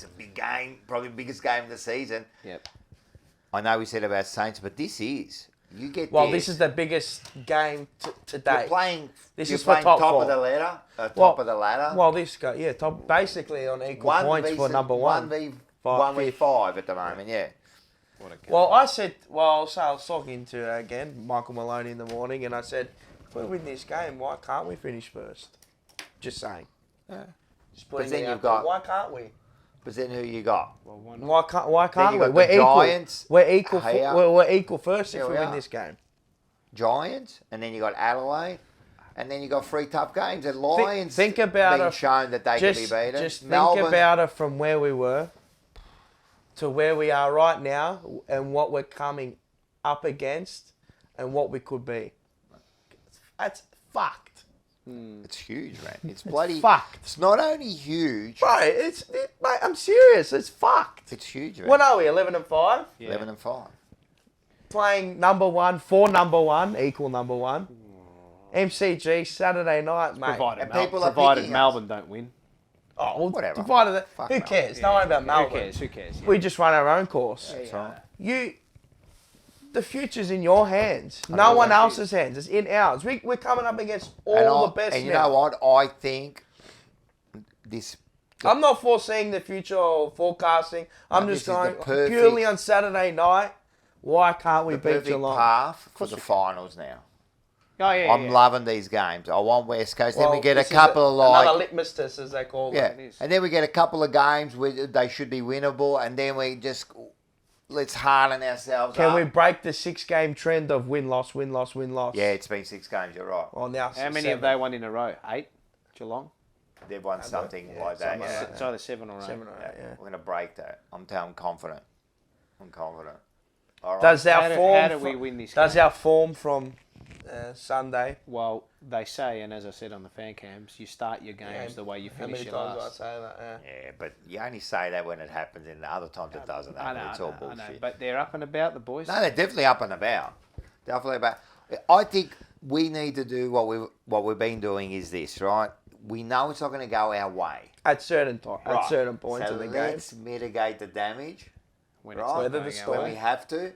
a big game, probably the biggest game of the season. Yep. I know we said about Saints, but this is. You get Well, this is the biggest game to date. You're playing, This you're is for playing top top four. of the ladder. Top of the ladder. Well, this guy, yeah, top basically on equal points for number one. 1v5 at the moment, yeah. Well, I said, so I was talking to again Michael Maloney in the morning, and I said, if we win this game, why can't we finish first? Just saying. Yeah. Just But putting then it you've out there. got. Why can't we? But then who you got? Why can't Then you we? got We're the equal. Giants. We're equal. Here. We're equal first Yeah, if we we win are. this game. Giants, and then you got Adelaide, and then you got three tough games. And Lions Think about been it. shown that they can be beaten. Just Melbourne, think about it from where we were to where we are right now, and what we're coming up against, and what we could be. That's fucked. It's huge, man. It's bloody fucked. It's not only huge. Bro, mate, I'm serious. It's fucked. It's huge, man. What are we? 11-5. 11-5. Playing number one for number one, equal number one. MCG Saturday night, mate. Provided Melbourne don't win. Oh, well, Whatever. Divided that. Fuck Who Melbourne. cares? Don't worry about Melbourne. Who cares? Yeah. We just run our own course. That's right. The future's in your hands. No one else's hands. It's in ours. We're coming up against all the best And you now. know what? I think this. I'm not foreseeing the future or forecasting. I'm No, just this is the going perfect- purely on Saturday night. Why can't we The beat perfect Geelong? path for the finals now. Oh, yeah, I'm loving these games. I want West Coast. Then Well, we get a this is couple of like another litmus test, as they call yeah, it. and then we get a couple of games where they should be winnable, and then we just let's harden ourselves Can up. we break the 6-game trend of win-loss, win-loss, win-loss? Yeah, it's been 6 games. You're right. Well, now How many 7. have they won in a row? 8? Geelong? They've won something like that. something Yeah. like It's either 7 or 8. 7 or 8, yeah. We're gonna break that. I'm confident. I'm confident. All right. Does our form? how do we win this Does game? our form from Sunday? Well, they say, and as I said on the fan cams, you start your games the way you How finish many your times last. do I say that? Yeah, but you only say that when it happens, and the other times it doesn't I happen. know, It's all I bullshit. know, but they're up and about, the boys. No, they're definitely up and about. Definitely about. I think we need to do what we've been doing is this, right? We know it's not going to go our way. At certain points so of the game. let's mitigate the damage, When it's right? not Weather the going our storm. When way. we have to,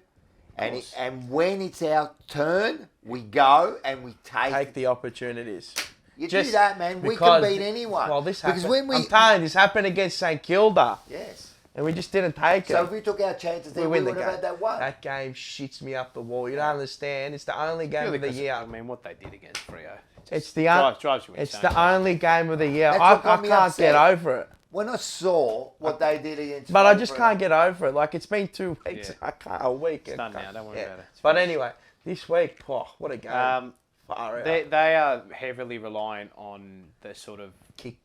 and when it's our turn, we go and we Take the opportunities. You Just do that, man. We can because- beat anyone. Well, this because happened. when we I'm telling you, this happened against St Kilda. yes. And we just didn't take it. So if we took our chances, then we win the would have game. had that one. That game shits me up the wall. You don't understand. It's the only game Purely of the 'cause, year. I mean, what they did against Freo. It's the drives you it's insane. the only game of the year. That's I what got me can't upset. get over it. When I saw what they did against, But I just Freo- can't get over it. Like it's been 2 weeks. Yeah. I can't a week. It's done now. Don't worry about it. But anyway, this week, what a game. Far out. They are heavily reliant on the sort of Kick.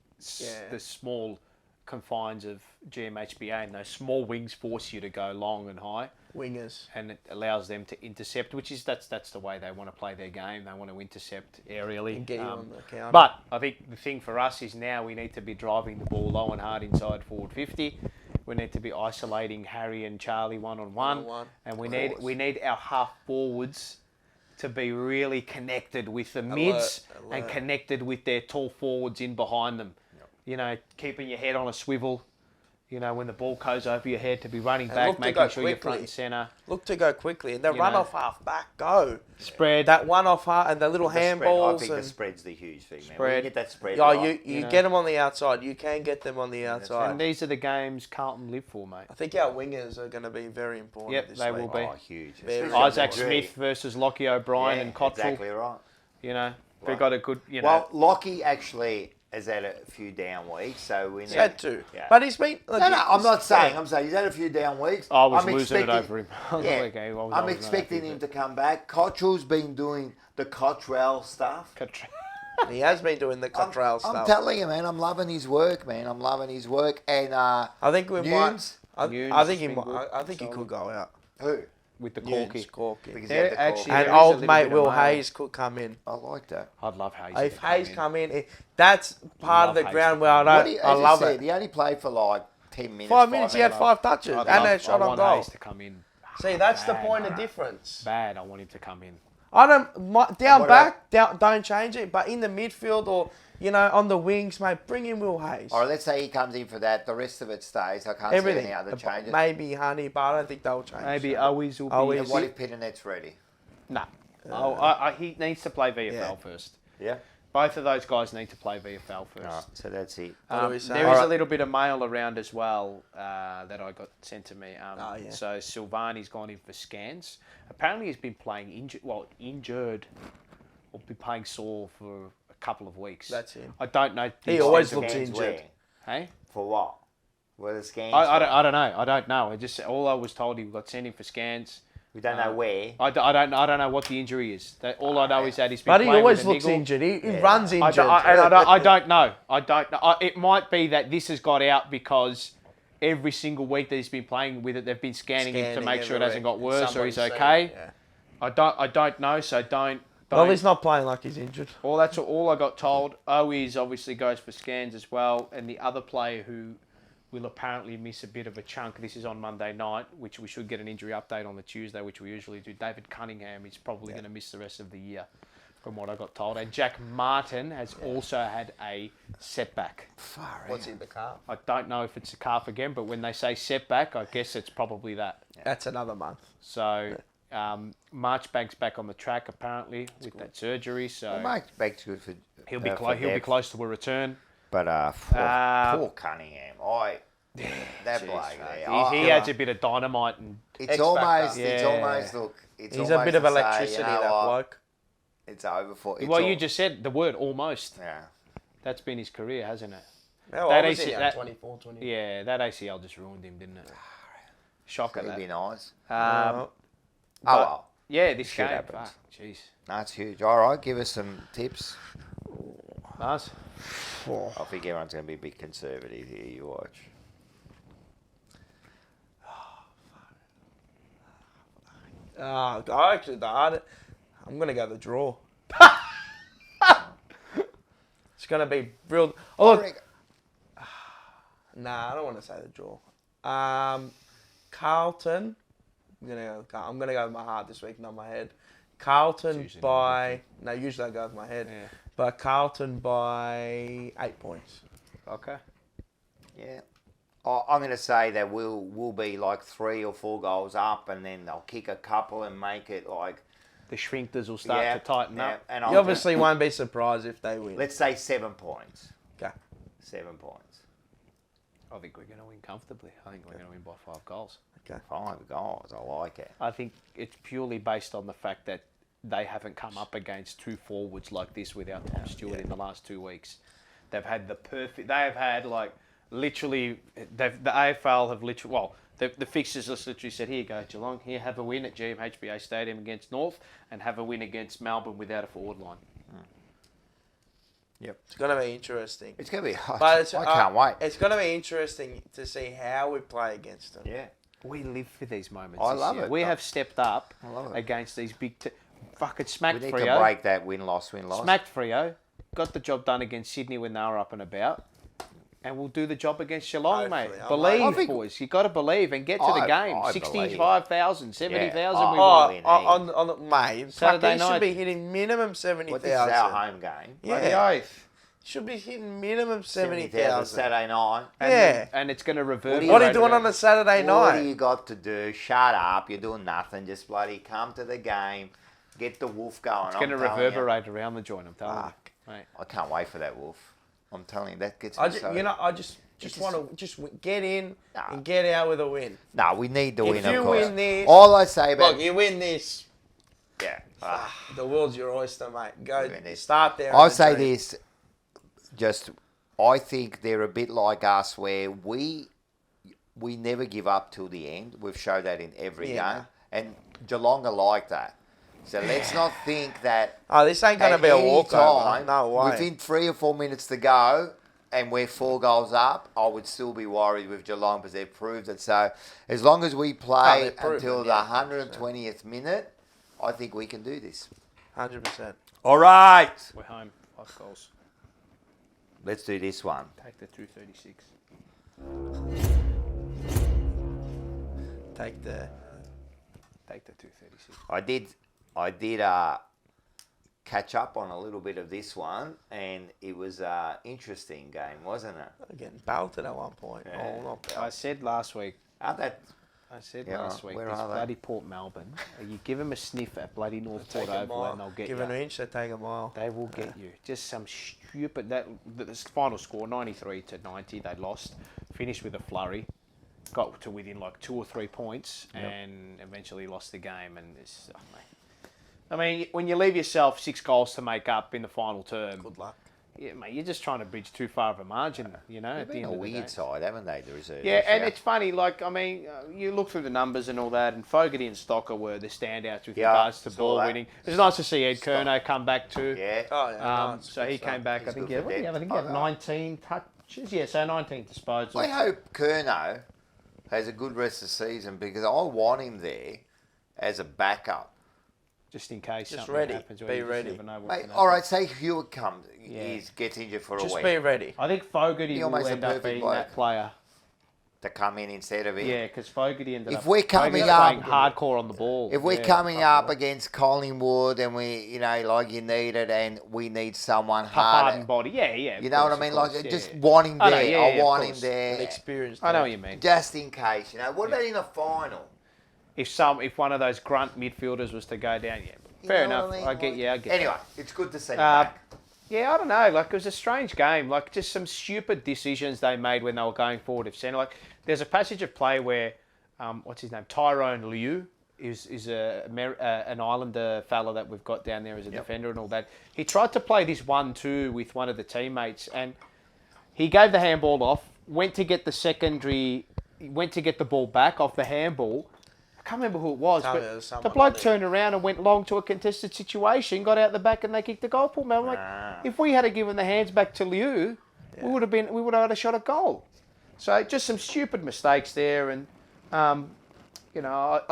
the small confines of GMHBA, and those small wings force you to go long and high. Wingers. And it allows them to intercept, which is that's the way they want to play their game. They want to intercept aerially. And get you on the counter. But I think the thing for us is now we need to be driving the ball low and hard inside forward 50. We need to be isolating Harry and Charlie one-on-one. And we need our half forwards to be really connected with the mids and connected with their tall forwards in behind them. You know, keeping your head on a swivel. You know, when the ball goes over your head, to be running And back, look to making go sure you're front quickly. and centre. Look to go quickly. And the You run know. off half back, go. Spread. That one off half and the little The spread, handballs. I think and the spread's the huge thing, man. We Spread. get that spread. Yeah, right. you get them on the outside. You can get them on the outside. And these are the games Carlton live for, mate. I think our wingers are going to be very important Yep, this they week. will be. Oh, huge. Very Especially Isaac on the Smith versus Lockie O'Brien Yeah, and Cottrell. exactly right. You know, they Right. got a good, you know. Well, Lockie actually has had a few down weeks, so we He's need. had to. Yeah. But he's been... No, I'm not saying. I'm saying he's had a few down weeks. I was I'm losing it expecting- over him. I was Yeah, like, okay, I was I'm not expecting happy, him but- to come back. Cottrell's been doing the Cottrell stuff. He has been doing the Cottrell stuff. I'm telling you, man. I'm loving his work, man. I'm loving his work. And I think we Nunes? might... Nunes I think he has might. been good, I think he solid. could go out. Who? With the Nunes, corky. Corky. Because he had the actually, And there is a old little mate bit of Will mail. Hayes could come in. I like that. I'd love Hayes. If to Hayes in. come in, that's part of Love the Hayes ground to where I come don't. As I you love said, it. he only played for like 10 minutes. 5 minutes, he had minutes. 5 touches I'd and love- a shot I on want goal. Hayes to come in. See, that's the Bad. point of difference. Bad. I want him to come in. I don't down what back, don't change it. But in the midfield or on the wings, mate, bring in Will Hayes. All right, let's say he comes in for that. The rest of it stays. I can't see Everything. any other changes. Maybe Honey, but I don't think they'll change. Maybe Owies will be. Owies. And what if Pittenet's ready? No. He needs to play VFL first. Yeah. Both of those guys need to play VFL first. All right, so that's it. What do we say? There is All a right. little bit of mail around as well that I got sent to me. Oh, yeah. So Silvani's gone in for scans. Apparently he's been playing injured or been playing sore for a couple of weeks. That's him. I don't know. He the always extent of- looks injured. Hey? For what? Where the scans? I don't know. I don't know. All I was told, he got sent in for scans. We don't know where. I don't know what the injury is. All I know is that he's been But he playing always with a looks niggle. injured. He runs injured. I don't know. It might be that this has got out because every single week that he's been playing with it, they've been scanning him to make sure it hasn't got worse or he's okay. I don't know, so don't. Well, he's not playing like he's injured. Well, that's all I got told. Owies obviously goes for scans as well, and the other player who will apparently miss a bit of a chunk. This is on Monday night, which we should get an injury update on the Tuesday, which we usually do. David Cunningham is probably going to miss the rest of the year. from what I got told. And Jack Martin has also had a setback. What's in the calf? I don't know if it's a calf again, but when they say setback, I guess it's probably that. That's another month. So Marchbank's back on the track apparently with that surgery. So Marchbank's good for. He'll be close to a return. But poor Cunningham. That bloke there. He adds a bit of dynamite and. It's almost look. He's a bit of electricity, that bloke. It's over for. You just said the word almost. Yeah. That's been his career, hasn't it? How old is he? 24, 20. Yeah, that ACL just ruined him, didn't it? Shocker. That'd be nice. Well. Yeah, this game. Happens. Jeez. That's huge. All right, give us some tips. Nice. I think everyone's going to be a bit conservative here. You watch. I actually don't. I'm going to go the draw. It's going to be real. Oh, look. Nah, I don't want to say the draw. Carlton. I'm gonna go with my heart this week, not my head. Carlton by. No, usually I go with my head. Yeah. But Carlton by 8 points. Okay. Yeah. I'm going to say that we'll be like 3 or 4 goals up, and then they'll kick a couple and make it like. The shrinkers will start to tighten up. And you obviously won't be surprised if they win. Let's say 7 points. Okay. 7 points. I think we're going to win comfortably. I think we're going to win by 5 goals. Okay. 5 goals. I like it. I think it's purely based on the fact that they haven't come up against 2 forwards like this without Tom Stewart in the last 2 weeks. They've had the perfect. They have had like literally. The AFL have literally. Well, the fixtures just literally said, "Here you go, Geelong. Here, have a win at GMHBA Stadium against North, and have a win against Melbourne without a forward line." Yep. It's going to be interesting. It's going to be. I can't wait. It's going to be interesting to see how we play against them. Yeah. We live for these moments. I love it. We have stepped up love it. against these big. Fucking smacked We need Freo. to break that win-loss. Smacked Freo. Got the job done against Sydney when they were up and about. And we'll do the job against Geelong, mate. Believe, boys. You've got to believe and get to the game. 65,000, 70,000. Mate, Saturday night. should be hitting minimum 70,000. This is our home game. Yeah. Should be hitting minimum 70,000. Saturday night. And it's going to reverberate. What are you doing on a Saturday night? What do you got to do? Shut up. You're doing nothing. Just bloody come to the game. Get the wolf going. It's going to reverberate around the joint, I'm telling you. Mate. I can't wait for that wolf. I'm telling you, that gets me I just want to get in and get out with a win. No, we need to win, If you win this... All I say about... Look, you win this... Yeah. The world's your oyster, mate. Go start there. I'll say this. I think they're a bit like us where we never give up till the end. We've showed that in every game. And Geelong are like that. So let's not think that... Oh, this ain't going to be a walkover. No way. Within 3 or 4 minutes to go and we're 4 goals up, I would still be worried with Geelong because they've proved it. So as long as we play until the 120th minute, I think we can do this. 100%. All right. We're home. 5 goals. Let's do this one. Take the 236. Take the 236. I did catch up on a little bit of this one, and it was an interesting game, wasn't it? Getting belted at one point. Yeah. Oh, not belted. I said last week. This where are they? bloody Port Melbourne. You give them a sniff at bloody North Port Oval and they'll get you. Give an inch, they take a mile. They will get you. Just some stupid... The final score, 93-90, they lost. Finished with a flurry. Got to within like 2 or 3 points and eventually lost the game. And it's... Oh, mate. I mean, when you leave yourself 6 goals to make up in the final term... Good luck. Yeah, mate, you're just trying to bridge too far of a margin, you know, at the end of the day. They've been a weird side, haven't they, the reserves? Yeah, and it's funny, like, I mean, you look through the numbers and all that, and Fogarty and Stocker were the standouts with regards to ball winning. It was nice to see Ed Curnow come back too. Yeah. Oh, yeah. So he came back, I think he had 19 touches. Yeah, so 19 disposals. I hope Curnow has a good rest of the season because I want him there as a backup. Just in case something ready. happens. Be ready. Mate, all right, say Hewitt comes, gets injured for a week. Just be ready. I think Fogarty will end up being that player. to come in instead of him. Yeah, because Fogarty ended If up we're coming playing up hardcore on the ball. If we're coming up against Collingwood and we, like you need it, and we need someone hard harder, and body. Yeah, yeah. You know what I mean? Like just want him there. I want him there. An experienced. I know what you mean. Just in case, What about in a final? If one of those grunt midfielders was to go down, fair enough. What I mean? I get you. Anyway, it's good to see him back. Yeah, I don't know. Like, it was a strange game. Like, just some stupid decisions they made when they were going forward of centre. Like, there's a passage of play where, what's his name? Tyrone Liu is an Islander fella that we've got down there as a defender and all that. He tried to play this 1-2 with one of the teammates, and he gave the handball off, went to get the ball back off the handball. I can't remember who it was, but the bloke turned around and went long to a contested situation, got out the back, and they kicked the goal pull. Man, I'm like, if we had given the hands back to Liu, we would have had a shot at goal. So just some stupid mistakes there, and I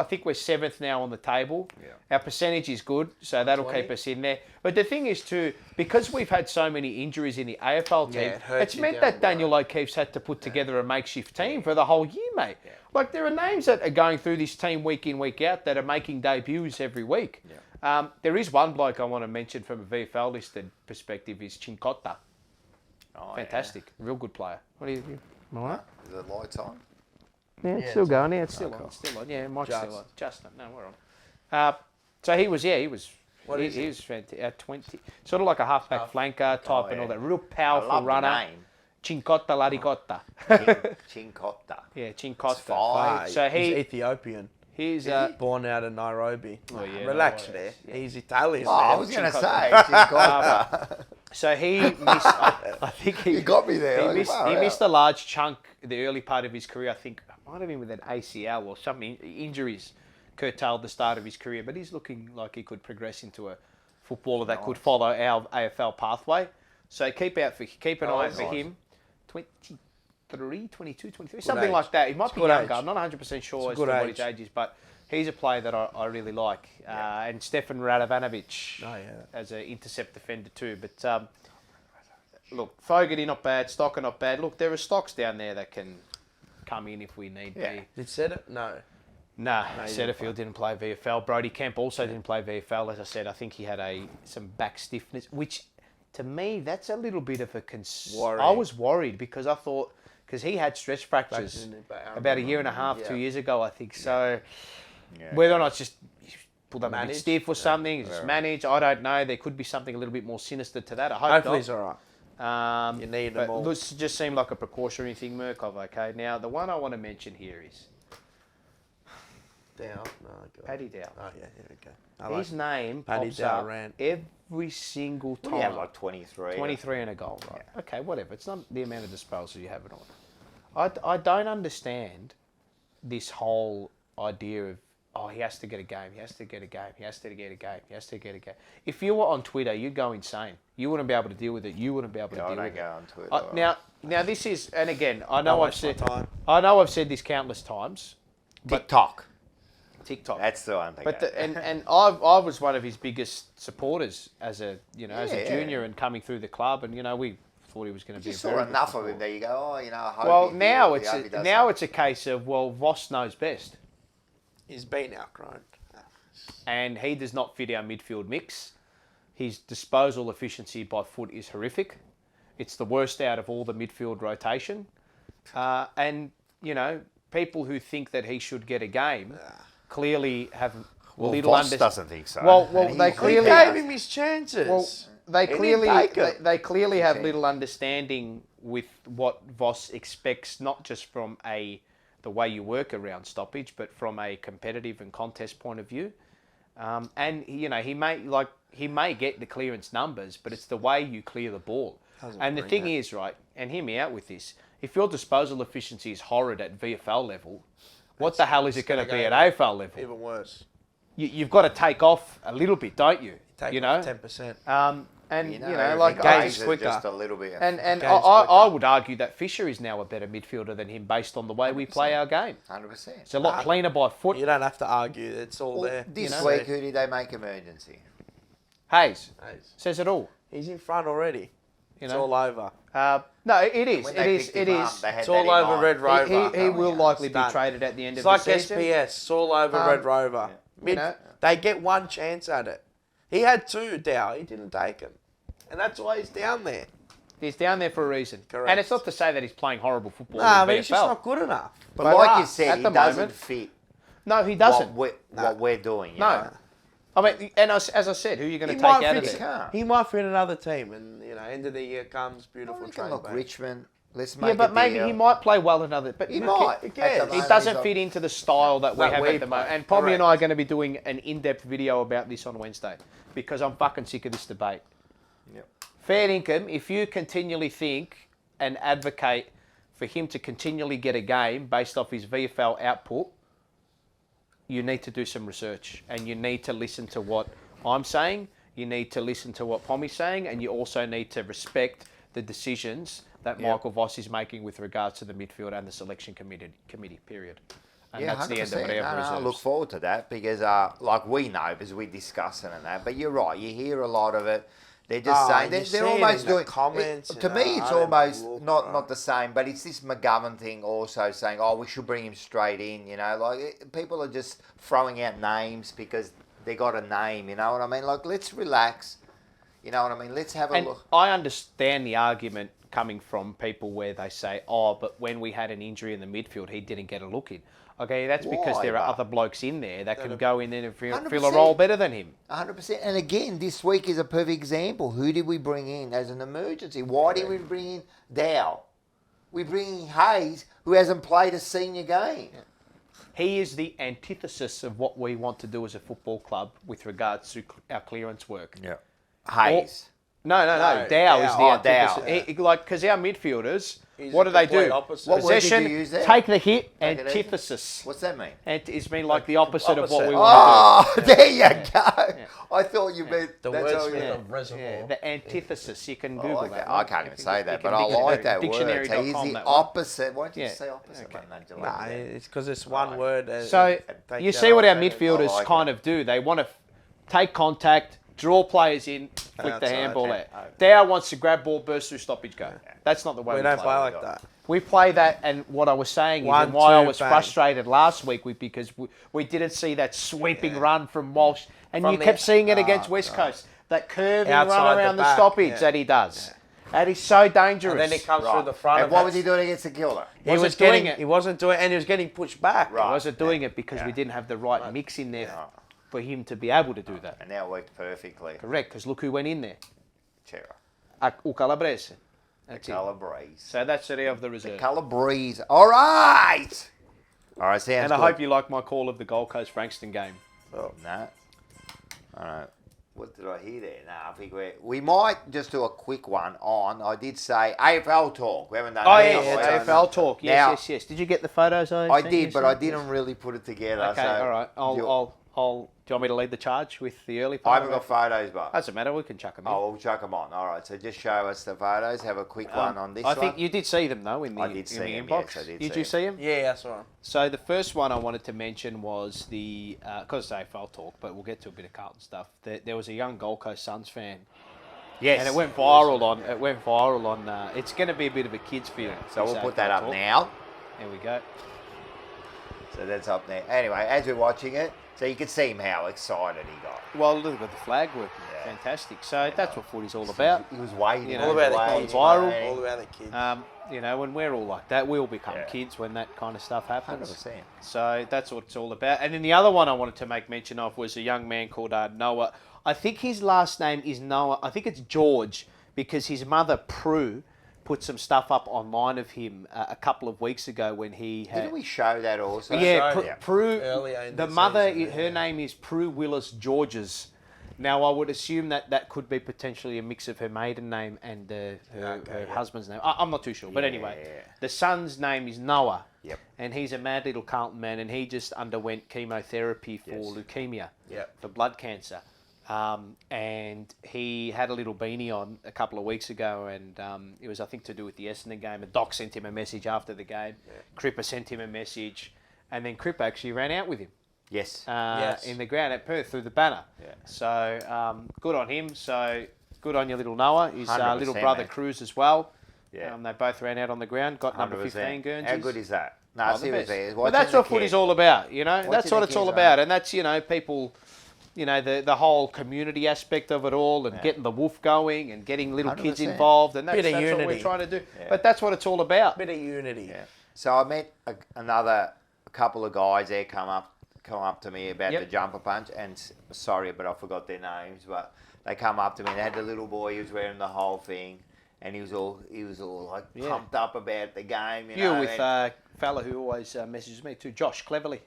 think we're 7th now on the table. Yeah. Our percentage is good, so that'll keep us in there. But the thing is too, because we've had so many injuries in the AFL team, it's meant that Daniel O'Keefe's had to put together a makeshift team for the whole year, mate. Yeah. Like, there are names that are going through this team week in, week out that are making debuts every week. Yeah. There is one bloke I want to mention from a VFL listed perspective is Chincotta. Oh, fantastic. Yeah. Real good player. What do you think? All right. Is the lights on? Yeah, it's still going. Yeah, it's still on. Still on. Yeah, Mike's still on. Justin. No, we're on. So he was fantastic. 20. Sort of like a halfback flanker type and all that. Real powerful runner. Name. Chincotta Laricotta. Chincotta. Yeah, Chincotta. So he's Ethiopian. He's born out of Nairobi. Oh, yeah, relax there. Yeah. He's Italian. Oh, I was going to say Chincotta. So he missed. I think he got me there. He missed a large chunk the early part of his career. I think it might have been with an ACL or something. Injuries curtailed the start of his career, but he's looking like he could progress into a footballer that could follow our AFL pathway. So keep an eye out for him. 23, 22, 23, something like that. He might be younger. I'm not 100% sure as to what his age is, but he's a player that I really like. And Stefan Radovanovic as an intercept defender too. But look, Fogarty not bad, Stocker not bad. Look, there are stocks down there that can come in if we need be. Did Seta? No. No, Setterfield didn't play VFL. Brody Kemp also didn't play VFL. As I said, I think he had some back stiffness, which to me, that's a little bit of a concern. I was worried because I thought, because he had stress fractures about a year and a half, 2 years ago, I think. So whether or not it's just pulled up a bit stiff or something, it's just managed, I don't know. There could be something a little bit more sinister to that. I hope Hopefully not. he's all right. You need them all. This just seemed like a precautionary thing, Murkov. Okay, now the one I want to mention here is Dow. Paddy Dow. Oh yeah, here we go. His name Paddy pops Dow up rant. every single time. We have like 23. 23 and a goal, right? Yeah. Okay, whatever. It's not the amount of disposals you have it on. I don't understand this whole idea of, he has to get a game, he has to get a game, he has to get a game, he has to get a game. If you were on Twitter, you'd go insane. You wouldn't be able to deal with it. You wouldn't be able to deal with it. I don't go on Twitter. Now this is, and again, I know I've said this countless times. TikTok. That's the one thing. But and I was one of his biggest supporters as a junior and coming through the club, and we thought he was going to be. You saw enough of him there. You go, I hope. Well, now it's a case of Voss knows best. He's been outgrown, and he does not fit our midfield mix. His disposal efficiency by foot is horrific. It's the worst out of all the midfield rotation, and people who think that he should get a game. Clearly have little Voss doesn't think so. Well, they clearly gave him his chances. Well, they clearly have little understanding with what Voss expects, not just from the way you work around stoppage, but from a competitive and contest point of view. And he may get the clearance numbers, but it's the way you clear the ball. And the thing is, right, and hear me out with this, if your disposal efficiency is horrid at VFL level, what the hell is it going to be at AFL level? Even worse. You've got to take off a little bit, don't you? Take off 10%. Gaze quicker. Just a little bit. And I would argue that Fisher is now a better midfielder than him based on the way we play our game. 100%. It's a lot cleaner by foot. You don't have to argue. It's all there. This week, who did they make emergency? Hayes. Says it all. He's in front already. You It's know? all over. No, it is. When It they is. picked It him is. up, they had It's that all in over mind. Red Rover. He will likely be Done. traded at the end It's of like the season. SPS. It's all over Red Rover. you know. They get one chance at it. He had 2, Dow. He didn't take them. And that's why he's down there. He's down there for a reason. Correct. And it's not to say that he's playing horrible football. Nah, in but the he's just VFL. not good enough. But For like you us, said, at he the doesn't moment- fit No, he doesn't. what we're doing. You No. know? I mean, and as I said, who are you going to He take might out of fit- there? He might fit another team, and end of the year comes, beautiful We can trade. look back. Richmond. Let's make Yeah, but a maybe deal. he might play well in other. But He who might. ca- At the It moment, doesn't he's fit into the style that we That have we at the moment. play. And Poppy and I are Correct. going to be doing an in-depth video about this on Wednesday because I'm fucking sick of this debate. Yep. Fair income, if you continually think and advocate for him to continually get a game based off his VFL output, you need to do some research and you need to listen to what I'm saying, you need to listen to what Pommy's saying, and you also need to respect the decisions that Michael Voss is making with regards to the midfield and the selection committee, period. And Yeah, that's the end of 100%. whatever No, I reserves. look forward to that because, like we know, because we discuss it and that. But you're right, you hear a lot of it. They're just saying you see they're it almost in the doing comments. To me, it's almost not the same. But it's this McGovern thing also saying, "Oh, we should bring him straight in." People are just throwing out names because they got a name. You know what I mean? Like, let's relax. You know what I mean? Let's have a And look. I understand the argument coming from people where they say, "Oh, but when we had an injury in the midfield, he didn't get a look in." Okay, that's because Why, there are but- other blokes in there that can That'd- go in there and fill a 100%. role better than him. 100%. And again, this week is a perfect example. Who did we bring in as an emergency? Why did we bring in Dow? We bring in Hayes, who hasn't played a senior game. He is the antithesis of what we want to do as a football club with regards to our clearance work. Yeah. Hayes. No. No, Dow is the Dow. antithesis. Because our midfielders, He's what the do they complete do? opposite. What word did Possession, you use there? take the hit, Take it easy. antithesis. What's that mean? And it's been like the opposite of what we want Oh, to do. there you go. I thought you meant The that's how wordsmith you- of reservoir. Yeah, the antithesis. You can I Google like that. that. I can't even say that, but I can like that word. dictionary.com, He's the that one. opposite. Why don't you Yeah. say opposite? Okay. Mate? No, Nah, it's because it's one word. So take you that see what out. our midfielders I like kind of do. They want to take contact, draw players in, flick the Outside. handball Okay. out. Dow wants to grab ball, burst through, stoppage, go. That's not the way We we don't play. play like that. We play that, and what I was saying is, One, and why I two, was bang. frustrated last week because we didn't see that sweeping run from Walsh, and From you the- kept seeing it Oh, against West Coast. That curving Outside run the around the, back, stoppage yeah. that he does. That is so dangerous. And then he comes through the front. And of what it. was he doing against the killer? He wasn't was doing getting. it. He wasn't doing, and he was getting pushed back. He wasn't doing it because we didn't have the right mix in there for him to be able to do that. And now it worked perfectly. Correct, because look who went in there. Chera. O Calabrese. That's it. Calabrese. So that's the of the reserve. Calabrese. All right. All right, sounds And I good. hope you like my call of the Gold Coast Frankston game. Oh, no. All right. What did I hear there? No, I think we might just do a quick one on. I did say AFL talk. We haven't done Oh, that. yeah, yet. AFL talk. Now, Yes. Did you get the photos? I sent did, you but I some? didn't really put it together. Okay, so all right. I'll. Do you want me to lead the charge with the early I part? haven't got photos, but Doesn't matter. We can chuck them in. oh, we'll chuck them on. All right, so just show us the photos. Have a quick one on this I one. think you did see them though in the, I did see in the them, inbox. yes, I did Did see you see them? Yeah, that's right. So the first one I wanted to mention was the because it's AFL talk, but we'll get to a bit of Carlton stuff. There was a young Gold Coast Suns fan. Yes. And it went viral on. It's going to be a bit of a kids' film. So we'll this put that AFL up talk. now. There we go. So that's up there. Anyway, as we're watching it, so you can see him how excited he got. Well, look at the flag working. Yeah. Fantastic. So that's what footy's all about. He was waiting. You he know, All was about the waiting, kids. viral. waiting. All about the kids. When we're all like that, we'll become Yeah. kids when that kind of stuff happens. 100%. So that's what it's all about. And then the other one I wanted to make mention of was a young man called Noah. I think his last name is Noah. I think it's George because his mother, Prue, put some stuff up online of him a couple of weeks ago when he had... Didn't we show that also? Yeah, showed it Prue. earlier in The the mother, season, her name is Prue Willis Georges. Now, I would assume that could be potentially a mix of her maiden name and her husband's name. I'm not too sure. But anyway, the son's name is Noah. Yep. And he's a mad little Carlton man, and he just underwent chemotherapy for leukemia, Yep. for blood cancer. And he had a little beanie on a couple of weeks ago, and it was, I think, to do with the Essendon game. And Doc sent him a message after the game. Cripper sent him a message, and then Cripper actually ran out with him. Yes. In the ground at Perth through the banner. Yeah. So good on him. So Good on your little Noah. His 100%, little brother man. Cruz as well. Yeah. They both ran out on the ground. Got number 100%. 15 Guernseys. How good is that? No, Oh, the seriously. best. watching But that's the what footy's kids- all about, you know. watching That's what the it's all kids about, run. and that's people, the whole community aspect of it all, and getting the wolf going, and getting little kids 100%. involved, and that's Bit of what we're unity. trying to do. Yeah. But that's what it's all about. Bit of unity. Yeah. So I met a couple of guys there come up to me about Yep. the jumper punch, and sorry, but I forgot their names. But they come up to me and had the little boy who was wearing the whole thing, and he was all like Yeah. pumped up about the game. You You know, with and- fella who always messages me too, Josh Cleverly.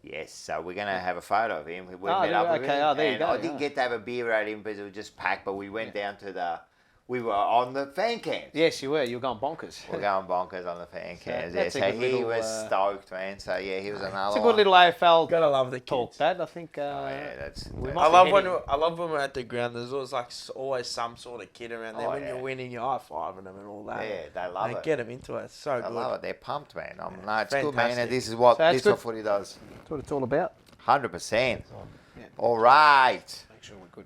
Yes, so we're gonna have a photo of him. We Oh, met up with okay, him, oh, there you and go, I didn't yeah. get to have a beer at him because it was just packed. But we went down to we were on the fan cams. Yes, you were. You were going bonkers. We're going bonkers on the fan cams. that's a so good he little, was stoked, man. So yeah, he was another. It's a good one. little AFL Gotta love the talk, kids. Dad. I think. Yeah, that's. we I might be love heading- when we're at the ground. There's always always some sort of kid around there. Oh, when yeah. you're winning, you're high fiving them and all that. Yeah, they love it. Get them into it. It's so I good. love it. They're pumped, man. No, it's good, man. And Fantastic. this is what So that's this is what good. footy does. That's what it's all about. 100%. Yeah. All right. Make sure we're good.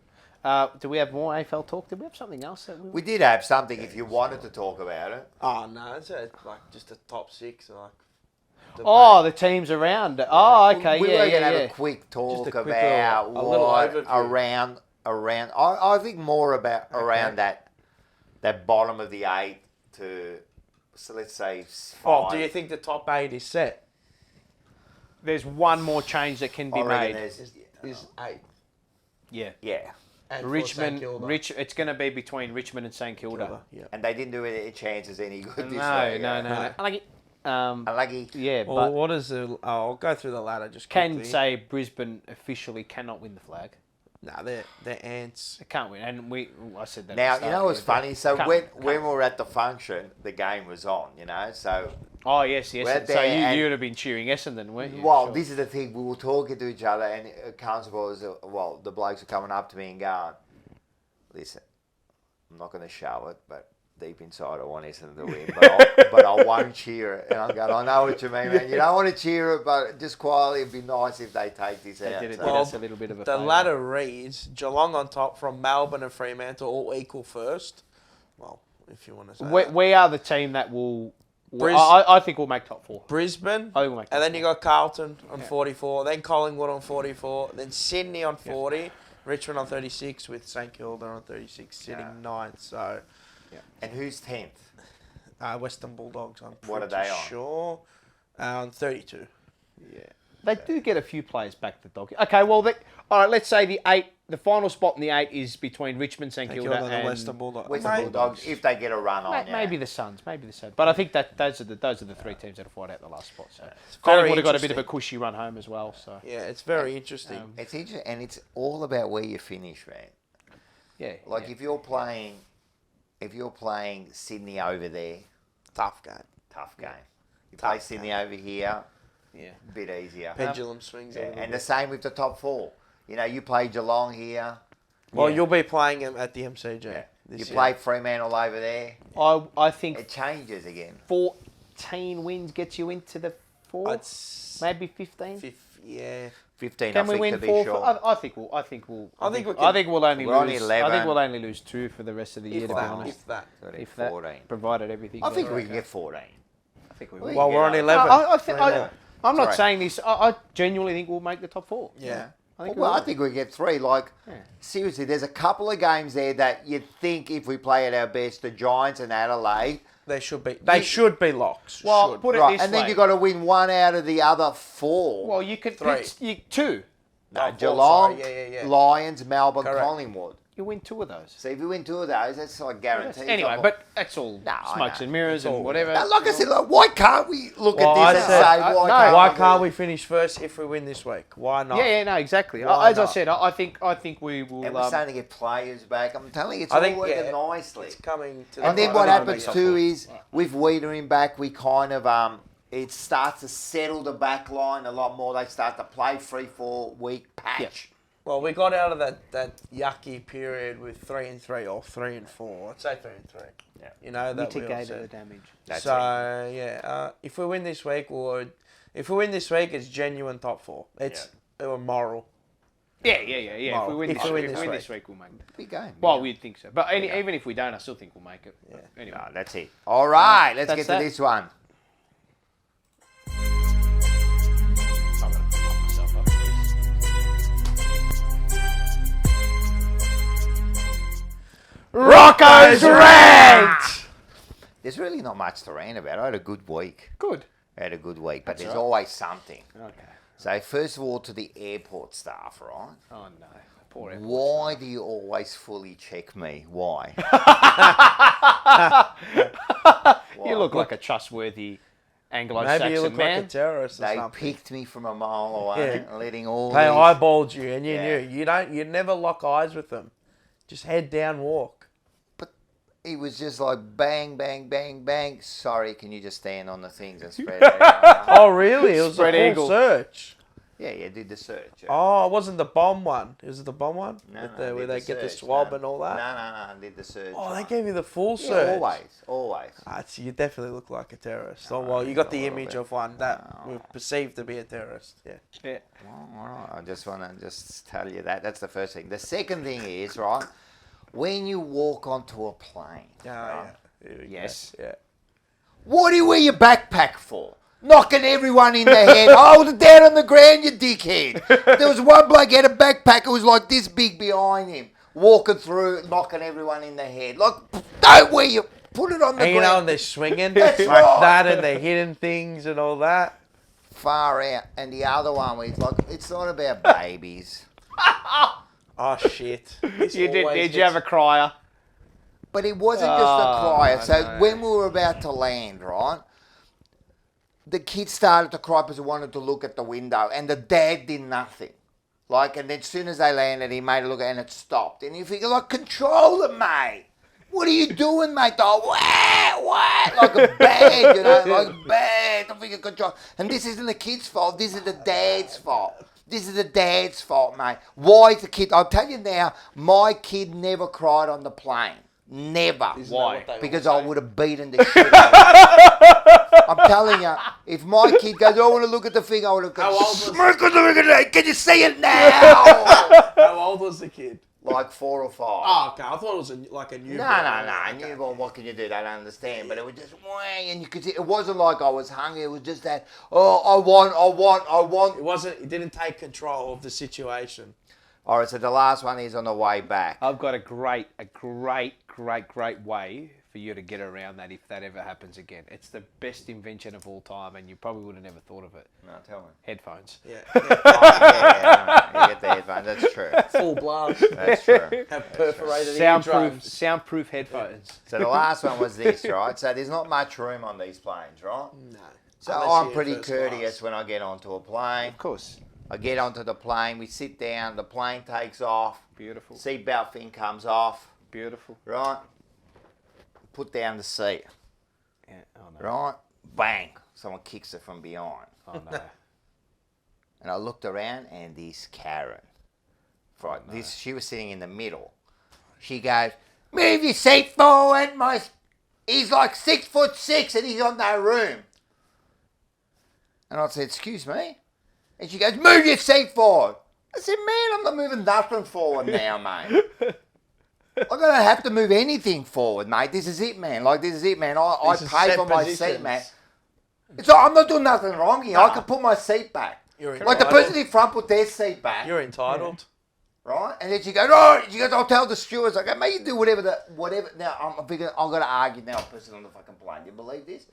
Do we have more AFL talk? Did we have something else that We did have something if you wanted to talk about it. Oh no, it's like just the top six. Like. Oh, the teams around. Oh, okay. We yeah, were yeah, going to yeah. have a quick talk Just a quick about little- a little what overview. around. I think more about around that bottom of the 8 to, so let's say 5. Oh, do you think the top 8 is set? There's one more change that can be I reckon made. Is 8? Yeah. Yeah. And for Richmond, St Kilda. It's going to be between Richmond and St Kilda. Yeah. And they didn't do any chances any good this No, week. no. Unlucky. Unlucky. Yeah, Well, but what is the? I'll go through the ladder just can quickly. say Brisbane officially cannot win the flag. No, they're ants. They can't win, and I said that. Now, at the you start know what's here, but funny? So can't- when can't- we were at the function, the game was on, you know? So, Oh, yes. we're So there and- you would have been cheering Essendon, weren't you? well, Sure. this is the thing. We were talking to each other, and constables, the blokes are coming up to me and going, listen, I'm not going to show it, but deep inside I want Essendon to win, but I won't cheer it. And I'm going, I know what you mean, man. You don't want to cheer it, but just quietly, it'd be nice if they take this out. did it. So- Well, that's a little bit of a The favour. ladder reads Geelong on top from Melbourne and Fremantle all equal first. Well, if you want to say that. We are the team that will. Bris- I think we'll make top 4. Brisbane, I think we'll make top and then 4. you got Carlton on 44, then Collingwood on 44, then Sydney on 40, Richmond on 36 with St Kilda on 36 sitting 9th. So, And who's 10th? Western Bulldogs, I'm What are pretty they on? sure, on 32. Yeah. They do get a few players back to dog. Okay, well, all right. Let's say the final spot in the 8 is between Richmond, St Kilda, Kilda and and the Western Bulldogs. Western Bulldogs, if they get a run on, Maybe the Suns, But I think that those are the 3 teams that'll fight out the last spot. So very Collingwood have got a bit of a interesting. cushy run home as well. So Yeah, it's very interesting. It's interesting, and it's all about where you finish, man. yeah, Like if you're playing Sydney over there, Tough game. tough game. You play Tough Sydney over here, yeah. bit easier. Pendulum swings. Yeah, a little and bit. the same with the top 4. You know, you play Geelong here. Well, you'll be playing them at the MCG. You This year. play Fremantle over there. I think It changes again. 14 wins gets you into the 4, It's maybe 15. yeah. 15, Can I we think, win to be 4? sure. I think we'll. I think we I can- think we'll only We're on lose. 11. I think we'll only lose 2 for the rest of the year. To be honest, If that. if that, 14. provided everything. I think goes we can okay. get 14. I think we Well, will. Well, you we're get on over. 11. I'm not Sorry. saying this. I genuinely think we'll make the top 4. Yeah. I think Well, we I will. think we get 3. Like, seriously, there's a couple of games there that you'd think if we play at our best, the Giants and Adelaide. They should be. They should be locks. Well, should. put it Right, this and way. then you've got to win 1 out of the other 4. Well, you could 3. 2. No, 4, Geelong, sorry. Yeah. Lions, Melbourne, Correct. Collingwood. You win 2 of those. So if you win 2 of those, that's like guaranteed. Anyway, but that's all No, I smokes know. and mirrors and whatever. Now, like I said, like, why can't we look Well, at I this and said- say, Why we can't we finish first if we win this week? Why not? Yeah, no, exactly. Why As I not? said, I think we will. And we're starting to get players back. I'm telling you, it's I all think working nicely. it's coming to. And the then what right happens time. too is with Wiedering back, we kind of it starts to settle the back line a lot more. They start to play 3-4 week patch. Well, we got out of that yucky period with 3 and 3 or 3 and 4. I'd say 3 and 3. Yeah. You know that we all mitigated said. the damage. That's So if we win this week, it's genuine top 4. It's moral. Yeah. If we win this week, we'll make it. Big game. Well, we'd think so. But even if we don't, I still think we'll make it. Yeah. Anyway. No, that's it. All right, let's That's get that. to this one. I'm going to pump myself up for this. Rocco's rant! There's really not much to rant about. I had a good week. Good. I had a good week, but That's there's right. always something. Okay. So first of all, to the airport staff, right? Oh no, poor airport Why do you always fully check me? Why? You look like a trustworthy Anglo-Saxon Maybe you look man. like a terrorist or They something. picked me from a mile away, letting all They these... eyeballed you, and you Yeah. knew. You never lock eyes with them. Just head down, walk. It was just like bang, bang, bang, bang. Sorry, can you just stand on the things and spread it out? Oh, really? It was Spread a eagle. full search. Yeah, did the search. Yeah. Oh, it wasn't the bomb one. Was it the bomb one? No, With no, the, where did they the get the search, swab no. and all that? No, did the search. Oh, they one. gave you the full Yeah, search. always. So you definitely look like a terrorist. Oh, well, you got the a little image bit. of one that was perceived to be a terrorist. Yeah. Yeah. Well, all right. I just want to just tell you that. That's the first thing. The second thing is, right, when you walk onto a plane, right, Yes. Yeah. what do you wear your backpack for? Knocking everyone in the head. Hold it down on the ground, you dickhead. There was one bloke had a backpack. It was like this big behind him, walking through, knocking everyone in the head. Like, don't wear your... Put it on the And you know, ground. and they're swinging That's like right. that, and they're hitting things and all that. Far out. And the other one was like, it's not about babies. Oh shit! Did you have a crier? But it wasn't just a crier. So no. when we were about to land, right, the kids started to cry because they wanted to look at the window, and the dad did nothing. Like, and then as soon as they landed, he made a look, and it stopped. And you figure, like, control it, mate. What are you doing, mate? Oh, what? Like a bad, you know, like bad. I figure control. And this isn't the kid's fault. This is the dad's fault. This is the dad's fault, mate. Why is the kid? I'll tell you now, my kid never cried on the plane. Never. Why? Because I would have beaten the shit out of him. I'm telling you, if my kid goes, I want to look at the thing, I would have gone, smirk on the ring. Can you see it now? How old was the kid? Like 4 or 5. Oh, okay. I thought it was like a newborn. No. Newborn, what can you do? They don't understand. But it was just whang, and you could see, it wasn't like I was hungry. It was just that, I want. It wasn't. It didn't take control of the situation. All right, so the last one is on the way back. I've got a great way for you to get around that if that ever happens again. It's the best invention of all time, and you probably would have never thought of it. No, tell me. Headphones. Yeah. You get the headphones. That's true. Full blast. That's true. Have perforated Soundproof headphones. So the last one was this, right? So there's not much room on these planes, right? No. So Unless I'm you're pretty first courteous class. when I get onto a plane. Of course. I get onto the plane, we sit down, the plane takes off. Beautiful. Seatbelt thing comes off. Beautiful. Right? Put down the seat. Yeah. Oh no. Right? Bang! Someone kicks it from behind. Oh no. And I looked around and this Karen, right, she was sitting in the middle. She goes, move your seat forward. He's like 6'6" and he's got no room. And I said, excuse me? And she goes, move your seat forward. I said, man, I'm not moving nothing forward now, mate. I'm going to have to move anything forward, mate. This is it, man. Like, this is it, man. I pay for my seat, man. So I'm not doing nothing wrong here. I can put my seat back. You're Like the person in front put their seat back. You're entitled. Right? And then she goes, oh, she goes, I'll tell the stewards. I go, mate, you do whatever. Now, I'm going to argue now, a person on the fucking plane. Do you believe this?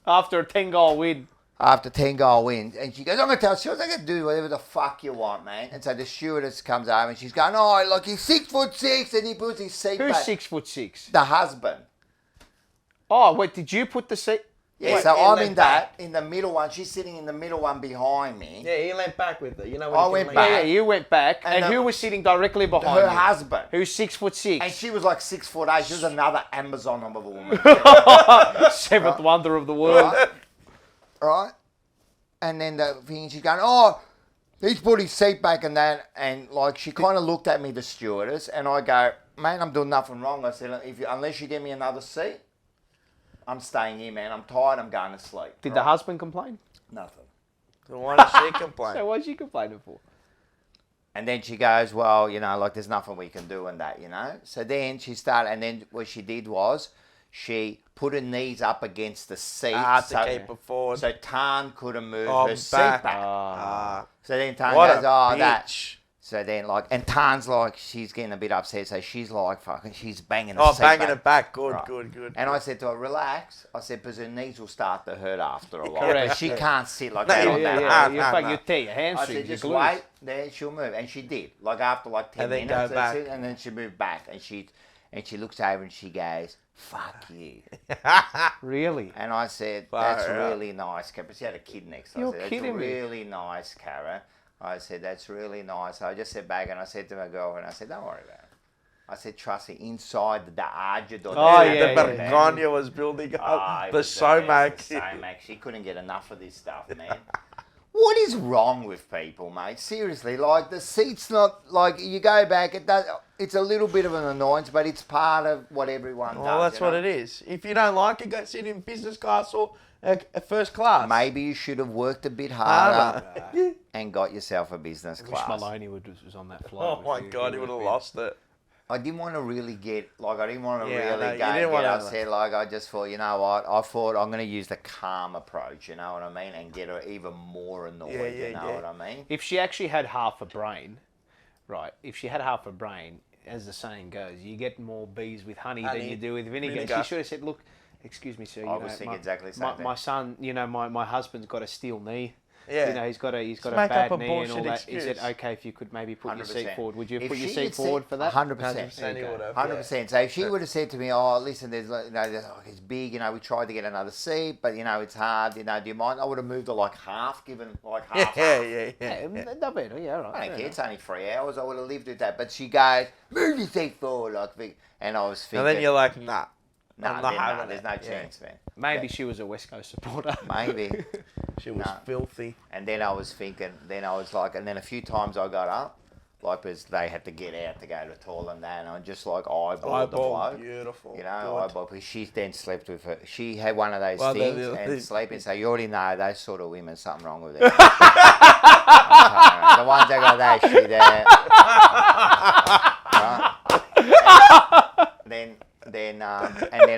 After a 10-goal win. After 10-goal wins. And she goes, I'm going to tell the stewards, I can do whatever the fuck you want, man. And so the stewardess comes over and she's going, oh, look, he's 6'6", and he puts his seat Who's back. 6'6"? The husband. Oh, wait, did you put the seat? Yeah, Wait, so he I'm leant in back. that, in the middle one. She's sitting in the middle one behind me. Yeah, he leant back with it. You know when I you can went lean back. Yeah, you went back. And And who was sitting directly behind Her you? husband. Who's 6'6"? And she was like 6'8". She was another Amazon of a woman. Seventh wonder of the world. Right? And then the thing, she's going, oh, he's put his seat back and that. And like, she kind of looked at me, the stewardess, and I go, man, I'm doing nothing wrong. I said, unless you give me another seat, I'm staying here, man. I'm tired. I'm going to sleep. Did the husband complain? Nothing. So why did she complain? So what did she complaining for? And then she goes, well, you know, like there's nothing we can do in that, you know. So then she started, and then what she did was she put her knees up against the seat. To keep her forward. So Tan couldn't move Oh, her seat back. back. So then Tan What goes, a oh, bitch. that. So then, like, and Tan's like, she's getting a bit upset. So she's like, fucking, she's banging the Oh, seat banging back. it back. Good, Right. good. And I said to her, relax. I said, because her knees will start to hurt after a while. Correct. But she can't sit like No, that on yeah, that. yeah. You tear your I hamstrings. said, just your glutes. wait, then she'll move. And she did. Like after like 10 And then minutes, go that's back. it, and then she moved back. And she looks over and she goes, fuck you. Really? And I said, Far that's out. really nice, Cara. But she had a kid next to her. You're I said, kidding that's me. really nice, Cara. I said, that's really nice. I just said back and I said to my girlfriend, I said, don't worry about it. I said, trust me, inside the Arjad or The Bergonia was building up. it The was Somac. the Somac. She couldn't get enough of this stuff, man. What is wrong with people, mate? Seriously, like the seat's not like you go back. It's a little bit of an annoyance, but it's part of what everyone does. Well, that's you what know? it is. If you don't like it, go sit in business class or a first class. Maybe you should have worked a bit harder and got yourself a business I wish class. Maloney was on that flight. Oh my God, he would have lost it. I didn't want to really get, like, I didn't want to Yeah, I know, really you go didn't and get wanna- upset. Like, I just thought, you know what? I thought I'm going to use the calm approach, you know what I mean? And get her even more annoyed, Yeah, you know what I mean? If she actually had half a brain, right? If she had half a brain, as the saying goes, you get more bees with honey than you do with vinegar. Vinegar. She should have said, "Look, excuse me, sir. I was thinking exactly the same thing. My son, you know, my husband's got a steel knee. Yeah. You know, he's got a make bad up a knee and all bullshit that. excuse. Is it okay if you could maybe put your seat 100%. forward? Would you If put your she seat had said- forward for that? 100%. He would have. 100%. So if she would have said to me, "Oh, listen, there's, you know, it's big. You know, we tried to get another seat, but you know, it's hard. You know, do you mind?" I would have moved to like half, given like half. Yeah, no better. Yeah, all right. I don't fair care. It's enough. only 3 hours. I would have lived with that. But she goes, "Move your seat forward," like, and I was thinking. And then you're like, nah. Nah, I'm not having there's it. no Yeah. chance, man. Maybe she was a West Coast supporter. Maybe. She was No. filthy. And then I was thinking, then I was like, and then a few times I got up, like, because they had to get out to go to the toilet and that, and I just like eyeballed the bloke. Beautiful. You know, Good. eyeball, because she then slept with her. She had one of those Well, things the- and the- sleeping, so you already know those sort of women, something wrong with them. The ones that got that shit there. Right? And then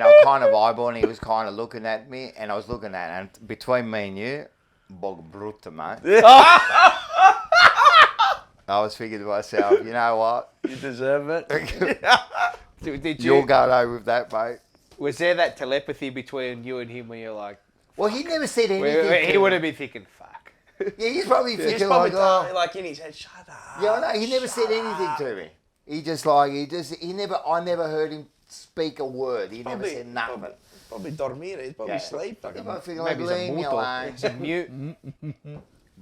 I kind of eyeballed, and he was kind of looking at me, and I was looking at him. And between me and you, bog brutta, mate. I was thinking to myself, you know what? You deserve it. Did You'll you? go over with that, mate. Was there that telepathy between you and him where you're like, Well, he never said anything. where to he me. would have been thinking, fuck. Yeah, he's probably He's thinking probably like, oh. like in his head, shut up. Yeah, I know. He never said anything to me. He just like I never heard him speak a word. He never said nothing. Probably dormir. He's probably sleeping. I think like, Maybe he's a leave me muto. alone. He's a mute.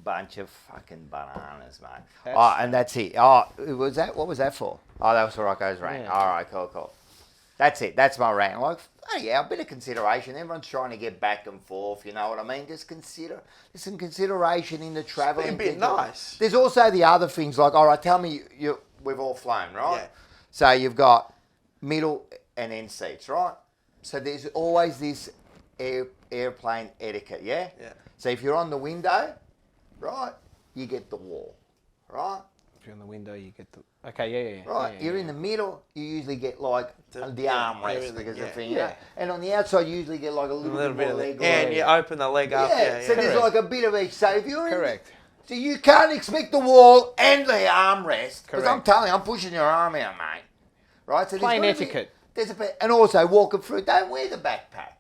Bunch of fucking bananas, mate. And that's it. Oh, was that? What was that for? Oh, that was for Rocco's rant. Yeah. All right, cool. That's it. That's my rant. Like, oh yeah, a bit of consideration. Everyone's trying to get back and forth. You know what I mean? Just consider. There's some consideration in the travel. Be a bit nice. There's also the other things like, all right, tell me, we've all flown, right? Yeah. So you've got middle and end seats, right? So there's always this airplane etiquette, yeah? Yeah. So if you're on the window, right, you get the wall, right? If you're in the window, you get the... Okay, yeah. Right, yeah, you're in the middle, you usually get like the armrest everything, because yeah. the thing, yeah. And on the outside, you usually get like a little bit more leg room. And you open the leg up. Yeah, Yeah, so there's like a bit of each. So if you're Correct. so you can't expect the wall and the armrest. Because I'm Correct. telling you, I'm pushing your arm out, mate. Right? So there's Plain gotta be- etiquette. There's a bit, and also walking through, don't wear the backpack.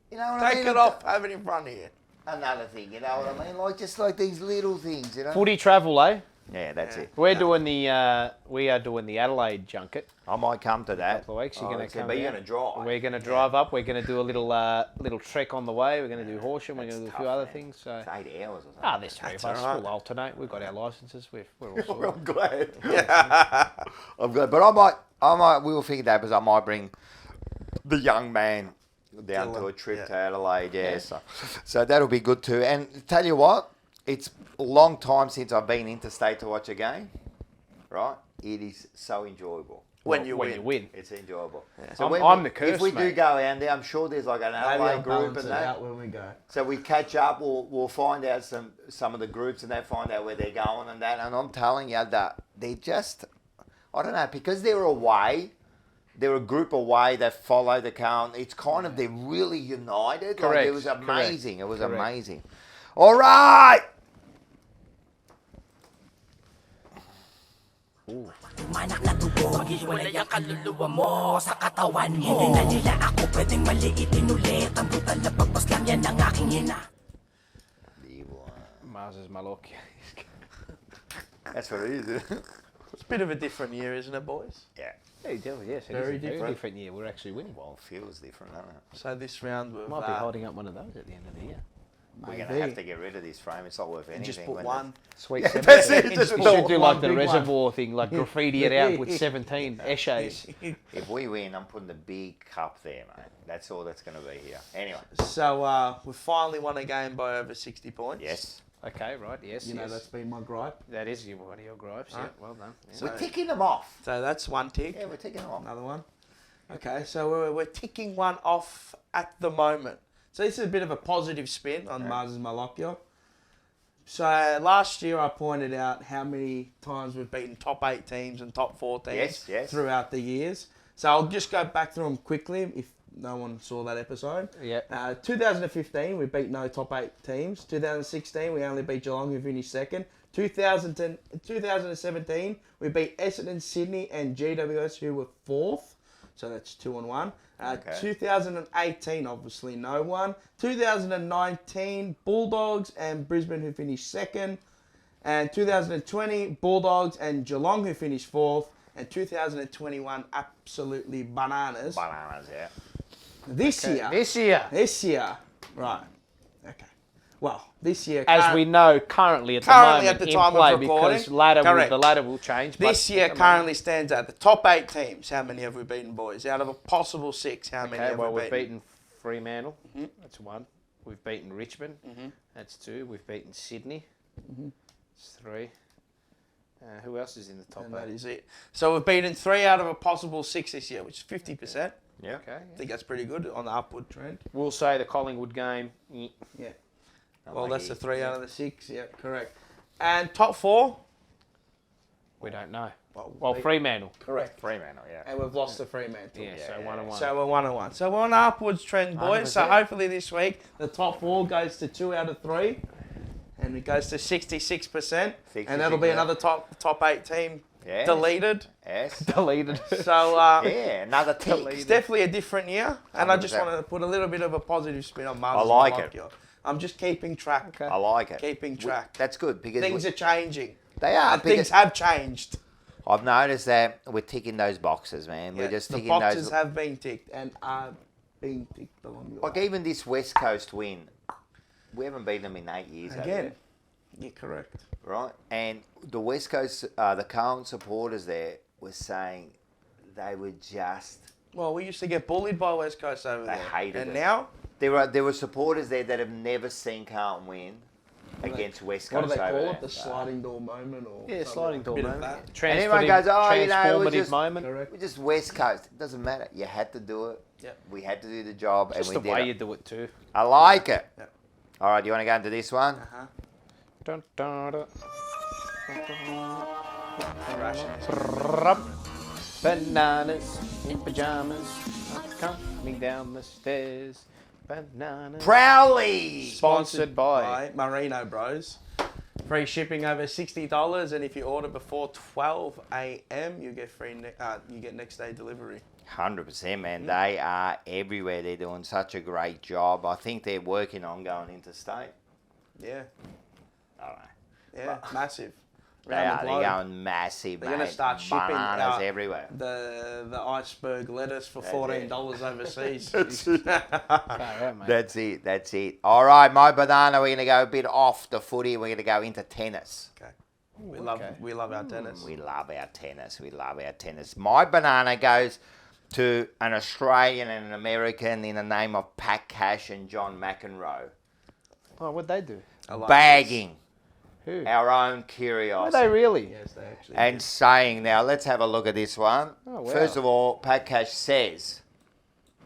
You know what I mean? Take it off, have it in front of you. Another thing, you know what I mean? Like, just like these little things, you know? Footy travel, eh? Yeah, that's it. We are doing the Adelaide junket. I might come to that. Couple of weeks. You're going to come. But you're out. going to drive. We're going to drive up. We're going to do a little trek on the way. We're going to do Horsham. We're going to do a few other things. So. It's 8 hours or something. There's 3 of That's us. all right. We'll alternate. We've got our licenses. We're all Well, sorted. I'm glad. I'm glad. But I might, we will figure that because I might bring the young man down to a trip to Adelaide. Yeah. So that'll be good too. And tell you what, it's a long time since I've been interstate to watch a game. Right? It is so enjoyable. When you when win. It's enjoyable. Yeah. So I'm the curse, if we do mate. go out there, I'm sure there's like an Maybe I'll Adelaide group balance and it that. out when we go. So we catch up. We'll find out some of the groups and they find out where they're going and that. And I'm telling you that they just, I don't know, because they're away. They're a group away that follow the Carlton. It's kind of, they're really united. Correct. Like, it was amazing. It was Correct. amazing. All right. Manak na dugo, maghiwalay ang kaluluwa mo sa katawan mo. Hindi na nila ako pwedeng maliitin ulit. Ang brutal na pagpas lang yan ang aking hina. Mars is my luck. That's what it is. It's a bit of a different year, isn't it, boys? Yeah. Hey, yes, it Very is a very different. different year. We're actually winning. Well, it feels different, doesn't it? So this round we've Might be holding up one of those at the end of the year. We're going to have to get rid of this frame. It's not worth anything. just put when one. Sweet Yeah, 17. that's it. Just We put should do one like the big one. reservoir thing, like graffiti it out with 17 essays. If we win, I'm putting the big cup there, mate. That's all that's going to be here. Anyway. So we finally won a game by over 60 points. Yes. Okay, right, yes. You know, yes. that's been my gripe. That is one of your gripes, yeah. Well done. Yeah. So- We're ticking them off. So that's one tick. Yeah, we're ticking them off. Another one. Okay, so we're ticking one off at the moment. So this is a bit of a positive spin on Mars' Malocchio. So last year I pointed out how many times we've beaten top 8 teams and top 4 teams Yes. throughout the years. So I'll just go back through them quickly if no one saw that episode. Yeah. 2015 we beat no top 8 teams. 2016 we only beat Geelong who finished second. 2017 we beat Essendon, Sydney and GWS who were fourth. So that's 2-1. Okay. 2018, obviously no one. 2019, Bulldogs and Brisbane who finished second. And 2020, Bulldogs and Geelong who finished fourth. And 2021, absolutely bananas. Bananas, yeah. This year. This year. Right. Okay. Well, this year. As we know, currently at the currently moment at the in time play, of recording. because Correct. the ladder will change. This but year at the currently stands at the top 8 teams. How many have we beaten, boys? Out of a possible 6, how many Okay, have well, we we've beaten Fremantle. That's 1. We've beaten Richmond. That's 2. We've beaten Sydney. That's 3. Who else is in the top And 8? that is it. So we've beaten 3 out of a possible 6 this year, which is 50%. Yeah. Okay. I think that's pretty good on the upward trend. We'll say the Collingwood game. Yeah. Unlucky. Well, that's the 3 out of the 6. Yeah, correct. And top 4? We don't know. Well, Fremantle. Correct. Fremantle, yeah. And we've lost to Fremantle. Yeah, so 1-1. So we're 1-1. So we're on an upwards trend, boys. So 100%. hopefully this week the top 4 goes to 2 out of 3. And it goes to 66%. And that'll be 66%. another top 8 team Yes. deleted. Yes. Deleted. So Yeah, another tick. it's definitely a different year. And I just 100%. wanted to put a little bit of a positive spin on Mars. I like it. I'm just keeping track. I like it. Keeping track. That's good because Things are changing. they are. And things have changed. I've noticed that we're ticking those boxes, man. We're just the ticking boxes those. have been ticked and are being ticked along your Like way. even this West Coast win, we haven't beaten them in 8 years. over Again. there, You're correct. right? And the West Coast, the Carlton supporters there were saying they were just. Well, we used to get bullied by West Coast over They there. hated and it. now, There were supporters there that have never seen Carlton win against West what do Coast they over call there. it? The sliding door moment? Or Yeah, something? sliding door Bit of moment. that. And everyone goes, oh, you know, we're transformative just, moment. we're just West Coast. It doesn't matter. You had to do it. Yep. We had to do the job, Just and the we did way it. you do it too. I like it. Yep. All right, you want to go into this one? Uh-huh. Dun, dun, dun. Bananas in pajamas coming down the stairs. Bananas. Proudly Sponsored by. Marino Bros. Free shipping over $60, and if you order before 12 a.m., you get you get next day delivery. 100%, man. They are everywhere. They're doing such a great job. I think they're working on going interstate. Yeah, I don't know. yeah, massive. They Around are. the They're globe. going massive, They're mate. going to start shipping bananas everywhere. the iceberg lettuce for $14 overseas. That's it. That's it. All right, my banana. We're going to go a bit off the footy. We're going to go into tennis. Okay. We love our tennis. We love our tennis. We love our tennis. My banana goes to an Australian and an American in the name of Pat Cash and John McEnroe. Oh, what'd they do? I like Bagging. Who? Our own Are curiosity. they really? Yes, they actually. And saying, now let's have a look at this one. Oh, wow. First of all, Pat Cash says,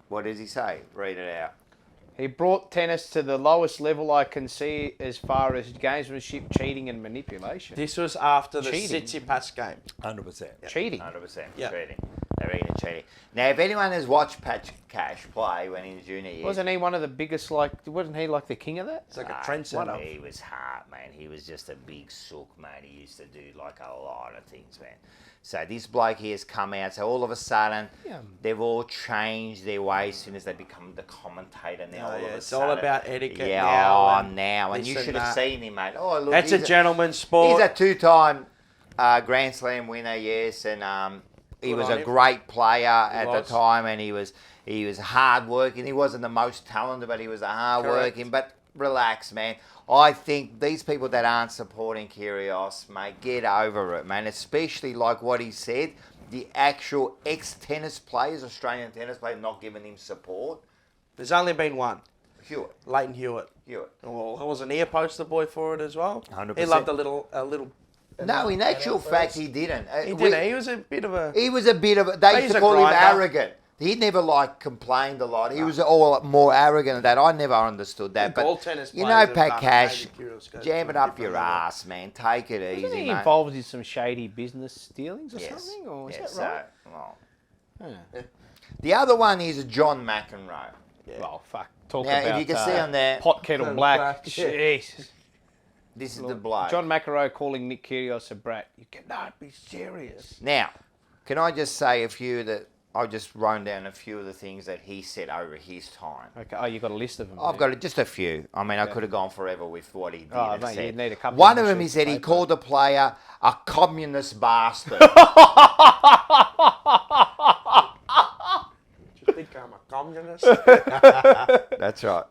what does he say? Read it out. He brought tennis to the lowest level I can see as far as gamesmanship, cheating, and manipulation. This was after the Cheating. Tsitsipas game. 100%. Cheating. 100% Yeah. cheating. They're really cheating. Now, if anyone has watched Pat Cash play when in his junior years, Wasn't he one of the biggest, wasn't he like the king of that? It's like a Nah, trendsetter. He was hard, man. He was just a big sook, man. He used to do like a lot of things, man. So this bloke here has come out. So all of a sudden, they've all changed their ways as soon as they become the commentator now. Oh, all yeah, of a it's all sudden. about etiquette yeah, now. now. And this you and should have that. seen him, mate. Oh, look, That's a he's gentleman's sport. He's a two-time Grand Slam winner, yes, and he Good was on a him. great player at was. the time, and he was hard working. He wasn't the most talented, but he was a hard working. But relax, man. I think these people that aren't supporting Kyrgios, mate, get over it, man. Especially like what he said, the actual ex-tennis players, Australian tennis players, not giving him support. There's only been one. Hewitt. Leighton Hewitt. Well, wasn't he a poster boy for it as well? 100%. He loved a little. No, in actual fact, he didn't. He didn't. He was a bit of a. He was a bit of a. They He's used to a call him grinder. arrogant. He never complained a lot. He was all more arrogant than that. I never understood that. All But tennis you players know, have Pat done Cash, maybe Kyrgios goes jam to it a up different your level. ass, man. Take it Isn't easy, he mate. involved in some shady business dealings or Yes. something? Or is Yes, that right? well, Yeah. the other one is John McEnroe. Well, fuck. Talk Now, about if you can see on there, pot kettle black. Yeah. Jesus. this is the bloke. John McEnroe calling Nick Kyrgios a brat. You cannot be serious. Now, can I just say a few that I just wrote down a few of the things that he said over his time. Okay. Oh, you got a list of them. I've there. got just a few. I mean, I Okay. could have gone forever with what he did Oh, and mate, said. you'd need a couple One of of them, he sheets said of he paper. called a player a communist bastard. You think I'm a communist? That's right.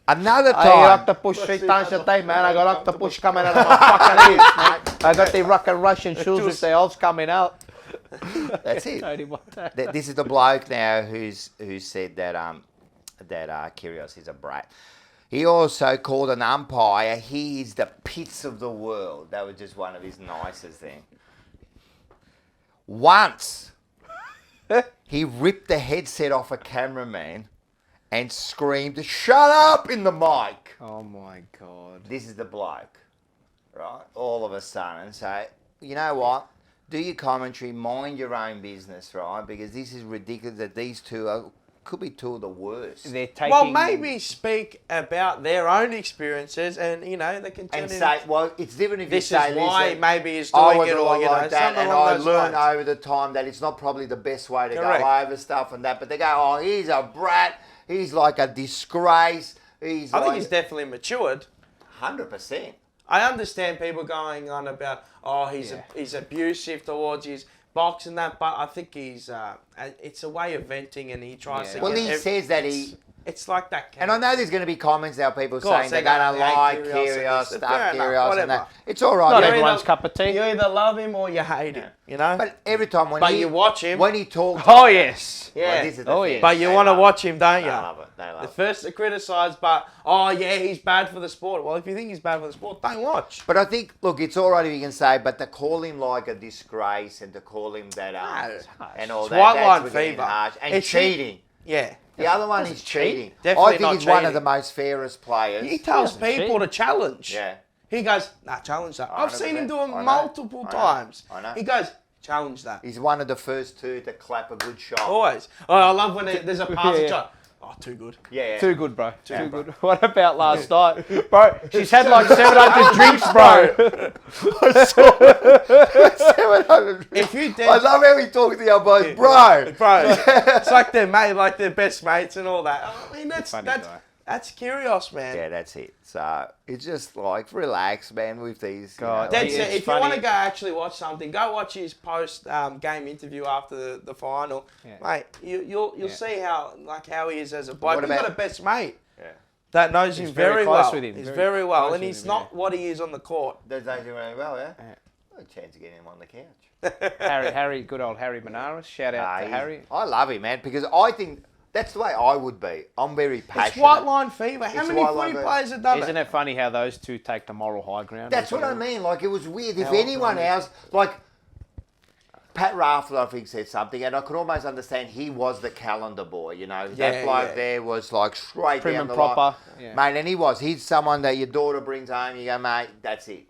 Another I time. like to push 3 times a day, man. I got octopus coming out of my fucking ears, mate. I got the Ruck and Russian shoes with the elves coming out. That's it. Tony Montana. This is the bloke now who said that Kyrgios is a brat. He also called an umpire. He is the pits of the world. That was just one of his nicest things. Once he ripped the headset off a cameraman and screamed, "Shut up!" in the mic. Oh my God. This is the bloke, right? All of a sudden. So, you know what? Do your commentary, mind your own business, right? Because this is ridiculous that these two could be two of the worst. They're taking. Well, maybe speak about their own experiences, and they can turn And it say, well, it's different if this you say is why listen, maybe he's I doing was it, a or lot like that, something and along I those learned lines. over the time that it's not probably the best way to Correct. go over stuff and that. But they go, oh, he's a brat. He's like a disgrace. He's I like think he's definitely matured. 100%. I understand people going on about, he's abusive towards his box and that, but I think he's it's a way of venting, and he tries to. Well, get he says that he. It's like that. And I know there's going to be comments now, people course, saying they're they're going to gonna like hate Kyrgios, Kyrgios, stuff fair enough, Kyrgios and whatever. that. It's all right. Not You know, everyone's cup of tea. You either love him or you hate him. But every time when But he, you watch him. when he talks, Oh yes. Yeah. well, this is the Oh, thing. yeah. But you They want to love watch him, don't it. you? They love it. They love The it. first to criticise, but he's bad for the sport. Well, if you think he's bad for the sport, don't watch. But I think, look, it's all right if you can say, but to call him like a disgrace and to call him that and all It's that, white that's line we're getting fever. harsh. And It's cheating. Yeah. The other one is cheating. Definitely I think not he's one of cheating. the most fairest players. He tells doesn't people cheat. to challenge. Yeah. He goes, challenge that. I've seen him do it 100%. I know. multiple I know. times. I know. He goes, challenge that. He's one of the first two to clap a good shot. Always. Oh, I love when there's a passing Yeah. shot. Oh, too good. Yeah. Too good, bro. Too Yeah. good. What about last night, bro? She's had like 700 drinks, bro. 700. If you did, I love how he talks to your boys, bro. bro, it's like they're mate, like they're best mates and all that. I mean, that's Funny that's guy. that's Kyrgios, man. Yeah, that's it. So it's just like relax, man, with these. God, That's Yeah, it. it's If you funny. want to go actually watch something, go watch his post game interview after the final, Yeah. mate. You'll Yeah. see how he is as a bloke. What He's got about- a best mate Yeah. that knows He's him very very close well. with him, He's very very well, close and with he's him, not what he is on the court. Does they do really well, yeah? Yeah. No chance of getting him on the couch. Harry, good old Harry Manaras. Shout out to He's- Harry. I love him, man, because I think That's the way I would be. I'm very passionate. It's white line fever. How It's many white footy line fever. players have done Isn't it? it funny how those two take the moral high ground? That's what I mean. Like, it was weird. If How anyone ironic. else, like, Pat Raffler, I think, said something, and I could almost understand he was the calendar boy, you know. Yeah, that bloke yeah. there was, like, straight Prim down and the proper. line. Yeah. Mate, and he was. He's someone that your daughter brings home, you go, mate, that's it.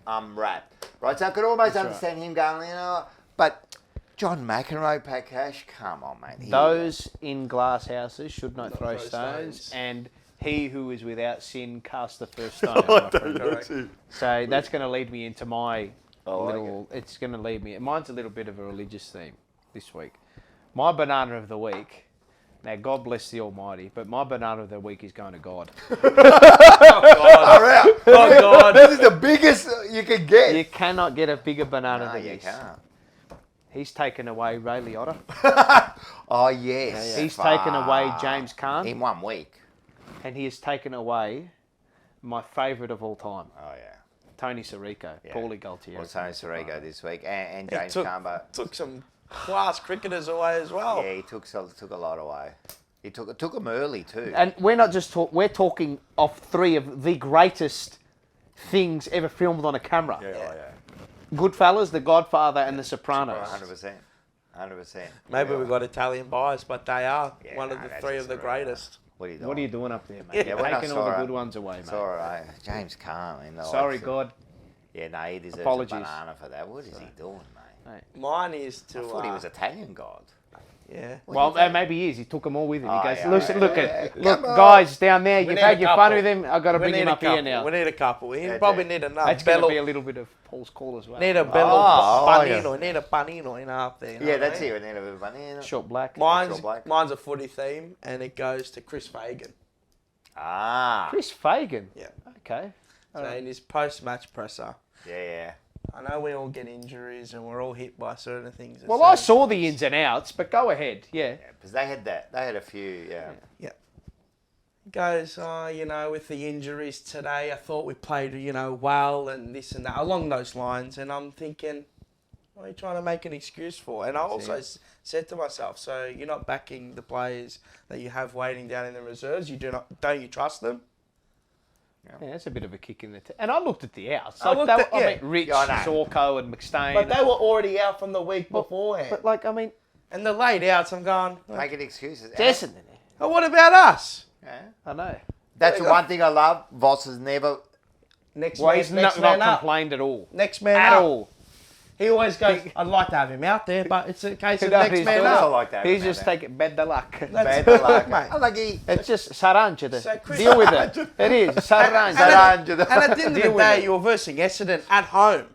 I'm wrapped. Right, so I could almost understand him going, you know, but John McEnroe, Pat Cash, come on, mate. Here Those in glass houses should not throw throw stones, stones. and he who is without sin cast the first stone. my friend. So that's going to lead me into my little. It's going to lead me. Mine's a little bit of a religious theme this week. My banana of the week. Now, God bless the Almighty, but my banana of the week is going to God. Oh, God! This is the biggest you can get. You cannot get a bigger banana No, than you this. can't. He's taken away Ray Liotta. Oh, yes. He's taken away James Caan. In 1 week. And he has taken away my favourite of all time, Oh, yeah. Tony Sirico, Yeah. Paulie Galtieri. Well, Tony Sirico this week, and He James took, Carbo. took some class cricketers away as well. Yeah, he took a lot away. He took them early too. And we're not just we're talking of three of the greatest things ever filmed on a camera. yeah. Goodfellas, The Godfather, and The Sopranos. 100%. 100%. Maybe we've got Italian bias, but they are Yeah, one of no, the that's three of just the all right. greatest. What are you doing? What are you doing up there, mate? Yeah, You're we're not taking all the sorry. good ones away, mate. It's all right. James Carr, man. Sorry, God. Yeah, no, he deserves Apologies. a banana for that. What is he doing, mate? Mine is to. I thought he was Italian God. Yeah. Well, maybe he is. He took them all with him. Oh, he goes, yeah, listen, yeah, look, yeah. look, Come on. guys down there, We you've need had a your fun couple. with him. I've got to We bring need him a up here couple. now. We need a couple. We Yeah, probably yeah. need another. That's going to Bello, be a little bit of Paul's call as well. need a bello Oh, panino. yeah. Need a panino in up there. You know Yeah, what I that's mean? it. We need a bit of banana. Short black. Mine's a footy theme, and it goes to Chris Fagan. Ah. Chris Fagan. Yeah. Okay. So in his post-match presser, Yeah. I know we all get injuries and we're all hit by certain things. at Well, I certain saw the times. ins and outs, but go ahead. Yeah. Yeah, because they had that. They had a few, yeah. Yeah. Goes, with the injuries today, I thought we played, well and this and that, along those lines. And I'm thinking, what are you trying to make an excuse for? And I also said to myself, so you're not backing the players that you have waiting down in the reserves? Don't you trust them? Yeah, that's a bit of a kick in the teeth. And I looked at the outs. I Like looked at- I yeah. mean, Rich, Yeah, I know. Sorko, and McStain. But they were already out from the week beforehand. But like, I mean, and the late outs, I'm going, Making excuses. Jason. oh, what about us? Yeah. I know. That's the one thing I love. Voss has never. Next Well, man, he's next not man up. complained at all. Next man At up. all. He always goes, I'd like to have him out there, but it's a case of No, next he's man not. up. like that. He's just taking bad luck. That's Bad luck, mate. I like he. It's just s'arrangia. So Chris- Deal with it. It is. S'arrangia. And at the end of the day, you were versing Essendon at home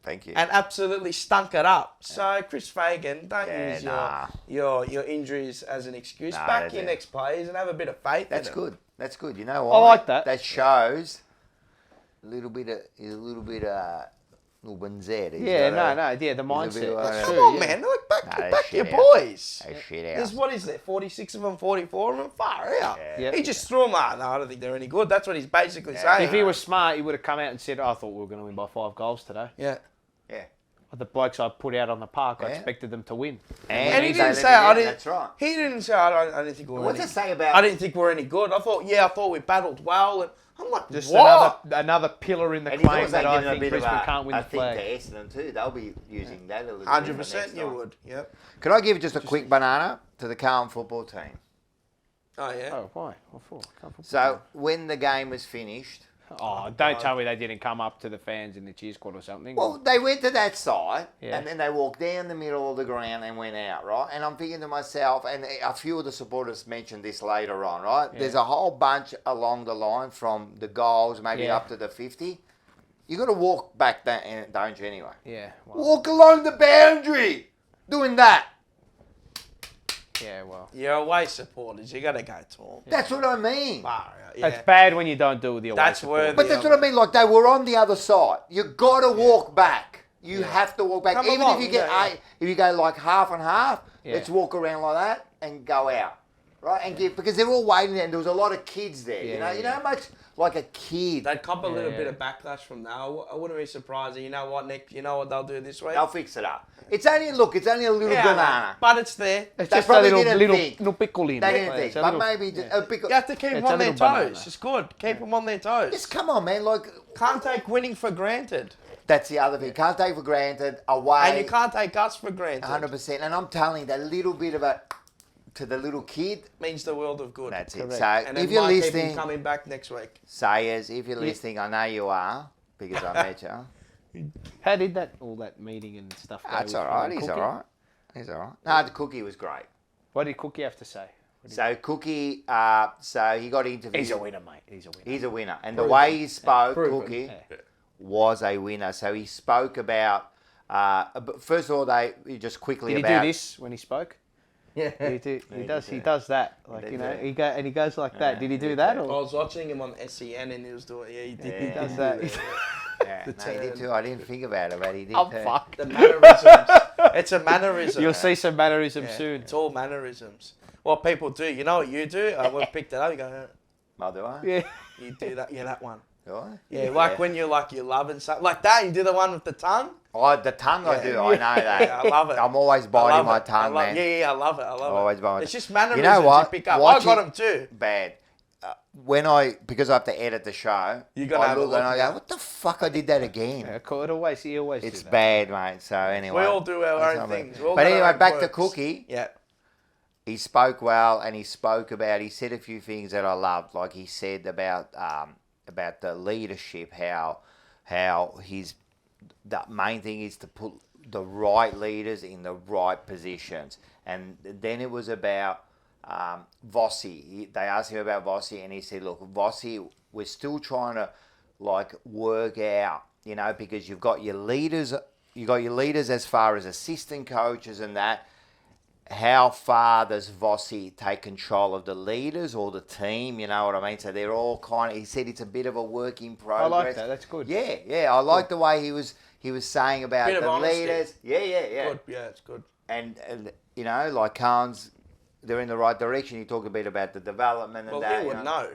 Thank you. and absolutely stunk it up. So Chris Fagan, don't Yeah, use nah. your injuries as an excuse. Nah, Back that's your it. next players and have a bit of faith. That's in them. good. That's good. You know what? I like that. That shows a little bit of Benzetta. Yeah, yeah, the bit mindset. of, That's uh, Come true. on, yeah. man. Look, back Nah, your shit out. boys. They shit out. There's, what is there, 46 of them, 44 of them? Far out. Yeah. He just threw them out. No, I don't think they're any good. That's what he's basically saying. If he was smart, he would have come out and said, I thought we were going to win by 5 goals today. Yeah. Yeah. The blokes I put out on the park, I Yeah. expected them to win. And he he's didn't only say, I yeah, didn't. That's right. He didn't say, I didn't think we were What's any, it say about? I didn't think we were any good. I thought we battled well. And I'm like, Just what? another pillar in the And he's claim also that I giving a think bit Brisbane of can't win a the thing flag. to Essendon too. They'll be using that a little bit. 100% you would. Yep. Could I give just a quick banana to the Carlton football team? Oh, yeah. Oh, why? What for? So when the game was finished, Oh, don't tell me they didn't come up to the fans in the cheer squad or something. well, they went to that side Yeah. and then they walked down the middle of the ground and went out, right? And I'm thinking to myself, and a few of the supporters mentioned this later on, right? Yeah. There's a whole bunch along the line from the goals, maybe Yeah. up to the 50. You got to walk back that, don't you? Anyway, Yeah, well, walk along the boundary, doing that. yeah, well. You're away supporters. You got to go to them. That's what I mean. Far out. Yeah. It's bad when you don't do it with the away That's support. where But that's what I mean. Like they were on the other side. You got to walk back. You have to walk back. Come Even along, if you get yeah. if you go like half and half, Yeah. let's walk around like that and go out, right? And give because they're all waiting there. And there was a lot of kids there. Yeah, you know yeah. how much like a kid. They'd cop a little bit of backlash from that. I wouldn't be surprised. You know what, Nick? You know what they'll do this week? They'll fix it up. It's only a little banana. But it's there. It's They just a probably little didn't think. pickle in. They it. didn't think, It's a but little- maybe a pickle. You have to keep them It's a on their little toes. banana. It's good. Keep them on their toes. Just come on, man. Like, Can't take winning for granted. that's the other thing. Can't take for granted. Away. And you can't take us for granted. 100%. And I'm telling you, that little bit of a to the little kid means the world of good. That's Correct. it. So And if it you're might keep him listening, coming back next week. Sayers, if you're listening, I know you are because I met you. How did all that meeting and stuff go? That's with all right. Cookie? He's all right. He's all right. No, the Cookie was great. What did Cookie have to say? So Cookie, so he got interviewed. He's a winner, mate. He's a winner. He's a winner. And Proven. the way he spoke, Proven. Cookie, Yeah. was a winner. So he spoke about, first of all, he just quickly Did he about... do this when he spoke? Yeah. He does that. Like, you know, he goes like that. Did he do that? I Or? was watching him on SEN and he was doing. Yeah, he did. Yeah. He does did that. do Yeah, no, he did too. I didn't think about it, but he did I'm too. fucked. The mannerisms. It's a mannerism. You'll see some mannerisms Yeah, soon. It's all mannerisms. What people do. You know what you do? We picked it up. You go. Oh, do I? Yeah. You do that. Yeah, that one. Do I? Yeah, like when you're loving something like that. You do the one with the tongue. Oh, the tongue I do. I know that. Yeah, I love it. I'm always I biting love my it. tongue, man. Yeah, I love it. I love Always it. biting. It's just mannerisms You know what? you pick up. Watching- I got them too. Bad. Because I have to edit the show, You're gonna I have a look and look I at go, what the fuck? I did that again. Yeah, he always It's do that. bad, mate. So anyway. We all do our That's own not bad. things. We all But got our anyway, own back to quirks. Cookie. Yeah. He spoke well, and he said a few things that I loved. Like he said about the leadership, how the main thing is to put the right leaders in the right positions. And then it was about Vossi. They asked him about Vossi, and he said, look, Vossi, we're still trying to like work out, you know, because you've got your leaders as far as assistant coaches and that. How far does Vossi take control of the leaders or the team? You know what I mean? So they're all kind of, he said it's a bit of a work in progress. I like that. That's good. Yeah. I like the way he was saying about Bit of the honesty. leaders. Yeah. Good. Yeah, it's good. And you know, like Khan's, they're in the right direction. He talked a bit about the development and Well, that. he would know.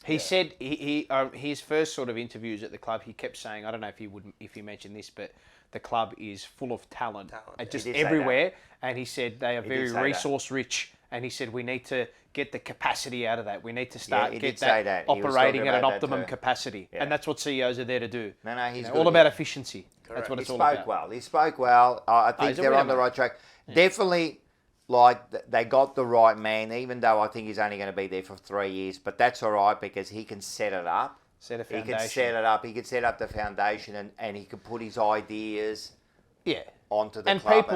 He said his first sort of interviews at the club, he kept saying, I don't know if he mentioned this, but the club is full of talent. Just He did say everywhere. And he said they are He very did say that. resource rich. And he said we need to get the capacity out of that. We need to start he get did say that. He was operating talking at an about that optimum too. capacity. Yeah. And that's what CEOs are there to do. No, he's all good. about efficiency. That's what He it's all spoke about. well. He spoke well. I think he's a they're winner, on the mate. right track. Definitely, like they got the right man. Even though I think he's only going to be there for 3 years, but that's all right because he can set it up. Set a He foundation. could set it up. He could set up the foundation, and he could put his ideas onto the And club.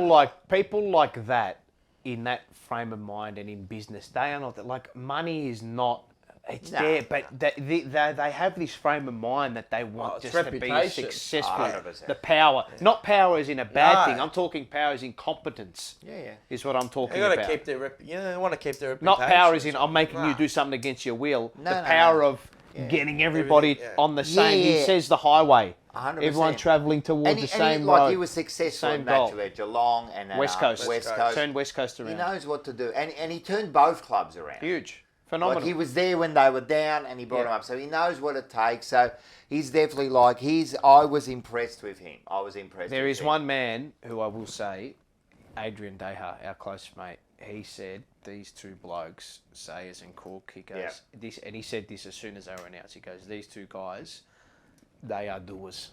people like that in that frame of mind and in business, they are not that. Like money is not. It's No, there, but they have this frame of mind that they want it's just to be reputation. successful. 100%. The power, not power as in a bad No. thing. I'm talking power as in competence. Yeah. Is what I'm talking They got to about. keep their they want to keep their reputation. Not power as in I'm making you do something against your will. No, the no, power no. of getting everybody Everything, yeah. on the same. He Yeah. says the highway. 100%. Everyone travelling towards And the he, same like road. he was successful same in goal. naturally at Geelong and West Coast. West Coast. Turned West Coast He around. knows what to do, and he turned both clubs around. Huge. Phenomenal. Like he was there when they were down, and he brought them up. So he knows what it takes. So he's definitely I was impressed with him. I was impressed. There with is him. one man who I will say, Adrian Deha, our close mate. He said these two blokes, Sayers and Cork. He goes this, and he said this as soon as they were announced. He goes, these two guys, they are doers.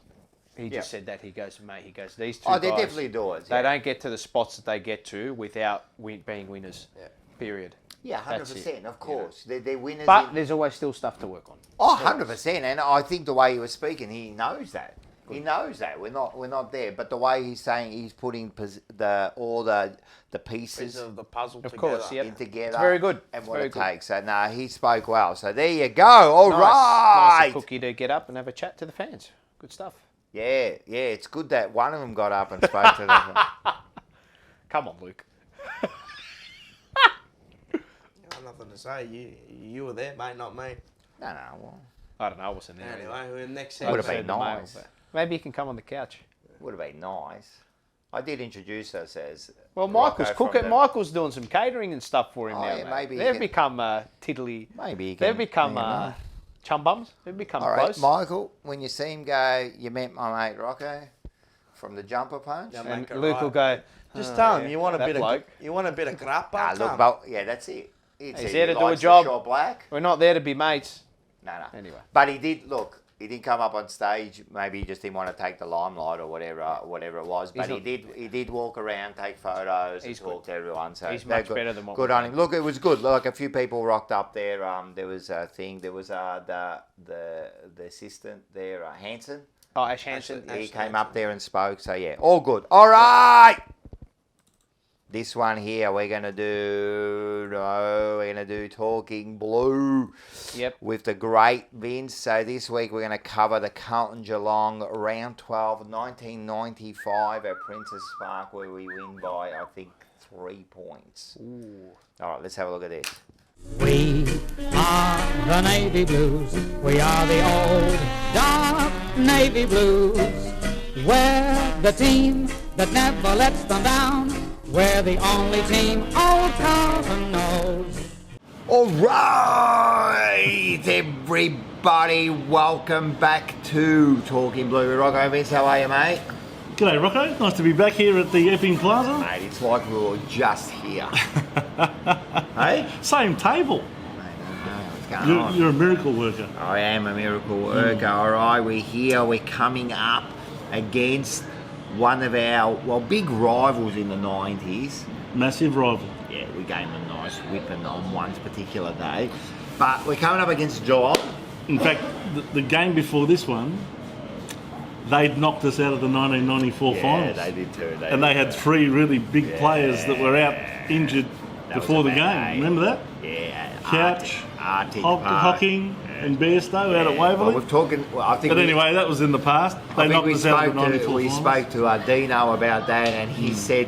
He just said that. He goes, mate. He goes, these two. Oh, they're guys, definitely doers. They don't get to the spots that they get to without being winners. Yeah. Period. Yeah, That's it. 100%. Of course, they're winners. But there's always still stuff to work on. Oh, 100%. And I think the way he was speaking, he knows that. He knows that we're not there. But the way he's saying he's putting all the pieces Piece of the puzzle Of together. course, yep. in together. It's very good. And It's what very it good. takes. So no, he spoke well. So there you go. All Nice right. of Cookie to get up and have a chat to the fans. Good stuff. Yeah. It's good that one of them got up and spoke to them. Come on, Luke. I have nothing to say. You were there, mate, not me. No. Well, I don't know. I wasn't there. Anyway, we're next Would have segment. been nice. Maybe you can come on the couch. Would have been nice. I did introduce us as. Well, Rocco Michael's from cooking. the- Michael's doing some catering and stuff for him Oh, now. yeah, mate. maybe he They've can- become tiddly. Maybe he They've can- become you know. chum bums. We've become All right, close. Michael, when you see him go, you met my mate Rocco from the jumper punch. And Luke will go, Just tell him you want a that bit bloke. of grappa. Nah, look, but, yeah, that's it. He's there to do a job. Black. We're not there to be mates. No. Anyway. But he did, look, he didn't come up on stage. Maybe he just didn't want to take the limelight or whatever it was. But he did walk around, take photos, and talk to everyone. So he's much better than what good we've on him. Look, it was good. Like a few people rocked up there. There was a thing. There was the assistant there, Hanson. Oh, Ash Hanson. He came up there and spoke. So yeah, all good. All right. This one here, we're gonna do Talking Blue. Yep. With the great Vince. So this week we're gonna cover the Carlton Geelong round 12, 1995 at Princess Park, where we win by I think 3 points. Ooh. All right, let's have a look at this. We are the Navy Blues. We are the old dark Navy Blues. We're the team that never lets them down. We're the only team old Carlton knows. All right, everybody, welcome back to Talking Blue with Rocco. Vince, how are you, mate? G'day, Rocco. Nice to be back here at the Epping Plaza. Mate, it's like we were just here. Hey? Same table. You're a miracle worker. I am a miracle worker. All right, we're here. We're coming up against one of our, big rivals in the 90s. Massive rival. Yeah, we gave him a nice whipping on one particular day. But we're coming up against Geelong. In fact, the game before this one, they'd knocked us out of the 1994 finals. Yeah, they did too. They had 3 really big players that were out injured before the game. Remember that? Yeah. Couch, Arctic Hocking, and Bairstow out at Waverley. Well, we're talking. Well, I think. But anyway, that was in the past. They knocked us out of the 94 We finals. spoke to Dino about that, and he said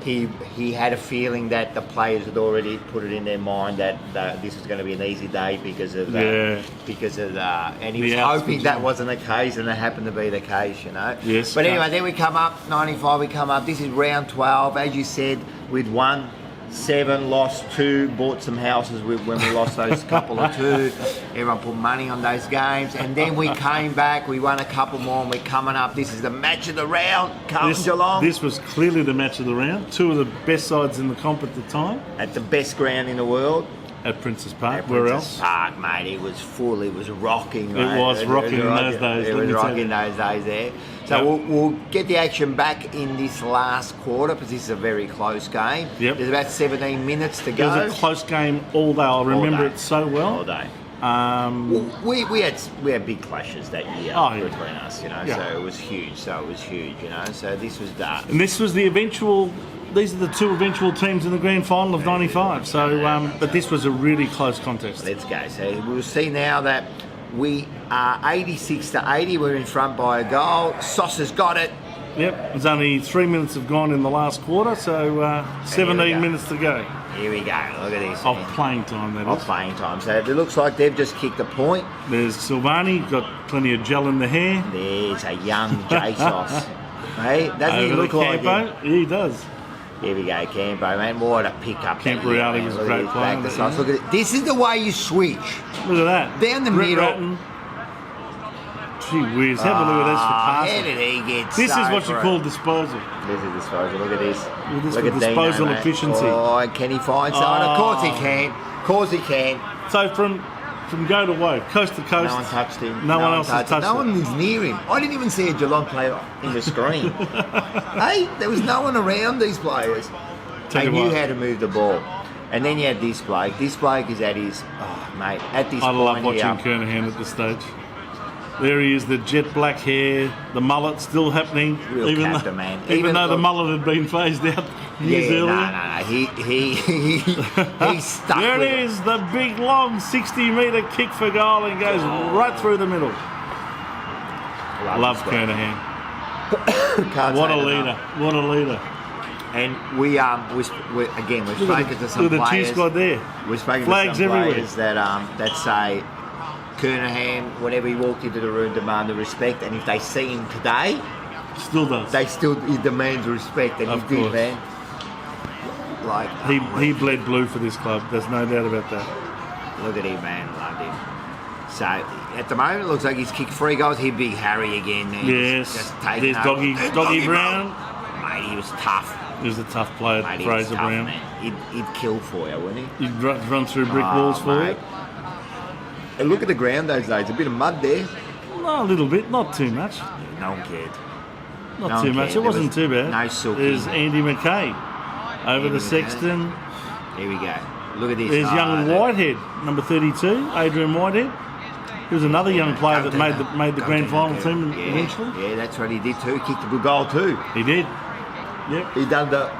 he had a feeling that the players had already put it in their mind that this was going to be an easy day because of and he was hoping that wasn't the case, and it happened to be the case, you know. Yes. But anyway, then we come up 95. We come up. This is round 12, as you said, with 1-7, lost 2, bought some houses when we lost those couple of 2. Everyone put money on those games, and then we came back, we won a couple more, and we're coming up. This is the match of the round, Carlton Geelong. This was clearly the match of the round. 2 of the best sides in the comp at the time. At the best ground in the world. At Princess Park. Where else? Princess Park, mate. It was full. It was rocking. It was rocking in those days. It was rocking in those days there. So we'll get the action back in this last quarter, because this is a very close game. Yep. There's about 17 minutes to go. It was a close game all day. I remember it so well. All day. We had big clashes that year between us, you know. So it was huge. You know. So this was that. And this was the eventual. These are the 2 eventual teams in the grand final of '95. So, but this was a really close contest. Let's go. So we'll see now that we are 86-80. We're in front by a goal. Sauce has got it. Yep. There's only 3 minutes have gone in the last quarter, so 17 minutes to go. Here we go. Look at this. Of playing time, that is. Of playing time. So it looks like they've just kicked a point. There's Silvani, got plenty of gel in the hair. There's a young J Sauce. Hey, doesn't he look like him? Yeah, he does. Here we go, Campo, man. What a pickup. Campo was a great player. Look at it. This is the way you switch. Look at that. Down the middle. Ratton. Gee whiz, have a look at this for passing. How did he get This is what you call disposal. This is disposal. Look at this. Look at disposal Dino, efficiency. Oh, can he find someone? Of course he can. Of course he can. So from go to woe, coast to coast. No one touched him. No one else has touched him. No one was near him. I didn't even see a Geelong player in the screen. Hey, there was no one around these players. They knew how to move the ball. And then you had this bloke. This bloke is at his, mate, at this point. I love watching Kernahan at this stage. There he is, the jet black hair, the mullet still happening. Real captain, man. Even though the mullet had been phased out years earlier. No. He stuck There with it is, the big long 60-metre kick for goal and goes right through the middle. Love Kernahan. What a leader. What a leader. And we've spoken to some look at the players. cheer squad there. We've spoken Flags to some everywhere. players that say Kernahan, whenever he walked into the room, demanded respect, and if they see him today, still does. He demands respect, and Of he did, course. man. Like He bled blue for this club. There's no doubt about that. Look at him, man. Loved him. So at the moment, it looks like he's kicked 3 goals. He'd be Harry again. Man. Yes. Just taking There's over. Doggy Brown. Mate, he was tough. He was a tough player, Mate, he Fraser was tough, Brown. Man. He'd kill for you, wouldn't he? He'd run through brick walls for mate. And look at the ground those days. A bit of mud there. you. No, a little bit, not too much. No one cared. Not No too one much. cared. It wasn't too bad. No silky. There's Andy McKay over the McKay. Sexton. Here we go. Look at this. There's young that- Whitehead, number 32, Adrian Whitehead. He was another young player that made the grand final team eventually. Yeah, that's what he did too. Kicked a good goal too. He did. Yep. He done the.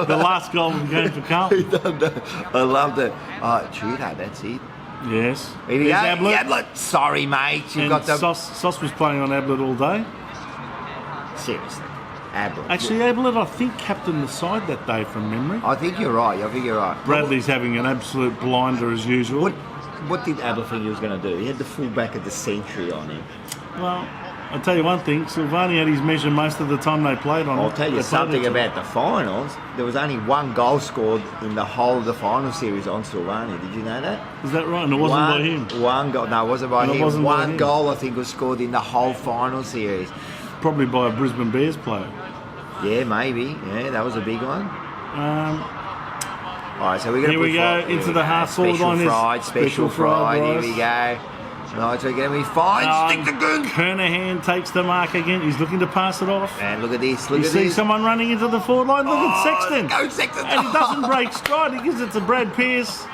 The last goal of the game for Carlton. He done the. I loved it. Oh, Tudor, that's it. Yes. Here we go. There's Ablett. Ablett. Sorry, mate. You've And got the. Sauce was playing on Ablett all day. Seriously. Ablett. Actually, Ablett, I think, captained the side that day from memory. I think you're right. Bradley's having an absolute blinder as usual. What did Ablett think he was going to do? He had the fullback of the century on him. Well, I'll tell you one thing. Silvani had his measure most of the time they played on. I'll tell you something about the finals. There was only 1 goal scored in the whole of the final series on Silvani. Did you know that? Is that right? And it wasn't by him? 1 goal. No, it wasn't by No, it him. wasn't by 1 him. goal, I think, was scored in the whole final series. Probably by a Brisbane Bears player. Yeah, maybe. Yeah, that was a big one. All right, so we're going Here we go into the half forward line. Special fried. Here we go. Right, so we're going to be fine. Stick the gun. Kernahan takes the mark again. He's looking to pass it off. And look at this. You see someone running into the forward line. Look at Sexton. Go Sexton. And he doesn't break stride. He gives it to Brad Pearce.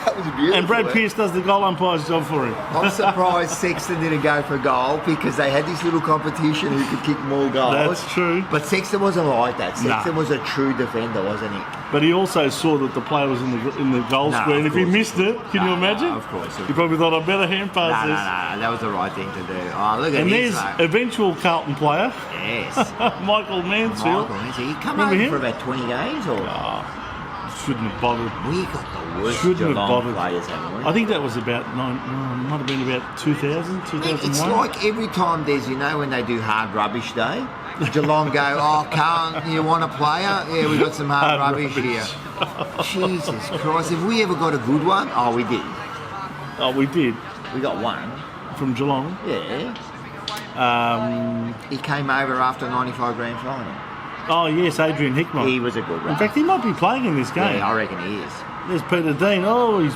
That was beautiful. And Brad Pearce does the goal umpire's job for him. I'm surprised Sexton didn't go for goal because they had this little competition who could kick more goals. That's true. But Sexton wasn't like that. Sexton Nah. was a true defender, wasn't he? But he also saw that the player was in the goal No, square, and of if he course. missed it, can you imagine? Of course. He probably thought, I better hand pass No, this. that was the right thing to do. Oh, look at And this. there's mate. eventual Carlton player, Yes. Michael Mansfield. He come Remember over him? for about 20 games or? Shouldn't have bothered. We got the worst Shouldn't have Geelong bothered. players, haven't we? I think that was about might have been about 2000, 2001. It's like every time there's, when they do hard rubbish day, Geelong go, oh, Carl, you want a player? Yeah, we got some hard rubbish here. Jesus Christ, have we ever got a good one? Oh, we did. Oh, we did. We got one. From Geelong? Yeah. He came over after 95 grand final. Oh, yes, Adrian Hickmott. He was a good one. In fact, he might be playing in this game. Yeah, I reckon he is. There's Peter Dean. Oh, he's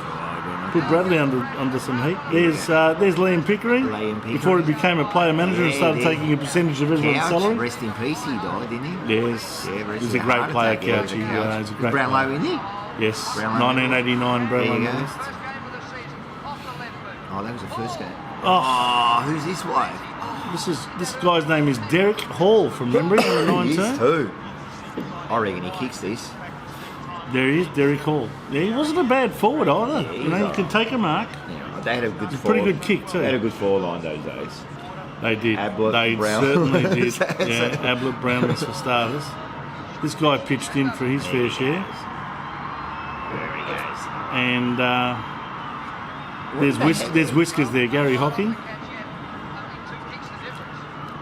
put Bradley under some heat. There's Liam Pickering. Before he became a player manager and started taking a percentage of everyone's Couch, salary. rest in peace, he died, didn't he? Yes. Yeah, He's a great player, Couch. He's a great Brownlow, player. isn't he? Yes. Brownlow 1989 Brownlow There you go. medalist. Oh, that was the first game. Oh, who's this bloke? This guy's name is Derek Hall from memory, number He is 19. too. I reckon he kicks this. There he is, Derek Hall. Yeah, he wasn't a bad forward either. Yeah, you can take a mark. Yeah, they had a good Pretty good kick too. They had a good forward line those days. They did. Ablett, they Brown. certainly did. Yeah, Ablett, Brownless for starters. This guy pitched in for his fair share. There he goes. And there's Whiskers there, Gary Hocking.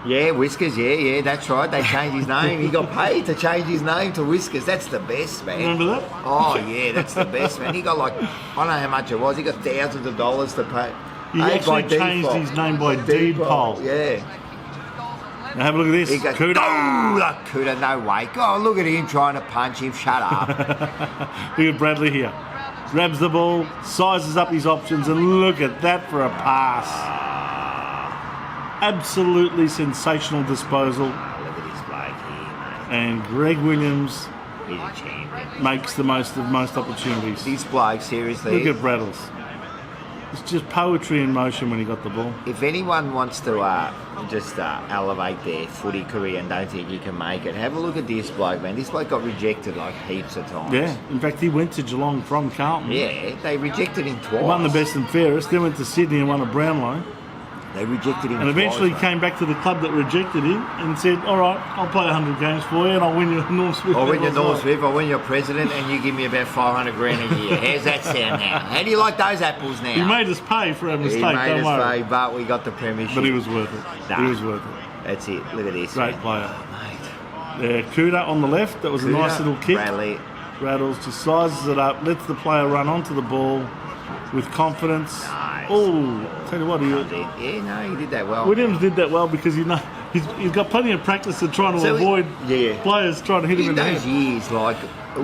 Yeah, Whiskers, yeah, that's right. They changed his name. He got paid to change his name to Whiskers. That's the best, man. Remember that? Oh, yeah, that's the best, man. He got I don't know how much it was. He got thousands of dollars to pay. He Paid actually by changed default. his name by deed poll. Yeah. Now have a look at this. He goes, Kuda. oh, Kuda, no way. Oh, look at him trying to punch him. Shut up. Look at Bradley here. Grabs the ball, sizes up his options, and look at that for a pass. Absolutely sensational disposal. Look at this bloke here, mate. And Greg Williams He's a champion. makes the most of most opportunities. This bloke, seriously. Look at Braddles. It's just poetry in motion when he got the ball. If anyone wants to just elevate their footy career and don't think you can make it, have a look at this bloke, man. This bloke got rejected like heaps of times. Yeah, in fact, he went to Geelong from Carlton. Yeah, they rejected him twice. Won the best and fairest, then went to Sydney and won a Brownlow. They rejected him And eventually twice, came back to the club that rejected him and said, all right, I'll play 100 games for you and I'll win your North Smith. I'll win your North Smith, I'll win your president, and you give me about 500 grand a year. How's that sound now? How do you like those apples now? He made us pay for our mistake, He made don't us worry. pay, but we got the premiership. But he was worth it. Nah. He was worth it. That's it. Look at this. Great man. player. Oh, mate. Kuda on the left, that was a Kuda, nice little kick. Bradley. Rattles just sizes it up, lets the player run onto the ball with confidence. No, Oh, tell you what, Yeah, no, he did that well. Williams did that well because he's got plenty of practice at trying to avoid players trying to hit him in the those head. years, like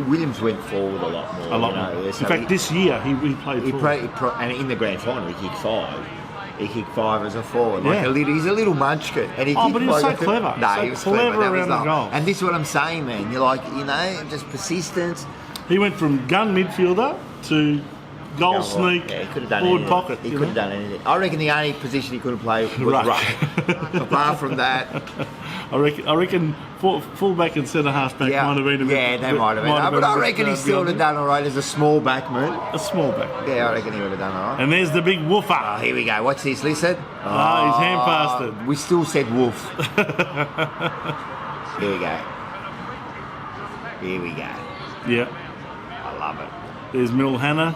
Williams went forward a lot more. A lot more. In fact, this year he played forward. And in the grand final he kicked 5. He kicked 5 as a forward. Like Yeah. he's a little munchkin. And he But he was so kicked clever. No, So he was clever That was around the goal. And this is what I'm saying, man. You're like, just persistence. He went from gun midfielder to goal sneak, Yeah, he could have done forward anything. pocket. He you could have know? done anything. I reckon the only position he couldn't play was Ruck. Ruck. Apart from that, I reckon fullback and centre halfback might have been a bit. yeah, they might have been. But I reckon he still would have done all right as a small backman. A small back. Yeah, I reckon he would have done all right. And there's the big woofer. Oh, here we go. Watch this. Listen. He's hand passed it. We still said wolf. Here we go. Here we go. Yeah. I love it. There's Milhana.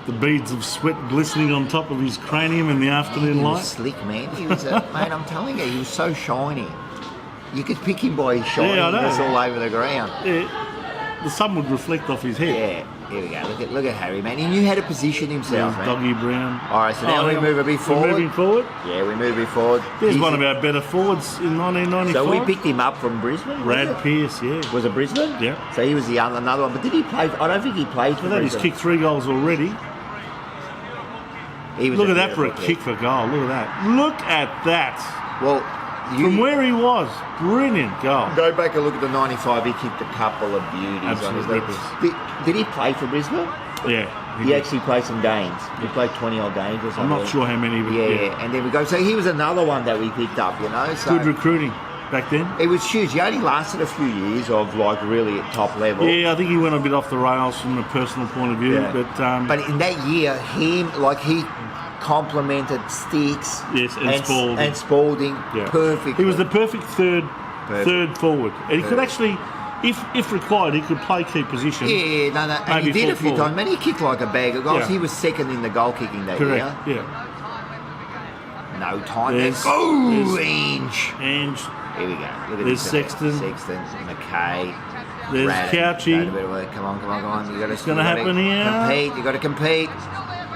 The beads of sweat glistening on top of his cranium in the afternoon He light. was slick, man. He was, mate, I'm telling you, he was so shiny. You could pick him by his shininess all over the ground. Yeah. The sun would reflect off his head. Yeah. Here we go. Look at Harry, man. He knew how to position himself, There's man. Doggy Brown. All right, so now we move a bit forward. We're moving forward. Yeah, we move a bit forward. There's one of our better forwards in 1995. So we picked him up from Brisbane. Brad Pearce, yeah. Was it Brisbane? Yeah. So he was the another one. But did he play? I don't think he played for Well, he's Brisbane. kicked 3 goals already. Look at that for a kick for goal. Look at that. Look at that. Well, from where he was, brilliant goal. Go back and look at the 95. He kicked a couple of beauties on his Absolutely. legs. Did he play for Brisbane? Yeah. He actually played some games. He played 20 odd games or something. I'm not sure how many. But Yeah, and there we go. So he was another one that we picked up, you know. So Good recruiting back then. it was huge. He only lasted a few years of like really at top level. Yeah, I think he went a bit off the rails from a personal point of view. Yeah. But in that year, he complemented Sticks and Spalding perfectly. he was the perfect third forward, and he could actually, if required, he could play key positions. Yeah, no, and he maybe did a few forward. times. Man, he kicked like a bag of goals. Yeah. He was second in the goal kicking that Correct. year. Yeah. No time. There's- Oh, there's- Ange. Here we go. Look at There's this. Sexton. McKay. There's Raddick. Couchy. Don't do a bit of work. Come on. You got to. gonna happen here. Compete. You got to compete.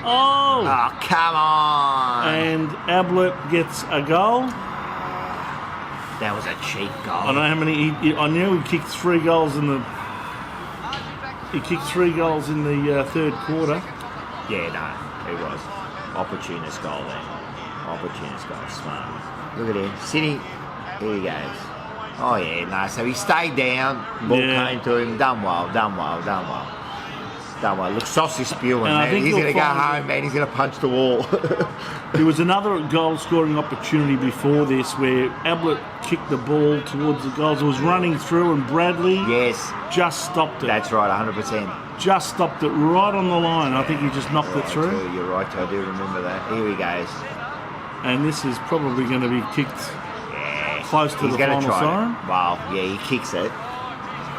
Oh! Oh, come on. And Ablett gets a goal. That was a cheap goal. I don't know how many. I knew he kicked 3 goals in the. He kicked 3 goals in the third quarter. Yeah, no, it was opportunist goal there. Opportunist goal, smart. Look at him sitting. Here he goes. Oh yeah, no. So he stayed down. Ball came to him. Done well. Look, sausage spewing, And I man. think He's you'll going to go find home, man. He's going to punch the wall. There was another goal-scoring opportunity before this where Ablett kicked the ball towards the goals. It was running through, and Bradley just stopped it. That's right, 100%. Just stopped it right on the line. I think he just knocked it through. You're right, I do remember that. Here he goes. And this is probably going to be kicked close to He's the going final to try. siren. Wow, yeah, he kicks it.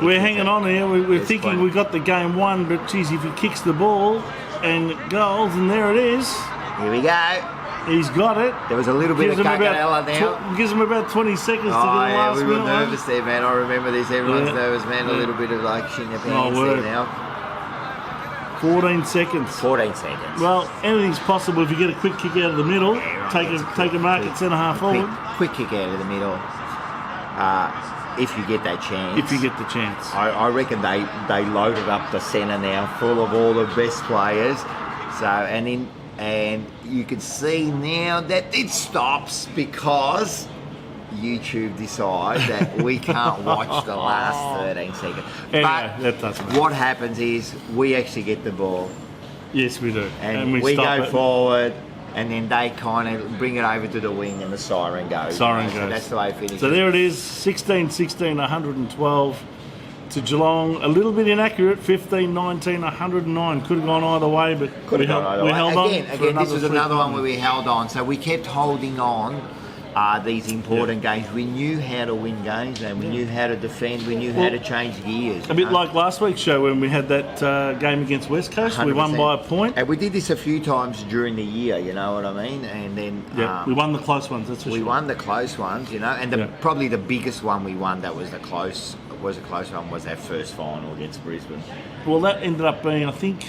We're hanging on here. We're It's thinking fun. we got the game won, but geez, if he kicks the ball and goals, and there it is. Here we go. He's got it. There was a little bit Gives of him about cacanella now. gives him about 20 seconds to get the Oh, yeah, last we were minute one. nervous there, man. I remember this. Everyone's Yeah. nervous, man. A Yeah. little bit of like shit in their pants word. there now. 14 seconds. 14 seconds. Well, anything's possible if you get a quick kick out of the middle. Take a mark at centre half forward. Quick kick out of the middle. If you get that chance. If you get the chance. I reckon they loaded up the centre now, full of all the best players. So and you can see now that it stops because YouTube decide that we can't watch the last 13 seconds. Anyway, that doesn't matter. What happens is we actually get the ball. Yes, we do. And we go stop it. forward, and then they kind of bring it over to the wing, and the siren goes. Siren So goes. that's the way it finishes. So there it is, 16-16, 112 to Geelong. A little bit inaccurate, 15-19, 109. Could have gone either way, but we held on. Again, this was another one where we held on. So we kept holding on these important games. We knew how to win games, and we knew how to defend. We knew how to change gears. A bit like last week's show when we had that game against West Coast. 100%. We won by a point. And we did this a few times during the year, you know what I mean? And then we won the close ones, that's for sure. We won the close ones, you know, and probably the biggest one we won that was a close one was our first final against Brisbane. Well, that ended up being, I think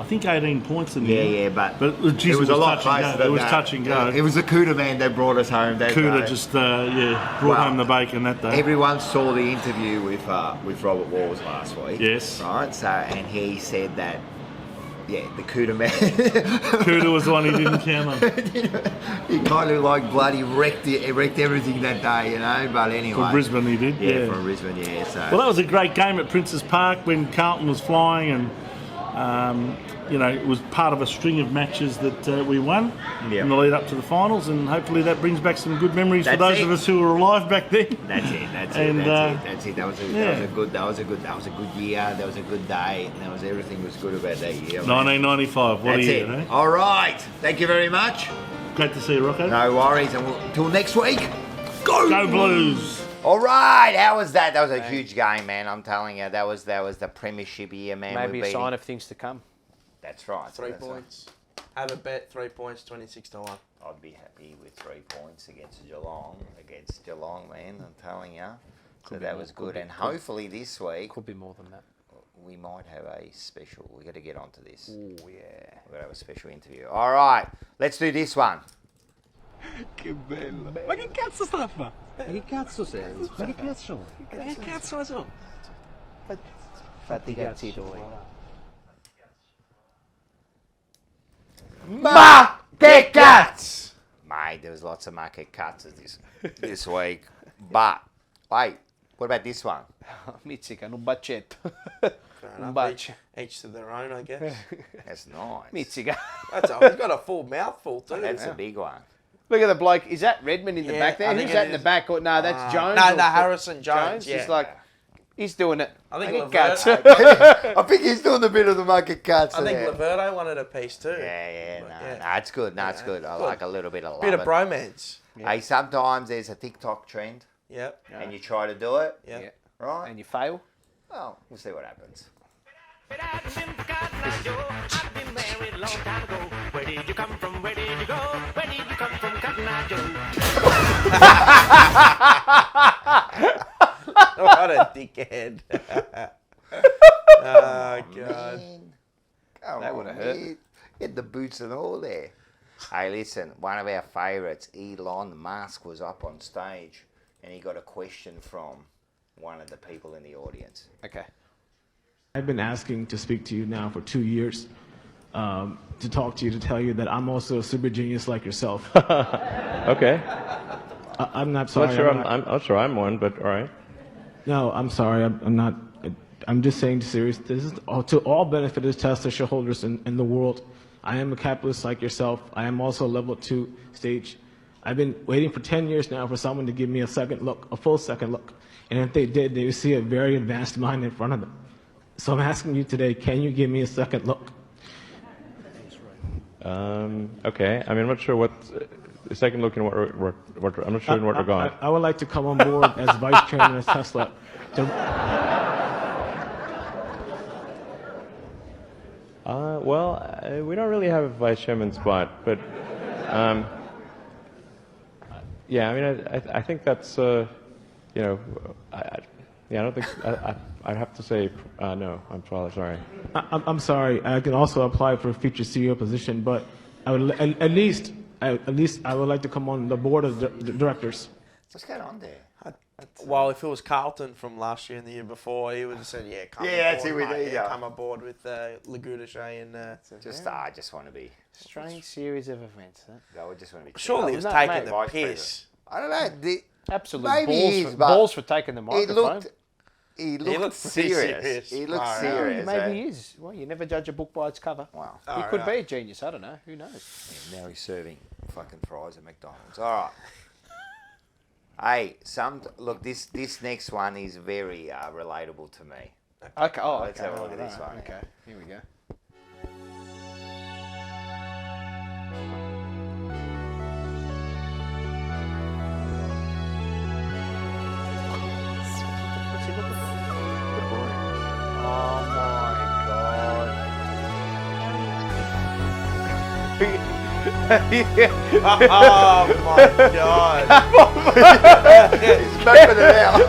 I think 18 points in the Yeah, end. yeah, but geez, it was a lot touch and closer go. than It was that. touch and go. It was the Cooter man that brought us home that Cooter day. just brought home the bacon that day. Everyone saw the interview with Robert Walls last week. Yes. Right. So, and he said that, yeah, the Cooter man. Cooter was the one he didn't count on. He kind of like bloody wrecked everything that day, you know. But anyway. From Brisbane he did. Yeah, from Brisbane. Yeah. So. Well, that was a great game at Princes Park when Carlton was flying, and it was part of a string of matches that we won in the lead up to the finals, and hopefully that brings back some good memories for those of us who were alive back then. That's it. That was a good year. That was a good day. And everything was good about that year. 1995. What a year, eh? All right. Thank you very much. Great to see you, Rocco. No worries. And until next week, go Blues. All right, how was that? That was a huge game, man. I'm telling you, that was the premiership year, man. Maybe a sign of things to come. That's right. 3 points. Have a bet, 3 points, 26-1. I'd be happy with 3 points against Geelong, man. I'm telling you. So that was good, and hopefully this week could be more than that. We might have a special. We got to get onto this. Oh yeah. We got to have a special interview. All right, let's do this one. Che bello! Ma che cazzo sta a fare? Ma che cazzo sei? Ma che cazzo? Ma che cazzo la so? Fatti i cazzi tuoi. Ma che cazzo! Mate, there was lots of market cuts this week. But, wait, what about this one? Mizzica, un baccetto. Un bacio. Each to their own, I guess. That's nice. Mizzica. He's got a full mouthful too. That's a big one. Look at the bloke. Is that Redmond in the back there? I think Who's that in the back? Or, no, that's Jones. No, Harrison Jones. He's like, he's doing it. I think I think he's doing a bit of the market cuts. I think Laverdo wanted a piece too. No, it's good. No, it's good. I like a little bit of love. Bit of bromance. Hey, sometimes there's a TikTok trend. Yep. And you try to do it. Yep. Right. And you fail. Well, we'll see what happens. I've been married a long time ago. Where did you come from? Where did you go? Where did you come from, Cotton Eye Joe? What a dickhead. Oh, God. That would have hurt. Get the boots and all there. Hey, listen, one of our favourites, Elon Musk, was up on stage and he got a question from one of the people in the audience. Okay. I've been asking to speak to you now for 2 years, to talk to you, to tell you that I'm also a super genius like yourself. Okay. I'm not sorry. I'm not sure I'm one, but all right. No, I'm sorry. I'm not. I'm just saying serious. This is to all benefit of Tesla shareholders in the world. I am a capitalist like yourself. I am also a level 2 stage. I've been waiting for 10 years now for someone to give me a second look, a full second look. And if they did, they would see a very advanced mind in front of them. So I'm asking you today, can you give me a second look? Okay. I mean, I'm not sure what a second look in what I'm not sure in what regard. I would like to come on board as vice chairman of Tesla. We don't really have a vice chairman spot, but yeah. I mean, I think that's I don't think I'd have to say no. I'm probably sorry. I'm sorry. I can also apply for a future CEO position, but I would at least I would like to come on the board of the directors. What's going on there? Well, if it was Carlton from last year and the year before, he would have said, come aboard with Lagudache and... I just want to be... Strange series of events, huh? I just want to be... Surely he was taking the piss. I don't know. Absolute balls for taking the microphone. He looked serious. He looked serious. Maybe he is. Well, you never judge a book by its cover. Wow. He could be a genius. I don't know. Who knows? Yeah, now he's serving fucking fries at McDonald's. All right. Hey, look. This next one is very relatable to me. Okay. Oh, let's have a look at this one. Okay. Here we go. Oh my God. Oh my God. He's mapping it out.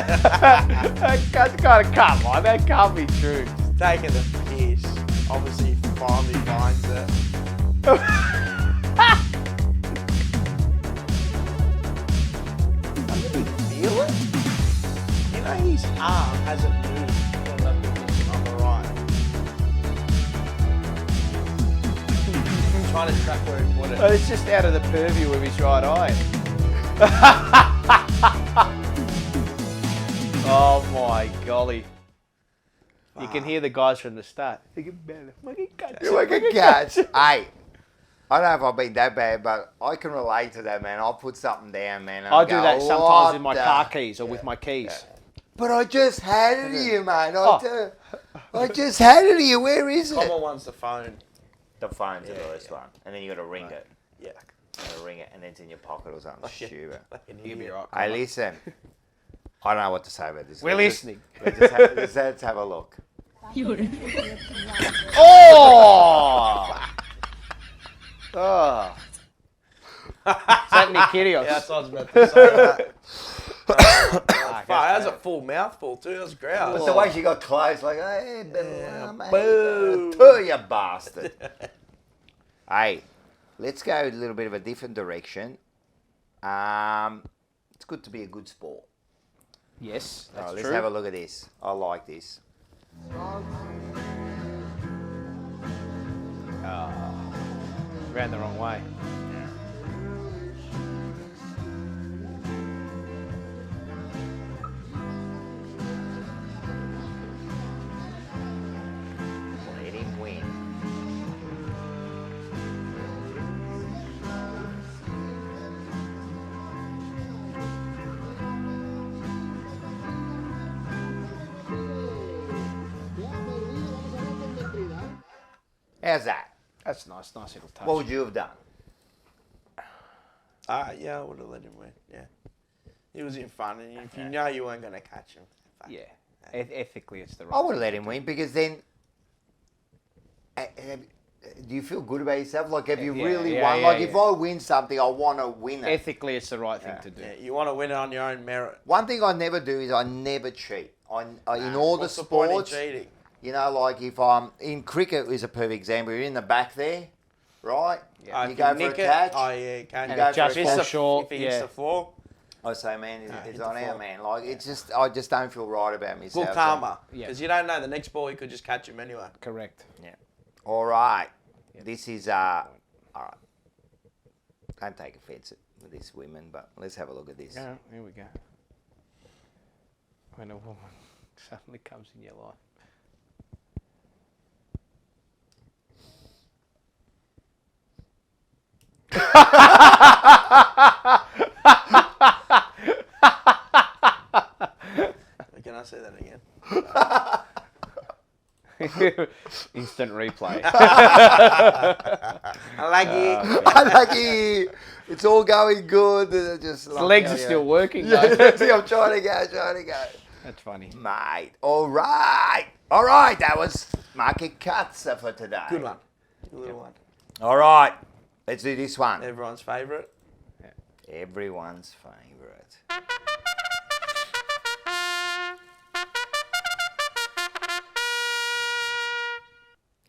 That's got to come on. That can't be true. Taking the piss. Obviously, he finally finds it. Feel it? You know his arm hasn't moved from the position on the right. Trying to track where he put it. Oh, it's just out of the purview of his right eye. Oh my golly. You can hear the guys from the start. You can catch. Hey, I don't know if I've been that bad, but I can relate to that, man. I'll put something down, man. I do that sometimes with my car keys or with my keys. But I just had it here, mate. I just had it here. Where is it? Common one's the phone. The phone's the first one. And then you got to ring it. Yeah. You got to ring it, and then it's in your pocket or something stupid. You'll be right. Hey, listen. I don't know what to say about this. We're listening. Let's have a look. Oh! Oh. Is that Nikirios? Yeah, that's what I was about to say. That was a full mouthful too. That was great. But the way she got close, like, hey, boo. You bastard. Hey, let's go a little bit of a different direction. It's good to be a good sport. Yes, that's let's true. have a look at this. I like this. Ran the wrong way. Let him win. How's that? That's nice little touch. What would you have done? Yeah, I would have let him win. Yeah. He was in front, and if you know you weren't going to catch him. Yeah. Ethically, it's the right I would have thing let to him do. win because then. Do you feel good about yourself? Like, have you really won? Like, if I win something, I want to win it. Ethically, it's the right thing to do. Yeah, you want to win it on your own merit. One thing I never do is I never cheat. In all the What's the point in sports, cheating? you know, like if I'm in cricket is a perfect example. You're in the back there, right? Yeah. You go for a catch. Oh yeah, you can't. You go just for a fall catch. short. If he hits the floor, I say, man, it's hit the on floor. out, man. Like it's just, I just don't feel right about myself. good karma. Because you don't know the next ball, you could just catch him anyway. Correct. Yeah. All right. This is all right. Don't take offence with this, women, but let's have a look at this. Yeah, here we go. When a woman suddenly comes in your life. Can I say that again? Instant replay. Unlucky. It's all going good. Just His legs are still working. Yeah, though. see, I'm trying to go. That's funny. Mate. All right. That was Market Cuts for today. Good one. Good little one. All right. Let's do this one. Everyone's favourite. Everyone's favourite.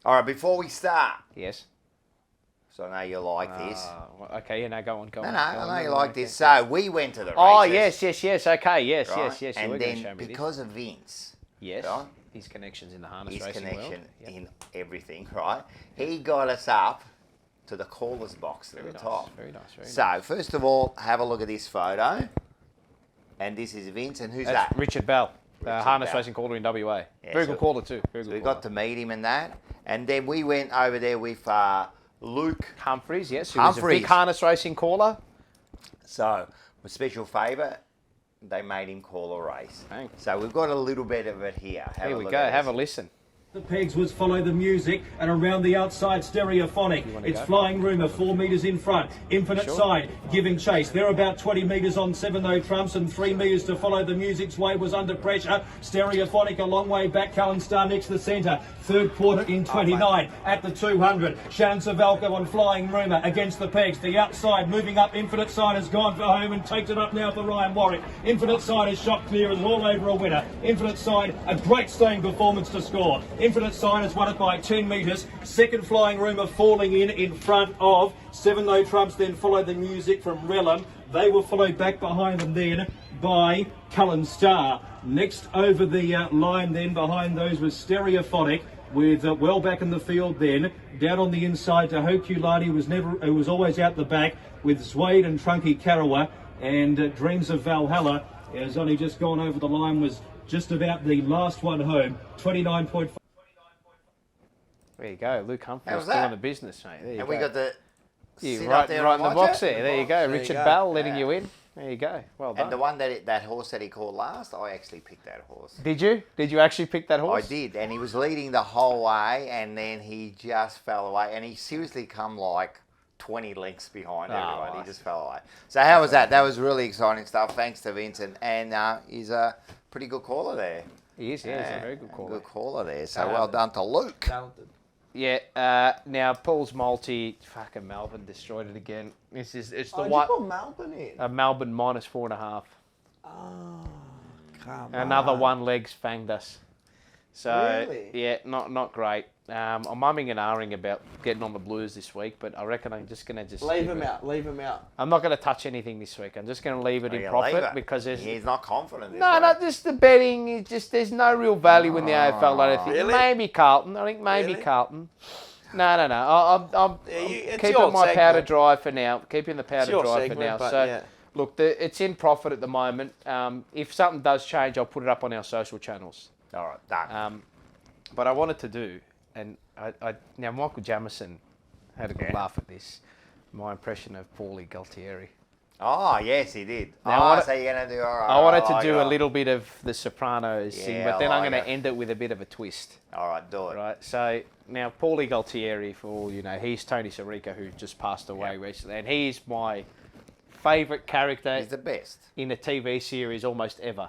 All right, before we start. Yes. So I know you like this. Okay, now go on. I know you like this. So we went to the races. Oh, yes. Okay, yes. Right? You And were going to then show me because of Vince. Yes. Right? His connections in the harness His racing connection world. Yep. in everything, right? He got us up to the caller's box at the top. Very nice. So, first of all, have a look at this photo. And this is Vince. And who's That's that? Richard Bell, harness Bell. racing caller in WA. Yeah, Very so- good caller too. So we got to meet him and that. And then we went over there with Luke Humphreys, yes, who was a big harness racing caller. So, a special favour, they made him call a race. Thanks. So we've got a little bit of it here. Here we go. Have a listen. The pegs was Follow the Music, and around the outside Stereophonic. It's Flying Rumour 4 metres in front. Infinite Side giving chase. They're about 20 metres on 7 though trumps, and 3 metres to Follow the Music's way was under pressure. Stereophonic a long way back. Cullen Star next to the centre. Third quarter in 29 at the 200. Shannon Savalko on Flying Rumour against the pegs. The outside moving up. Infinite Side has gone for home and takes it up now for Ryan Warwick. Infinite Side is shot clear and all over a winner. Infinite Side a great staying performance to score. Infinite Side has won it by 10 metres. Second Flying Rumour falling in front of 7 though trumps, then Follow the Music from Relham. They were followed back behind them then by Cullen Star. Next over the line then behind those was Stereophonic with well back in the field then. Down on the inside to Hokulani who was always out the back with Zwade and Trunky Karawa, and Dreams of Valhalla has only just gone over the line, was just about the last one home. 29.5. There you go, Luke Humphrey How's still that? in the business, mate. There you And go. we got the You sit right, up there right and in the watch box it? there. There you go, There you Richard go. Bell letting Yeah. you in. There you go. Well done. And the one that horse that he called last, I actually picked that horse. Did you? Did you actually pick that horse? I did, and he was leading the whole way, and then he just fell away, and he seriously come like 20 lengths behind everyone. He just fell away. So how was that? That was really exciting stuff. Thanks to Vincent, and he's a pretty good caller there. He is. Yeah, he's a very good caller. Good caller there. So well done to Luke. Talented. Yeah. Now Paul's multi. Fucking Melbourne destroyed it again. It's the one. Did you put Melbourne in? Melbourne minus 4.5. Oh, come Another on. one legs fanged us. So Really? yeah, not great. I'm umming and ahhing about getting on the Blues this week, but I reckon I'm just gonna Leave him out. Leave him out. I'm not going to touch anything this week. I'm just going to leave it in profit because there's He's not confident. no, just the betting. There's no real value in the AFL. I don't think. Really? Maybe Carlton. I think maybe Really? Carlton. No. I'm it's keeping your my powder segment. dry for now. Keeping the powder your dry segment, for now. but So yeah. look, it's in profit at the moment. If something does change, I'll put it up on our social channels. All right, done. But I wanted to do, and now Michael Jamison had a good laugh at this. My impression of Paulie Galtieri. Oh, yes, he did. Now, so you're going to do all right. I wanted to like do it. a little bit of the Sopranos thing, Yeah, but then I I'm like going to it. end it with a bit of a twist. All right, do it. Right, so now Paulie Galtieri, for all you know, he's Tony Sirica, who just passed away recently, and he's my favourite character. He's the best in a TV series almost ever.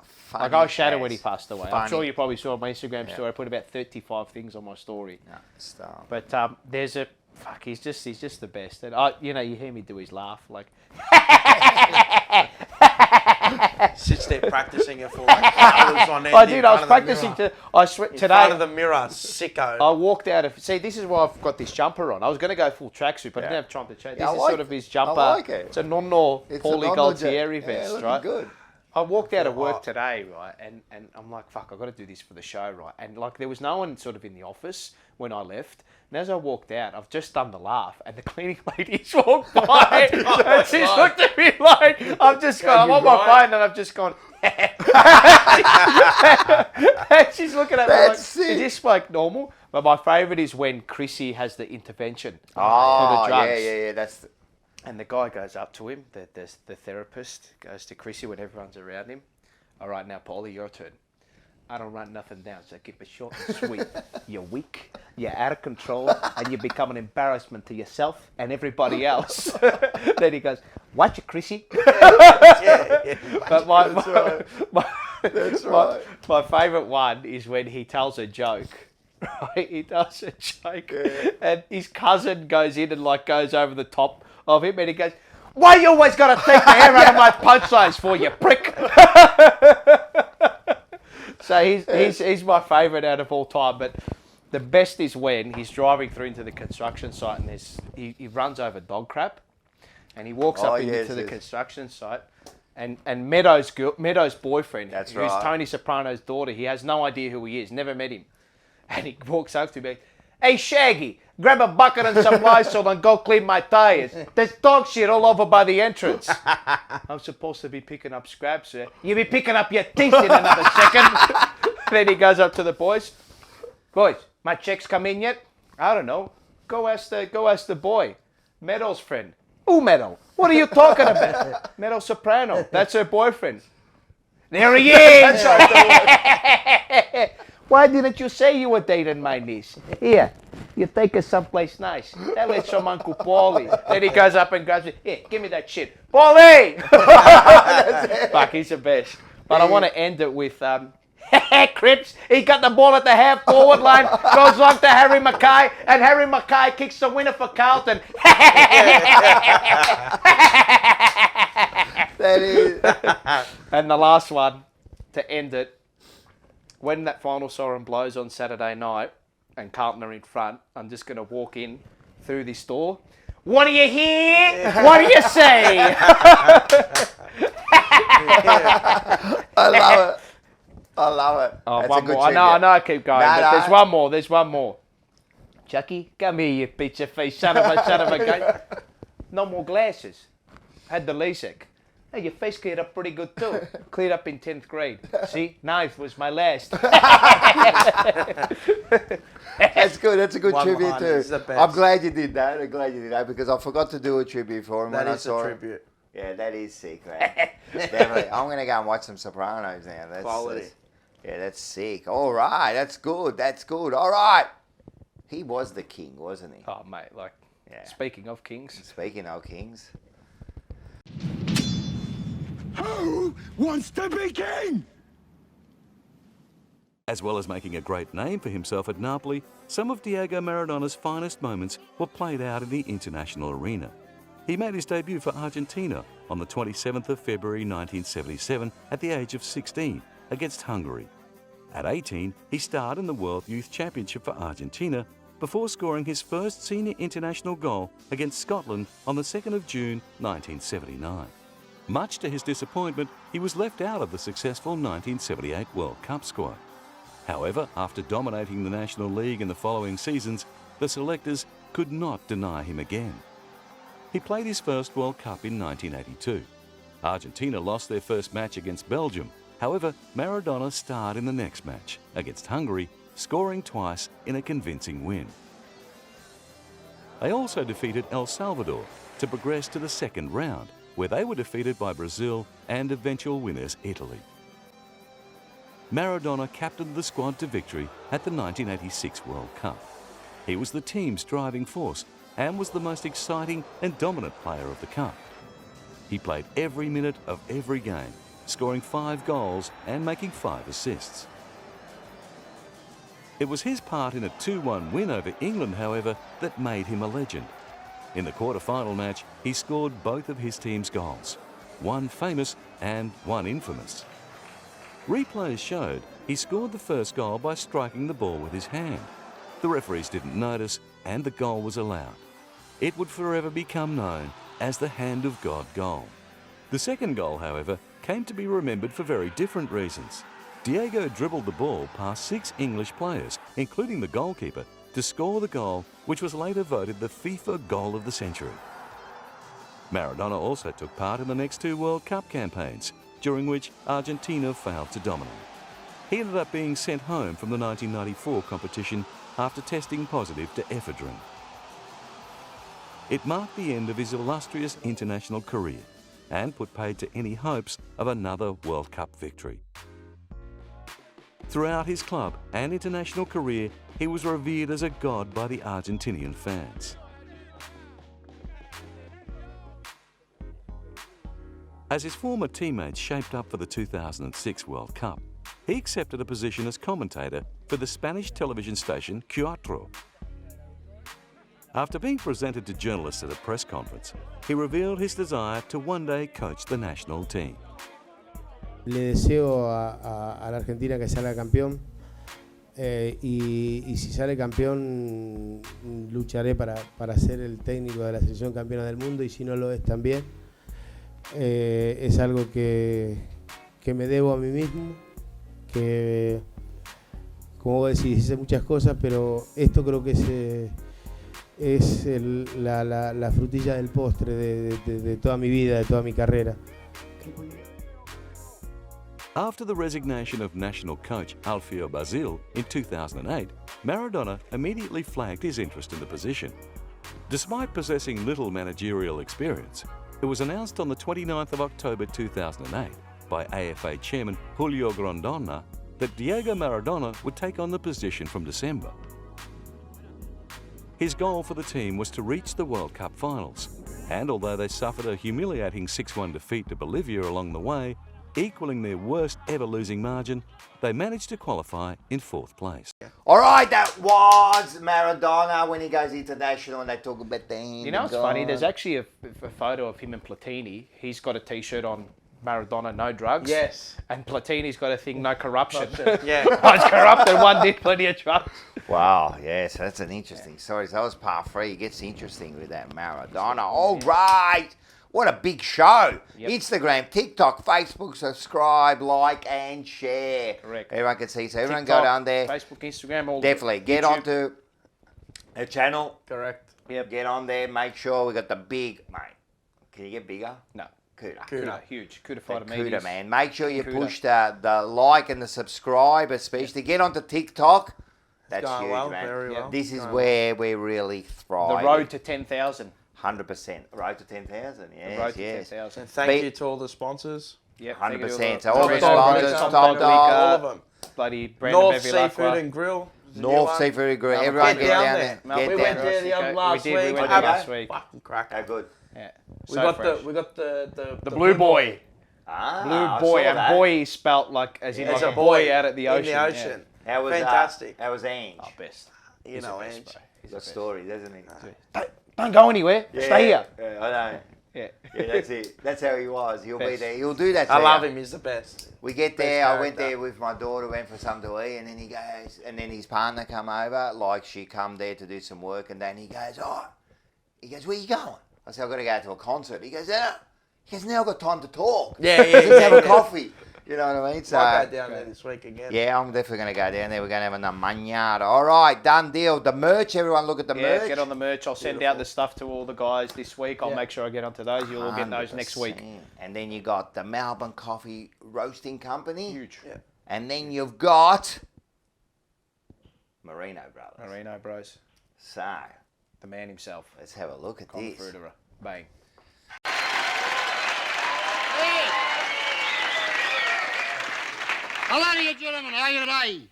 Funny Like I shadowed when he as passed away. I'm funny. sure you probably saw my Instagram story. I put about 35 things on my story. Stop. But there's a fuck. He's just the best. And you hear me do his laugh like. Sits there practicing it for like hours on end. I did. I was practicing today. In front of the mirror, sicko. I walked out of. See, this is why I've got this jumper on. I was going to go full tracksuit, but I didn't have time to change. Yeah, This I is like sort of his it. jumper. I like it. It's a Nonno It's a Paulie Nonno Galtieri yeah, vest, looking right? good. I walked out of work today, right, and I'm like, fuck, I've got to do this for the show, right? And like, there was no one sort of in the office when I left. And as I walked out, I've just done the laugh, and the cleaning lady's walked by, and she's looked at me like, I'm on my phone, and I've just gone, and she's looking at me like, is this like normal? But my favourite is when Chrissy has the intervention for the drugs. Yeah, that's... And the guy goes up to him, the therapist goes to Chrissy when everyone's around him. All right, now, Paulie, your turn. I don't run nothing down, so keep it short and sweet. You're weak, you're out of control, and you become an embarrassment to yourself and everybody else. Then he goes, watch it, Chrissy. But my favourite one is when he tells a joke. Right? He does a joke, and his cousin goes in and like goes over the top of him, and he goes, "Why you always got to take the hair out of my punchlines for, you prick?" So he's my favourite out of all time. But the best is when he's driving through into the construction site, and he runs over dog crap, and he walks up into the construction site. And Meadows' boyfriend, who's Tony Soprano's daughter, he has no idea who he is, never met him. And he walks up to me, "Hey, Shaggy, grab a bucket and some Lysol and go clean my tyres. There's dog shit all over by the entrance." I'm supposed to be picking up scraps, sir. You'll be picking up your teeth in another second. Then he goes up to the boys. "Boys, my check's come in yet?" "I don't know. Go ask the boy. Meadow's friend." "Who Meadow? What are you talking about?" "Meadow Soprano. That's her boyfriend." "There he is." Why didn't you say you were dating my niece? Here, you take her someplace nice. Tell it's from Uncle Paulie. Then he goes up and grabs it. Here, give me that shit. Paulie! Fuck, he's the best. But I want to end it with Crips. He got the ball at the half forward line, goes long to Harry McKay, and Harry McKay kicks the winner for Carlton. That is. And the last one, to end it, when that final siren blows on Saturday night and Carlton are in front, I'm just going to walk in through this door. What do you hear? What do you say? I love it. I love it. Oh, That's one a good more. I know, I keep going, No, but no. there's one more. Chucky, come here, you pizza face son of a gun. No more glasses. Had the LASIK. Hey, your face cleared up pretty good too. Cleared up in 10th grade. See, knife was my last. That's good. That's a good One tribute behind too. is the best. I'm glad you did that. Because I forgot to do a tribute for him That when I is a saw tribute. it. Yeah, that is sick, man. Definitely. I'm gonna go and watch some Sopranos now. That's Quality. Yeah, that's sick. All right, that's good. That's good. All right. He was the king, wasn't he? Oh, mate, like, Yeah. speaking of kings. Speaking of kings. Who wants to be king? As well as making a great name for himself at Napoli, some of Diego Maradona's finest moments were played out in the international arena. He made his debut for Argentina on the 27th of February 1977 at the age of 16 against Hungary. At 18, he starred in the World Youth Championship for Argentina before scoring his first senior international goal against Scotland on the 2nd of June 1979. Much to his disappointment, he was left out of the successful 1978 World Cup squad. However, after dominating the National League in the following seasons, the selectors could not deny him again. He played his first World Cup in 1982. Argentina lost their first match against Belgium. However, Maradona starred in the next match against Hungary, scoring twice in a convincing win. They also defeated El Salvador to progress to the second round, where they were defeated by Brazil and eventual winners Italy. Maradona captained the squad to victory at the 1986 World Cup. He was the team's driving force and was the most exciting and dominant player of the Cup. He played every minute of every game, scoring 5 goals and making 5 assists. It was his part in a 2-1 win over England, however, that made him a legend. In the quarter-final match, he scored both of his team's goals, one famous and one infamous. Replays showed he scored the first goal by striking the ball with his hand. The referees didn't notice and the goal was allowed. It would forever become known as the Hand of God goal. The second goal, however, came to be remembered for very different reasons. Diego dribbled the ball past 6 English players, including the goalkeeper, to score the goal which was later voted the FIFA Goal of the Century. Maradona also took part in the next 2 World Cup campaigns, during which Argentina failed to dominate. He ended up being sent home from the 1994 competition after testing positive to ephedrine. It marked the end of his illustrious international career and put paid to any hopes of another World Cup victory. Throughout his club and international career, he was revered as a god by the Argentinian fans. As his former teammates shaped up for the 2006 World Cup, he accepted a position as commentator for the Spanish television station Cuatro. After being presented to journalists at a press conference, he revealed his desire to one day coach the national team. Le deseo a la Argentina que salga campeón y si sale campeón lucharé para ser el técnico de la selección campeona del mundo y si no lo es también. Es algo que me debo a mí mismo, que como vos decís, hice muchas cosas, pero esto creo que es la frutilla del postre de toda mi vida, de toda mi carrera. After the resignation of national coach Alfio Basile in 2008, Maradona immediately flagged his interest in the position. Despite possessing little managerial experience, it was announced on the 29th of October 2008 by AFA chairman Julio Grondona that Diego Maradona would take on the position from December. His goal for the team was to reach the World Cup finals, and although they suffered a humiliating 6-1 defeat to Bolivia along the way, equaling their worst ever losing margin, they managed to qualify in 4th place. All right, that was Maradona when he goes international and they talk about the hand. You know what's funny? There's actually a photo of him and Platini. He's got a T-shirt on, Maradona, no drugs. Yes. And Platini's got a thing, no corruption. Yeah. One's corrupted, one did plenty of drugs. Wow, yes, that's an interesting story. So that was part 3. It gets interesting with that Maradona. All right. What a big show. Yep. Instagram, TikTok, Facebook, subscribe, like, and share. Correct. Everyone can see. So everyone TikTok, go down there. Facebook, Instagram, all Definitely. Get YouTube. onto a channel. Correct. Yep. Get on there. Make sure we got the big, mate. Can you get bigger? No. Cuda. Cuda, huge. Cuda The fighter Cuda, medias. man. Make sure you Cuda. push the like and the subscribe, especially. Get onto TikTok. That's going huge, well, man. very well. This is Going where we really thrive. The road to 10,000. 100%. Road to 10,000. Yes, The road to yes. 10,000. And thank you to all the sponsors. Yep, 100%. So Top all the Dog, sponsors, Top Top Dog, all of Dog, them. Bloody Brandon North Bevilacqua. Seafood and Grill. North Seafood and Grill. Everyone get down there. We went there the other last We week. went there last week. Fucking cracker. How good. Yeah. We So got fresh. the Blue Boy. Ah, Blue Boy. I saw And that. boy is spelt like as in As like a a boy boy out at the in ocean. the ocean. How was Fantastic. How was Ange? Oh, best. You He's know, the best, Ange. bro. He's Got the best. stories, doesn't he? Don't go anywhere. Stay here. Yeah, I know. Yeah. Yeah, that's it. That's how he was. He'll be Best. there. He'll do that to I you. love him. He's the best. We get Best there. I went character. there with my daughter. Went for something to eat, and then he goes, and then his partner come over. Like she come there to do some work, and then he goes, where you going? I said, I've got to go to a concert. He goes, now I've got time to talk. Yeah, Let's yeah, have a yeah. coffee. You know what I mean? So Might go down there this week again. yeah, I'm definitely going to go down there. We're going to have a manada. All right, done deal. The merch, everyone look at the Yeah, merch. get on the merch. I'll send out the stuff to all the guys this week. I'll Yeah. make sure I get onto those. You'll all get those next week. 100%. And then you got the Melbourne Coffee Roasting Company. Huge. Yeah. And then you've got Marino Brothers. Marino Bros. So, The man himself. let's have a look at Con this. Fruiterer. Bang. Hello, you gentlemen. How are you today?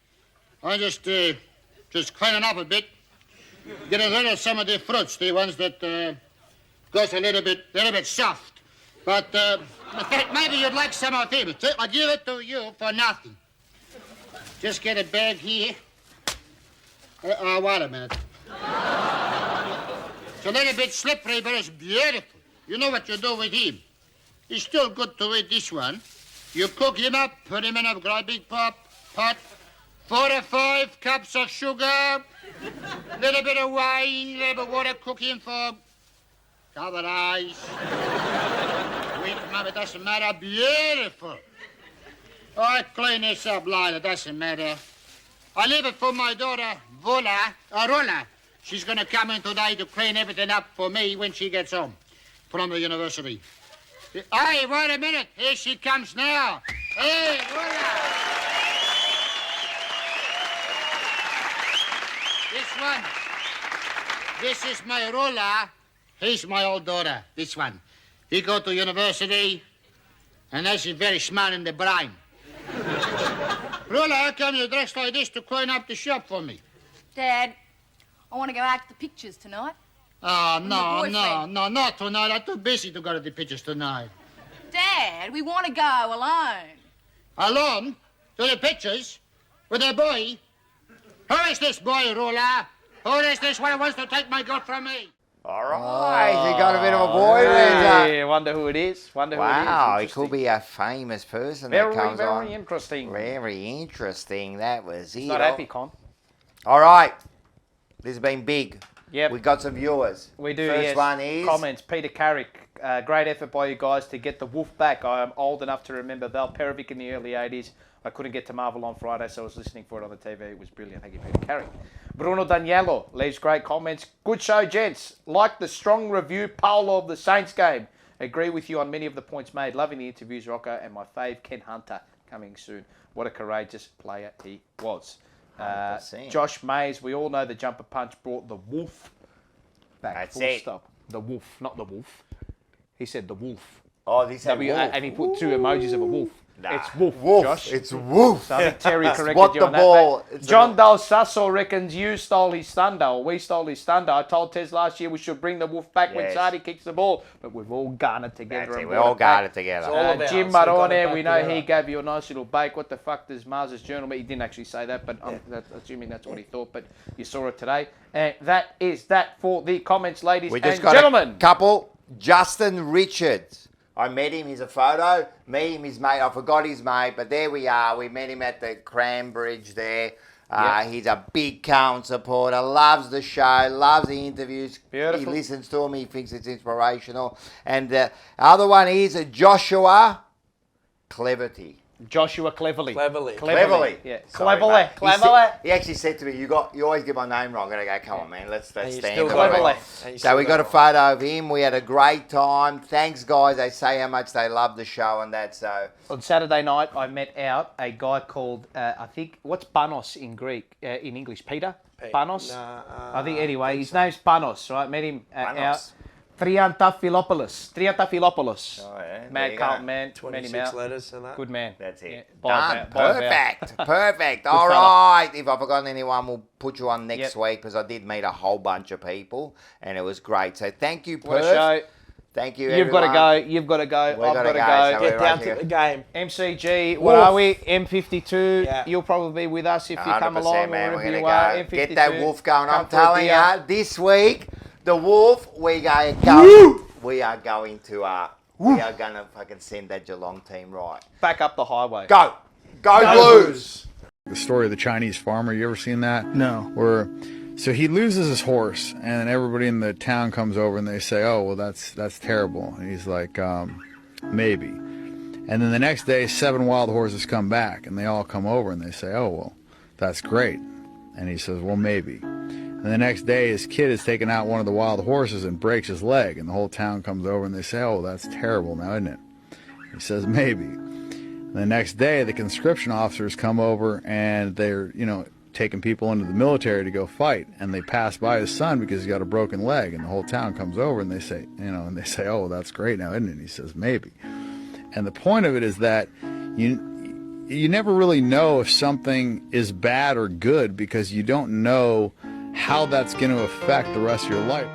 I'm just cleaning up a bit. Getting rid of some of the fruits, the ones that goes a little bit soft. But I thought maybe you'd like some of them. I'll give it to you for nothing. Just get a bag here. Wait a minute. It's a little bit slippery, but it's beautiful. You know what you do with him. He's still good to eat, this one. You cook him up, put him in a great big pot, 4 to 5 cups of sugar, little bit of wine, little bit of water, cook him for covered eyes. Wait, Mum, it doesn't matter, beautiful. I clean this up later, doesn't matter. I leave it for my daughter, Rola. She's gonna come in today to clean everything up for me when she gets home from the university. Hey, wait a minute. Here she comes now. Hey, Rola. This one. This is my Rola. He's my old daughter, this one. He go to university, and now she's very smart in the brain. Rola, how come you dressed like this to clean up the shop for me? Dad, I want to go out to the pictures tonight. Oh, With my no, boyfriend. not tonight. I'm too busy to go to the pictures tonight. Dad, we want to go alone. Alone? To the pictures? With a boy? Who is this boy, Rola? Who is this one who wants to take my girl from me? All right, you got a bit of a boy there. Yeah, wonder who it is. Wonder who it is. Wow, it could be a famous person Very, that comes on. very interesting. Very interesting. That was it. Not happy, Con. All right, this has been big. Yep. We got some viewers. We do, First yes. one is... Comments. Peter Carrick. Great effort by you guys to get the Wolf back. I am old enough to remember Val Perovic in the early 80s. I couldn't get to Marvel on Friday, so I was listening for it on the TV. It was brilliant. Thank you, Peter Carrick. Bruno Daniello leaves great comments. Good show, gents. Like the strong review, Paolo of the Saints game. Agree with you on many of the points made. Loving the interviews, Rocco, and my fave, Ken Hunter, coming soon. What a courageous player he was. 100%. Josh Mays, we all know the jumper punch brought the Wolf back. That's Full it. stop. The Wolf, not the Wolf. He said the Wolf. Oh, this had W- wolf. And he put 2 emojis of a wolf. Nah. It's woof, Woof. Josh. It's woof. So I think Terry It's corrected what you the on ball- that. it's John a- Del Sasso reckons you stole his thunder, or we stole his thunder. I told Tez last year we should bring the wolf back when Yes. Sardi kicks the ball, but we've all garnered together. That's it, and we brought all it back. garnered together. It's all of ours. Jim We got it Maradona, back we know together. he gave you a nice little bake. What the fuck does Mars's journal mean? He didn't actually say that, but I'm assuming that's what he thought, but you saw it today. And that is that for the comments, ladies We and just got gentlemen. a couple. Justin Richards. I met him. He's a photo. Me and his mate. I forgot his mate, but there we are. We met him at the Cranbridge there. Yep. He's a big Carlton supporter. Loves the show. Loves the interviews. Beautiful. He listens to them. He thinks it's inspirational. And the other one is Joshua Cleverty. Joshua Cleverly. Cleverly. Yeah. Sorry, Cleverly. mate. Cleverly. He actually said to me, "You always get my name wrong." I'm gonna go, "Come on, man, let's And you stand still up." got it Cleverly. wrong. So we got a photo of him. We had a great time. Thanks, guys. They say how much they love the show and that. So On Saturday night, I met out a guy called, I think, what's Panos in Greek, in English? Peter? Panos? I think, anyway, his name's Panos, right? Met him out. Triantafilopoulos. Oh, yeah. There Mad you Carlton go. man. Met him 26 out. letters and that. Good man. That's it. Yeah, Done. Bye, Perfect. Perfect. Good All fella. right. If I've forgotten anyone, we'll put you on next Yep. week because I did meet a whole bunch of people and it was great. So thank you, What a Perth. show. Thank you, You've got to everyone. go. You've got to go. We've I've gotta got to go, go. so we're Get right down here. to the game. MCG, what Wolf. are we? M52. Yeah. You'll probably be with us if you come 100%, along man. or We're wherever going you to are. go. M52. Get that wolf going. Come I'm for a telling beer. you, this week, the wolf, we are going. We are going to. We are going to fucking send that Geelong team right. Back up the highway. Go. Go Blues. The story of the Chinese farmer, you ever seen that? No. So he loses his horse, and everybody in the town comes over and they say, "Oh, well, that's terrible." And he's like, "Maybe." And then the next day, 7 wild horses come back, and they all come over and they say, "Oh, well, that's great." And he says, "Well, maybe." And the next day, his kid is taking out one of the wild horses and breaks his leg, and the whole town comes over and they say, "Oh, that's terrible now, isn't it?" He says, "Maybe." And the next day, the conscription officers come over and they're, taking people into the military to go fight, and they pass by his son because he's got a broken leg, and the whole town comes over and they say, "Oh, that's great now, isn't it?" And he says, "Maybe." And the point of it is that you never really know if something is bad or good because you don't know how that's going to affect the rest of your life.